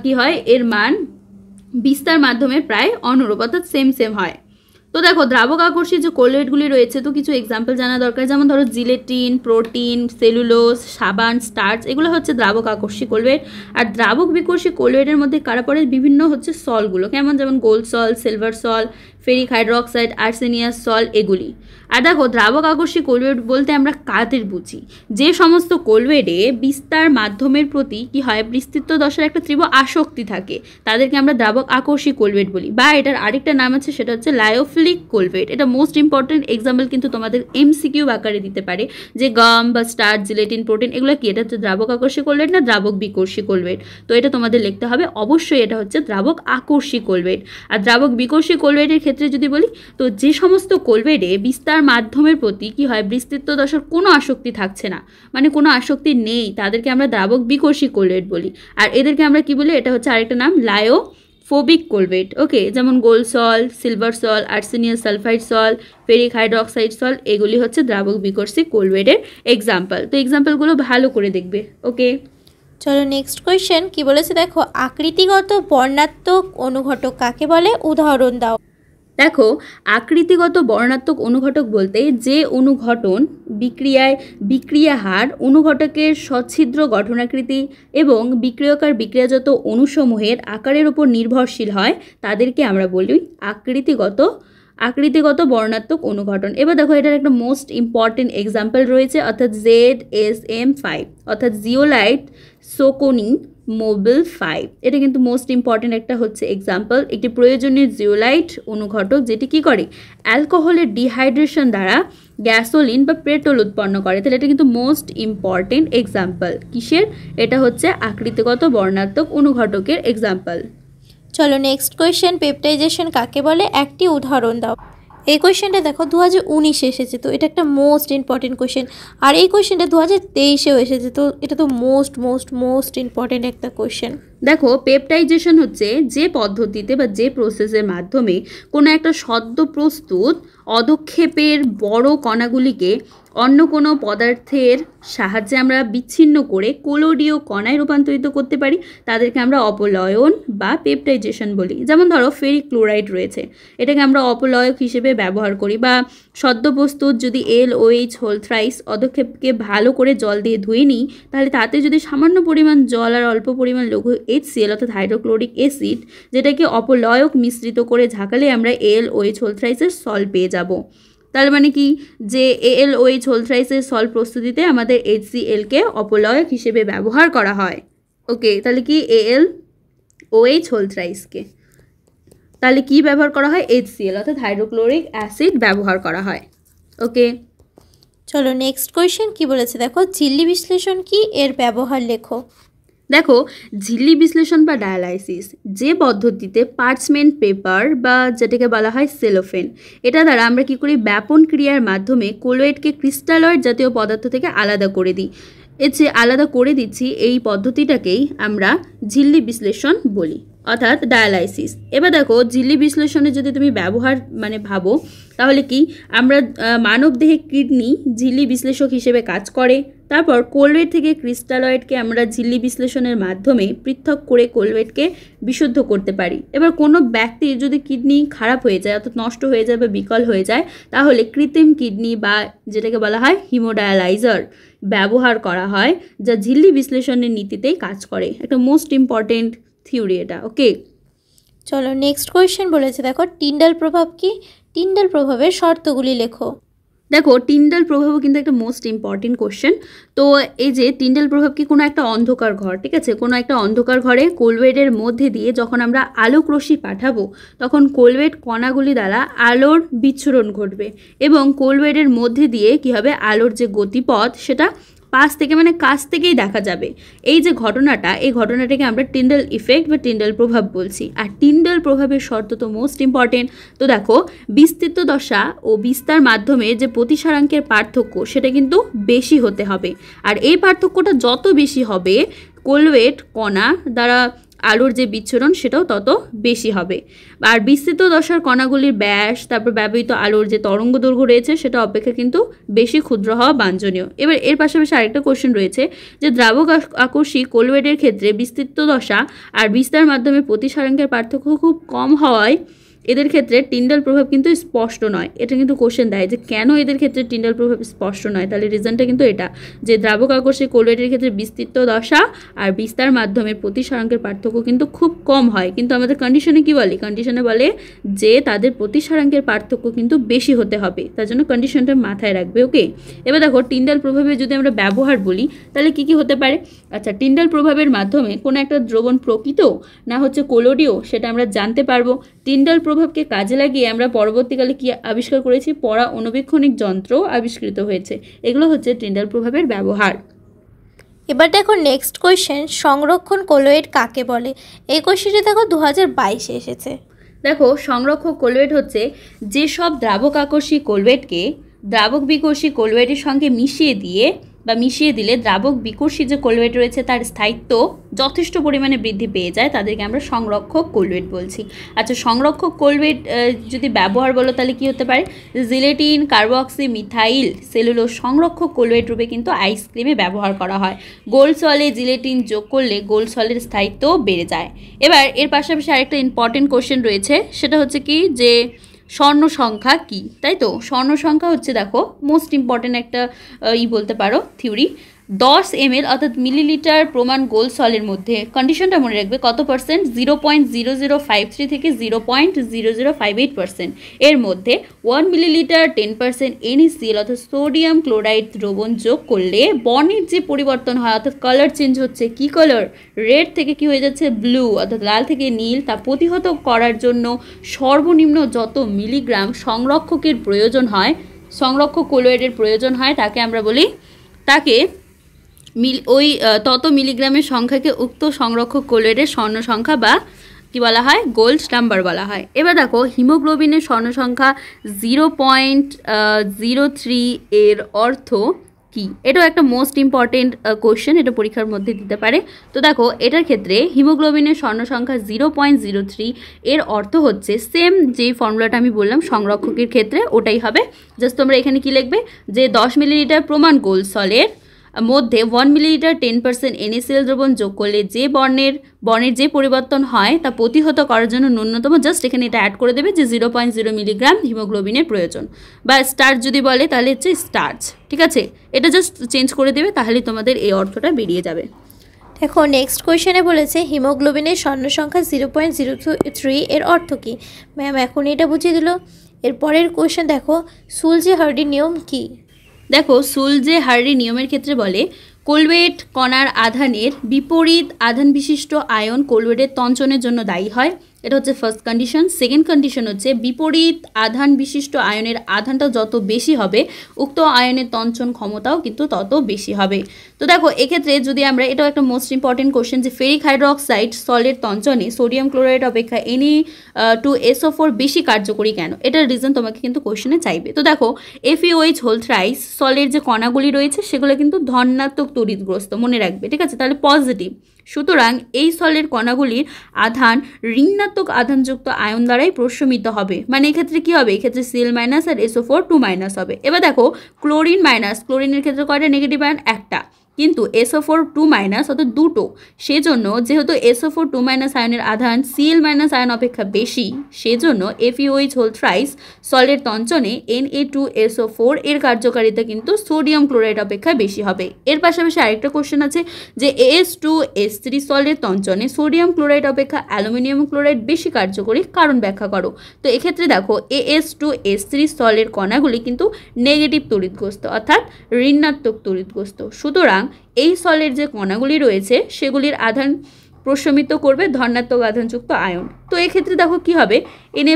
কি হয়, এর মান বিস্তার মাধ্যমের প্রায় অনুরূপ, অর্থাৎ সেম হয়। তো দেখো, দ্রাবক আকর্ষী যে কোলোয়েডগুলি রয়েছে, তো কিছু এক্সাম্পল জানা দরকার, যেমন ধরো জিলেটিন, প্রোটিন, সেলুলোজ, সাবান, স্টার্চ, এগুলো হচ্ছে দ্রাবক আকর্ষী কোলোয়েড। আর দ্রাবক বিকর্ষী কোলোয়েডের মধ্যে কারা পড়ে, বিভিন্ন হচ্ছে সলগুলো, যেমন গোল্ড সল, সিলভার সল, ফেরিক হাইড্রোক্সাইড, আর্সেনিয়াস সল, এগুলি। আর দেখো, দ্রাবক আকর্ষী কোলোয়েড বলতে আমরা কাদের বুঝি, যে সমস্ত কোলোয়েডে বিস্তার মাধ্যমের প্রতি কি হয়, বিস্তৃত দশার একটা তীব্র আসক্তি থাকে, তাদেরকে আমরা দ্রাবক আকর্ষী কোলোয়েড বলি, বা এটার আরেকটা নাম আছে, সেটা হচ্ছে লায়োফিলিক কোলোয়েড। এটা মোস্ট ইম্পর্টেন্ট এক্সাম্পল কিন্তু তোমাদের এমসিকিউ আকারে দিতে পারে, যে গাম বা স্টার্চ, জিলেটিন, প্রোটিন, এগুলো কি, এটা হচ্ছে দ্রাবক আকর্ষী কোলোয়েড না দ্রাবক বিকর্ষী কোলোয়েড? তো এটা তোমাদের লিখতে হবে, অবশ্যই এটা হচ্ছে দ্রাবক আকর্ষী কোলোয়েড। আর দ্রাবক বিকর্ষী কোলোয়েডের ক্ষেত্রে যদি বলি, তো যে সমস্ত কোলোয়েডে বিস্তার মাধ্যমের প্রতি কি হয়, বিস্তৃত দশার কোনো আসক্তি থাকছে না, মানে কোনো আসক্তি নেই, তাদেরকে আমরা দ্রাবক বিকর্ষী কোলোয়েড বলি। আর এদেরকে আমরা কি বলি, এটা হচ্ছে আরেকটা নাম লায়োফোবিক কোলোয়েড। ওকে, যেমন গোল্ড সল, সিলভার সল, আর্সেনিয়াস সালফাইড সল, ফেরিক হাইড্রোক্সাইড সল, এগুলি হচ্ছে দ্রাবক বিকর্ষী কোলোয়েডের এক্সাম্পল। তো এক্সাম্পলগুলো ভালো করে দেখবে। ওকে, চলো নেক্সট কোয়েশ্চেন কি বলেছে দেখো, আকৃতিগত বর্ণাত্মক অনুঘটক কাকে বলে, উদাহরণ দাও। দেখো, আকৃতিগত বর্ণাত্মক অনুঘটক বলতে যে অনুঘটন বিক্রিয়া হার, অনুঘটকের সচ্ছিদ্র গঠনাকৃতি এবং বিক্রিয়কার বিক্রিয়াজাত অণুসমূহের আকারের উপর নির্ভরশীল হয়, তাদেরকে আমরা বলি আকৃতিগত বর্ণাত্মক অনুঘটন। এবার দেখো, এটার একটা মোস্ট ইম্পর্টেন্ট এক্সাম্পল রয়েছে, অর্থাৎ ZSM5, অর্থাৎ জিওলাইট সোকোনি মোবিল 5। এটা কিন্তু মোস্ট ইম্পর্টেন্ট একটা হচ্ছে এক্সাম্পল, একটি প্রয়োজনীয় জিওলাইট অনুঘটক, যেটি কি করে, অ্যালকোহলের ডিহাইড্রেশন দ্বারা গ্যাসোলিন বা পেট্রোল উৎপন্ন করে। তাহলে এটা কিন্তু মোস্ট ইম্পর্টেন্ট এক্সাম্পল কিসের, এটা হচ্ছে আকৃতিগত বর্ণাত্মক অনুঘটকের এক্সাম্পল। চলো নেক্সট কোয়েশ্চেন, পেপটাইজেশন কাকে বলে, একটি উদাহরণ দাও। এই কোয়েশ্চেনটা দেখো 2019 এসেছে, তো এটা একটা মোস্ট ইম্পর্টেন্ট কোয়েশ্চেন, আর এই কোয়েশ্চেনটা 2023-এও এসেছে, তো এটা তো মোস্ট ইম্পর্টেন্ট একটা কোয়েশ্চেন। দেখো, পেপটাইজেশন হচ্ছে যে পদ্ধতিতে বা যে প্রসেসের মাধ্যমে কোনো একটা সদ্য প্রস্তুত অধক্ষেপের বড় কণাগুলিকে অন্য কোনো পদার্থের সাহায্যে আমরা বিচ্ছিন্ন করে কোলোডীয় কণায় রূপান্তরিত করতে পারি, তাদেরকে আমরা অপলয়ন বা পেপটাইজেশন বলি। যেমন ধরো, ফেরিক ক্লোরাইড রয়েছে, এটাকে আমরা অপলয়ক হিসেবে ব্যবহার করি, বা সদ্য প্রস্তুত যদি LOH হোল থ্রাইস অধক্ষেপকে ভালো করে জল দিয়ে ধুয়ে নিই, তাহলে তাতে যদি সামান্য পরিমাণ জল আর অল্প পরিমাণ লঘু HCl অর্থাৎ হাইড্রোক্লোরিক অ্যাসিড, যেটাকে অপলয়ক মিশ্রিত করে ঝাঁকালে আমরা LOH হোল থ্রাইসের সল পেয়ে যাব। তার মানে কি, যে ALOH হোল থ্রাইসের সল প্রস্তুতিতে আমাদের HCl-কে অপলয়ক হিসেবে ব্যবহার করা হয়। ওকে, তাহলে কি ALOH হোল থ্রাইসকে তাহলে কি ব্যবহার করা হয়, HCl অর্থাৎ হাইড্রোক্লোরিক অ্যাসিড ব্যবহার করা হয়। ওকে, চলো নেক্সট কোয়েশ্চেন কি বলেছে দেখো, ঝিল্লি বিশ্লেষণ কি, এর ব্যবহার লেখো। দেখো, ঝিল্লি বিশ্লেষণ বা ডায়ালাইসিস যে পদ্ধতিতে পার্চমেন্ট পেপার বা যেটাকে বলা হয় সেলোফেন, এটা দ্বারা আমরা কি করি, ব্যাপন ক্রিয়ার মাধ্যমে কোলোয়েডকে ক্রিস্টালয়েড জাতীয় পদার্থ থেকে আলাদা করে দিই। আলাদা করে দিচ্ছি, এই পদ্ধতিটাকেই আমরা ঝিল্লি বিশ্লেষণ বলি, অর্থাৎ ডায়ালাইসিস। এবার দেখো, ঝিল্লি বিশ্লেষণে যদি তুমি ব্যবহার ভাবো, তাহলে কি, আমরা মানবদেহে কিডনি ঝিল্লি বিশ্লেষক হিসেবে কাজ করে। তারপর কোলওয়েড থেকে ক্রিস্টালয়েডকে আমরা ঝিল্লি বিশ্লেষণের মাধ্যমে পৃথক করে কোলওয়েডকে বিশুদ্ধ করতে পারি। এবার কোনো ব্যক্তির যদি কিডনি খারাপ হয়ে যায়, অর্থাৎ নষ্ট হয়ে যায় বা বিকল হয়ে যায়, তাহলে কৃত্রিম কিডনি বা যেটাকে বলা হয় হিমোডায়ালাইজার ব্যবহার করা হয়, যা ঝিল্লি বিশ্লেষণের নীতিতেই কাজ করে। একটা মোস্ট ইম্পর্টেন্ট থিওরি এটা। ওকে, চলো নেক্সট কোয়েশ্চেন বলেছে দেখো, টিন্ডাল প্রভাব কি, টিন্ডাল প্রভাবের শর্তগুলি লেখো। দেখো টিন্ডাল প্রভাবও কিন্তু একটা মোস্ট ইম্পর্টেন্ট কোশ্চেন। তো এই যে টিন্ডাল প্রভাব কি কোনো একটা অন্ধকার ঘর, ঠিক আছে, কোনো একটা অন্ধকার ঘরে কোলওয়েডের মধ্যে দিয়ে যখন আমরা আলোক রশ্মি পাঠাবো তখন কোলওয়েড কণাগুলি দ্বারা আলোর বিচ্ছুরণ ঘটবে এবং কোলওয়েডের মধ্যে দিয়ে কি হবে, আলোর যে গতিপথ সেটা পাশ থেকে মানে কাছ থেকেই দেখা যাবে। এই যে ঘটনাটা, এই ঘটনাটাকে আমরা টিন্ডাল ইফেক্ট বা টিন্ডাল প্রভাব বলছি। আর টিন্ডাল প্রভাবের শর্ত তো মোস্ট ইম্পর্টেন্ট। তো দেখো বিস্তৃত দশা ও বিস্তার মাধ্যমে যে প্রতিসারাঙ্কের পার্থক্য সেটা কিন্তু বেশি হতে হবে। আর এই পার্থক্যটা যত বেশি হবে কোলওয়েড কণা দ্বারা আলোর যে বিচ্ছুরণ সেটাও তত বেশি হবে। আর বিস্তৃত দশার কণাগুলির ব্যাস, তারপর ব্যবহৃত আলোর যে তরঙ্গ দৈর্ঘ্য রয়েছে সেটা অপেক্ষা কিন্তু বেশি ক্ষুদ্র হওয়া বাঞ্ছনীয়। এবার এর পাশাপাশি আরেকটা কোশ্চেন রয়েছে যে দ্রাবক আকর্ষী কোলওয়েডের ক্ষেত্রে বিস্তৃত দশা আর বিস্তার মাধ্যমে প্রতিসারাঙ্কের পার্থক্য খুব কম হওয়ায় এদের ক্ষেত্রে টিন্ডাল প্রভাব কিন্তু স্পষ্ট নয়। এটা কিন্তু কোশ্চেন দেয় যে কেন এদের ক্ষেত্রে টিন্ডাল প্রভাব স্পষ্ট নয়, তাহলে রিজনটা কিন্তু এটা যে দ্রাবক আকর্ষী কোলওয়েডের ক্ষেত্রে বিস্তৃত দশা আর বিস্তার মাধ্যমে প্রতিসারাঙ্কের পার্থক্য কিন্তু খুব কম হয়, কিন্তু আমাদের কন্ডিশনে কি বলে, কন্ডিশনে বলে যে তাদের প্রতিসারাঙ্কের পার্থক্য কিন্তু বেশি হতে হবে। তার জন্য কন্ডিশনটা মাথায় রাখবে। ওকে, এবার দেখো টিন্ডাল প্রভাবে যদি আমরা ব্যবহার বলি তাহলে কি কি হতে পারে। আচ্ছা, টিন্ডাল প্রভাবের মাধ্যমে কোনো একটা দ্রবণ প্রকৃত না হচ্ছে কোলোডীয় সেটা আমরা জানতে পারবো। টিন্ডাল প্রভাবকে কাজে লাগিয়ে আমরা পরবর্তীকালে কি আবিষ্কার করেছি, পরা অণুবীক্ষণিক যন্ত্র আবিষ্কৃত হয়েছে। এগুলো হচ্ছে টিন্ডাল প্রভাবের ব্যবহার। এবার দেখো নেক্সট কোয়েশ্চেন, সংরক্ষণ কোলওয়েড কাকে বলে? এই কোয়েশ্চেনটি দেখো 2022-এ এসেছে। দেখো সংরক্ষক কোলওয়েড হচ্ছে যেসব দ্রাবক আকর্ষী কোলওয়েডকে দ্রাবক বিকর্ষী কোলওয়েডের সঙ্গে মিশিয়ে দিলে দ্রাবক বিকর্ষী যে কোলওয়েড রয়েছে তার স্থায়িত্ব যথেষ্ট পরিমাণে বৃদ্ধি পেয়ে যায়, তাদেরকে আমরা সংরক্ষক কোলওয়েড বলছি। আচ্ছা, সংরক্ষক কোলওয়েড যদি ব্যবহার বলো তাহলে কি হতে পারে, জিলেটিন, কার্বক্সি মিথাইল সেলুলোজ সংরক্ষক কোলওয়েড রূপে কিন্তু আইসক্রিমে ব্যবহার করা হয়। গোল্ড সলে জিলেটিন যোগ করলে গোল্ড সলের স্থায়িত্ব বেড়ে যায়। এবার এর পাশাপাশি আরেকটা ইম্পর্টেন্ট কোশ্চেন রয়েছে, সেটা হচ্ছে কি যে স্বর্ণ সংখ্যা কি, তাই তো? স্বর্ণ সংখ্যা হচ্ছে দেখো মোস্ট ইম্পর্টেন্ট একটা বলতে পারো থিওরি। 10 ml অর্থাৎ মিলিলিটার প্রমাণ গোল্ড সলের মধ্যে কন্ডিশনটা মনে রাখবে কত পার্সেন্ট, 0.0053 থেকে 0.0058% এর মধ্যে 1 মিলিলিটার 10% NaCl অর্থাৎ সোডিয়াম ক্লোরাইড দ্রবণ যোগ করলে বর্ণের যে পরিবর্তন হয় অর্থাৎ কালার চেঞ্জ হচ্ছে, কি কালার, রেড থেকে কি হয়ে যাচ্ছে ব্লু অর্থাৎ লাল থেকে নীল, তা প্রতিহত করার জন্য সর্বনিম্ন যত মিলিগ্রাম সংরক্ষকের প্রয়োজন হয়, সংরক্ষক কোলওয়েডের প্রয়োজন হয়, তাকে আমরা বলি ওই তত মিলিগ্রামের সংখ্যাকে উক্ত সংরক্ষক কোলওয়েডের স্বর্ণ সংখ্যা বা কি বলা হয়, গোল্ড নাম্বার বলা হয়। এবার দেখো হিমোগ্লোবিনের স্বর্ণ সংখ্যা 0.03 এর অর্থ কি? এটাও একটা মোস্ট ইম্পর্টেন্ট কোশ্চেন, এটা পরীক্ষার মধ্যে দিতে পারে। তো দেখো এটার ক্ষেত্রে হিমোগ্লোবিনের স্বর্ণ সংখ্যা 0.03 এর অর্থ হচ্ছে সেম যে ফর্মুলাটা আমি বললাম সংরক্ষকের ক্ষেত্রে ওটাই হবে। জাস্ট তোমরা এখানে কি লিখবে যে 10 মিলিলিটার প্রমাণ গোল্ড সলের মধ্যে 1 মিলিলিটার 10% NaCl দ্রবণ যোগ করলে যে বর্ণের যে পরিবর্তন হয় তা প্রতিহত করার জন্য ন্যূনতম জাস্ট এখানে এটা অ্যাড করে দেবে যে 0.0 মিলিগ্রাম হিমোগ্লোবিনের প্রয়োজন, বা স্টার্চ যদি বলে তাহলে হচ্ছে স্টার্চ, ঠিক আছে? এটা জাস্ট চেঞ্জ করে দেবে, তাহলে তোমাদের এই অর্থটা বেরিয়ে যাবে। দেখো নেক্সট কোয়েশ্চেনে বলেছে হিমোগ্লোবিনের স্বর্ণ সংখ্যা 0.03 এর অর্থ কী? ম্যাম এখন এটা বুঝিয়ে দিল। এরপরের কোয়েশ্চেন দেখো, সুলজে-হার্ডি নিয়ম কী? দেখো সুলজে-হার্ডি নিয়মের ক্ষেত্রে বলে কোলওয়েড কণার আধানের বিপরীত আধান বিশিষ্ট আয়ন কোলওয়েডের তঞ্চনের জন্য দায়ী হয়। এটা হচ্ছে ফার্স্ট কন্ডিশন। সেকেন্ড কন্ডিশন হচ্ছে বিপরীত আধান বিশিষ্ট আয়নের আধানটা যত বেশি হবে উক্ত আয়নের তঞ্চন ক্ষমতাও কিন্তু তত বেশি হবে। তো দেখো এক্ষেত্রে যদি আমরা, এটাও একটা মোস্ট ইম্পর্টেন্ট কোশ্চেন, যে ফেরিক হাইড্রোক্সাইড সলের তঞ্চনে সোডিয়াম ক্লোরাইড অপেক্ষা Na2SO4 বেশি কার্যকরী কেন? এটার রিজন তোমাকে কিন্তু কোশ্চেনে চাইবে। তো দেখো FeOH হোল থ্রাইস সলের যে কণাগুলি রয়েছে সেগুলো কিন্তু ধনাত্মক তড়িৎগ্রস্ত, মনে রাখবে, ঠিক আছে? তাহলে পজিটিভ। সুতরাং এই সলের কণাগুলির আধান ঋণাত্মক আধানযুক্ত আয়ন দ্বারাই প্রশমিত হবে। মানে এক্ষেত্রে কি হবে, এক্ষেত্রে Cl- আর SO4 2- হবে। এবার দেখো ক্লোরিন মাইনাস, ক্লোরিনের ক্ষেত্রে কয়টা নেগেটিভ আয়ন? একটা। কিন্তু SO4 2- অর্থাৎ দুটো, সেজন্য যেহেতু SO4 2- আয়নের আধান Cl- আয়ন অপেক্ষা বেশি, সেজন্য FeOH হোল থ্রাইস সলের তঞ্চনে Na2SO4 এর কার্যকারিতা কিন্তু সোডিয়াম ক্লোরাইড অপেক্ষা বেশি হবে। এর পাশাপাশি আরেকটা কোশ্চেন আছে যে AS2S3 সলের তঞ্চনে সোডিয়াম ক্লোরাইড অপেক্ষা অ্যালুমিনিয়াম ক্লোরাইড বেশি কার্যকরী, কারণ ব্যাখ্যা করো। তো এক্ষেত্রে দেখো AS2S3 সলের কণাগুলি কিন্তু নেগেটিভ তড়িৎগ্রস্ত, অর্থাৎ ঋণাত্মক তড়িৎগ্রস্ত। সুতরাং এই সলের যে কণাগুলি রয়েছে সেগুলির আধান প্রশমিত করবে ধনাত্মক আধানযুক্ত আয়ন। তো এক্ষেত্রে দেখো কি হবে, Na+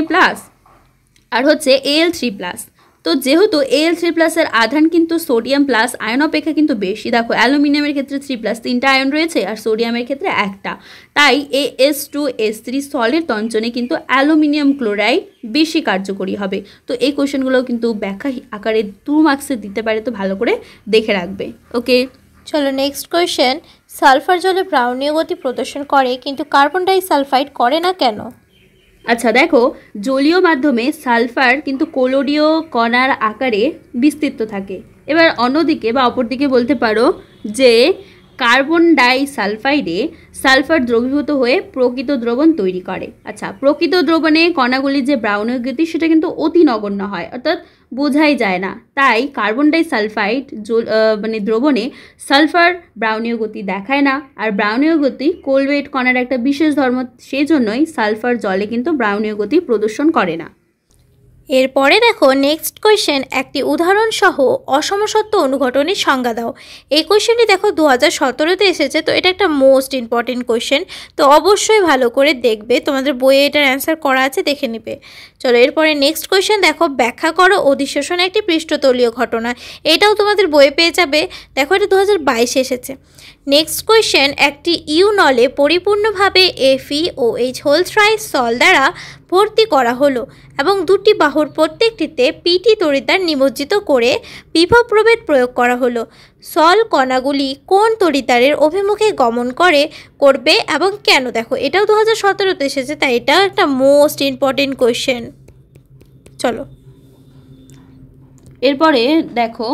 আর হচ্ছে Al3+। তো যেহেতু Al3+ এর আধান কিন্তু সোডিয়াম প্লাস আয়ন অপেক্ষা কিন্তু বেশি, দেখো অ্যালুমিনিয়ামের ক্ষেত্রে 3+, 3টা আয়ন রয়েছে, আর সোডিয়ামের ক্ষেত্রে একটা, তাই AS2S3 সলের তঞ্চনে কিন্তু অ্যালুমিনিয়াম ক্লোরাইড বেশি কার্যকরী হবে। তো এই কোশ্চেনগুলোও কিন্তু ব্যাখ্যা আকারে 2 মার্কসে দিতে পারে, তো ভালো করে দেখে রাখবে। ওকে, চলো নেক্সট কোয়েশ্চেন। সালফার জলে ব্রাউনীয় গতি প্রদর্শন করে কিন্তু কার্বন ডাইসালফাইড করে না কেন? আচ্ছা দেখো, জলীয় মাধ্যমে সালফার কিন্তু কোলোডীয় কণার আকারে বিস্তৃত থাকে। এবার অন্যদিকে বা অপরদিকে বলতে পারো যে কার্বন ডাইসালফাইডে সালফার দ্রবীভূত হয়ে প্রকৃত দ্রবণ তৈরি করে। আচ্ছা, প্রকৃত দ্রবণে কণাগুলির যে ব্রাউনীয় গতি সেটা কিন্তু অতি নগণ্য হয়, অর্থাৎ বোঝাই যায় না। তাই কার্বন ডাইসালফাইড দ্রবণে সালফার ব্রাউনীয় গতি দেখায় না, আর ব্রাউনীয় গতি কোলওয়েট কণার একটা বিশেষ ধর্ম, সেই জন্যই সালফার জলে কিন্তু ব্রাউনীয় গতি প্রদর্শন করে না। এরপরে দেখো নেক্সট কোয়েশ্চেন, একটি উদাহরণ সহ অসমসত্ব অনুঘটনের সংজ্ঞা দাও। এই কোয়েশ্চেনটি দেখো 2017-তে এসেছে, তো এটা একটা মোস্ট ইম্পর্টেন্ট কোয়েশ্চেন, তো অবশ্যই ভালো করে দেখবে, তোমাদের বইয়ে এটার অ্যান্সার করা আছে, দেখে নেবে। চলো এরপরে নেক্সট কোয়েশ্চেন দেখো, ব্যাখ্যা করো অধিশোষণ একটি পৃষ্ঠতলীয় ঘটনা। এটাও তোমাদের বইয়ে পেয়ে যাবে, দেখো এটা 2022-এ এসেছে। নেক্সট কোয়েশ্চেন, একটি ইউনলে পরিপূর্ণভাবে FeOH হোল থ্রাইস সল দ্বারা ভর্তি করা হলো এবং দুটি বাহুর প্রত্যেকটিতে PT তড়িৎদ্বার নিমজ্জিত করে বিভব প্রভেদ প্রয়োগ করা হলো। সল কণাগুলি কোন তড়িৎদ্বারের অভিমুখে গমন করবে এবং কেন? দেখো এটাও 2017-তে এসেছে, তাই এটাও একটা মোস্ট ইম্পর্টেন্ট কোয়েশ্চেন। চলো এরপরে দেখো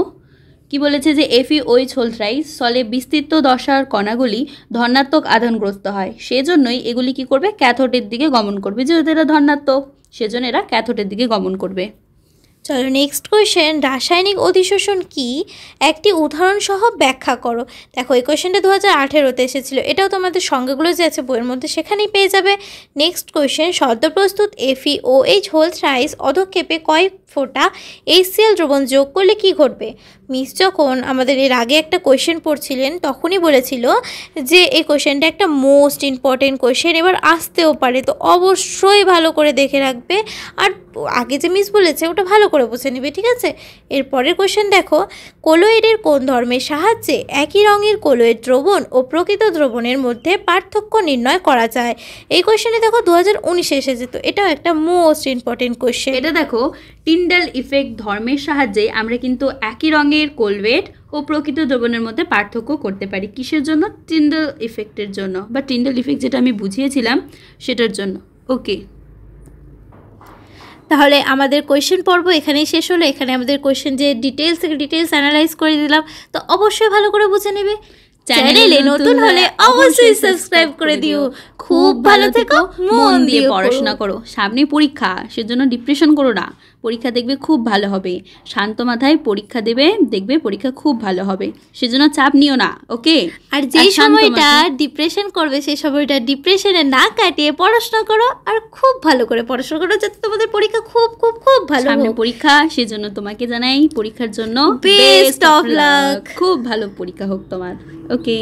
কি বলেছে যে FeOH হোল থ্রাইস সলে বিস্তৃত দশার কণাগুলি ধনাত্মক আধানগ্রস্ত হয়, সেজন্যই এগুলি কি করবে, ক্যাথোডের দিকে গমন করবে। যেহেতু এরা ধনাত্মক, সেজন্য এরা ক্যাথোডের দিকে গমন করবে। চলো নেক্সট কোয়েশ্চেন, রাসায়নিক অধিশোষণ কি, একটি উদাহরণ সহ ব্যাখ্যা করো। দেখো এই কোয়েশ্চেনটা 2018-তে এসেছিল, এটাও তোমাদের সংজ্ঞাগুলো যে আছে বইয়ের মধ্যে সেখানেই পেয়ে যাবে। নেক্সট কোয়েশ্চেন, সদ্যপ্রস্তুত FeOH হোল থ্রাইস অধক্ষেপে কয়েক ফোঁটা HCl দ্রবণ যোগ করলে কি ঘটবে? মিস যখন আমাদের এর আগে একটা কোয়েশ্চেন পড়ছিলেন তখনই বলেছিল যে এই কোয়েশ্চেনটা একটা মোস্ট ইম্পর্টেন্ট কোয়েশ্চেন, এবার আসতেও পারে, তো অবশ্যই ভালো করে দেখে রাখবে, আর আগে যে মিস বলেছে ওটা ভালো করে বুঝে নেবে, ঠিক আছে? এরপরের কোয়েশ্চেন দেখো, কোলোয়েডের কোন ধর্মের সাহায্যে একই রঙের কোলোয়েড দ্রবণ ও প্রকৃত দ্রবণের মধ্যে পার্থক্য নির্ণয় করা যায়? এই কোয়েশ্চেনে দেখো 2019-এ এসেছে, তো এটাও একটা মোস্ট ইম্পর্টেন্ট কোয়েশ্চেন। এটা দেখো, টিন্ডেল ইফেক্ট ধর্মের সাহায্যে আমরা কিন্তু একই রঙের কোলওয়েট ও প্রকৃত দ্রবণের মধ্যে পার্থক্য করতে পারি। কিসের জন্য? টিন্ডেল ইফেক্টের জন্য, বা টিন্ডেল ইফেক্ট যেটা আমি বুঝিয়েছিলাম সেটার জন্য। ওকে, তাহলে আমাদের কোয়েশ্চেন পর্ব এখানেই শেষ হলো। এখানে আমাদের কোয়েশ্চেন যে ডিটেলস অ্যানালাইজ করে দিলাম, তো অবশ্যই ভালো করে বুঝে নেবে। চ্যানেলে নতুন হলে অবশ্যই সাবস্ক্রাইব করে দিও। খুব ভালো থেকো, মন দিয়ে পড়াশোনা করো, সামনে পরীক্ষা, সেজন্য ডিপ্রেশন করো না, পরীক্ষা দেখবে খুব ভালো হবে। শান্ত মাথায় পরীক্ষা দেবে, দেখবে পরীক্ষা খুব ভালো হবে, সেজন্য চাপ নিও না। ওকে, আর যে সময়টা ডিপ্রেশন করবে সেই সময়টা ডিপ্রেশনে না কাটিয়ে পড়াশোনা করো, আর খুব ভালো করে পড়াশোনা করো যাতে তোমাদের পরীক্ষা খুব খুব খুব ভালো সামনে পরীক্ষা, সেজন্য তোমাকে জানাই পরীক্ষার জন্য বেস্ট অফ লাক। খুব ভালো পরীক্ষা হোক তোমার। ওকে।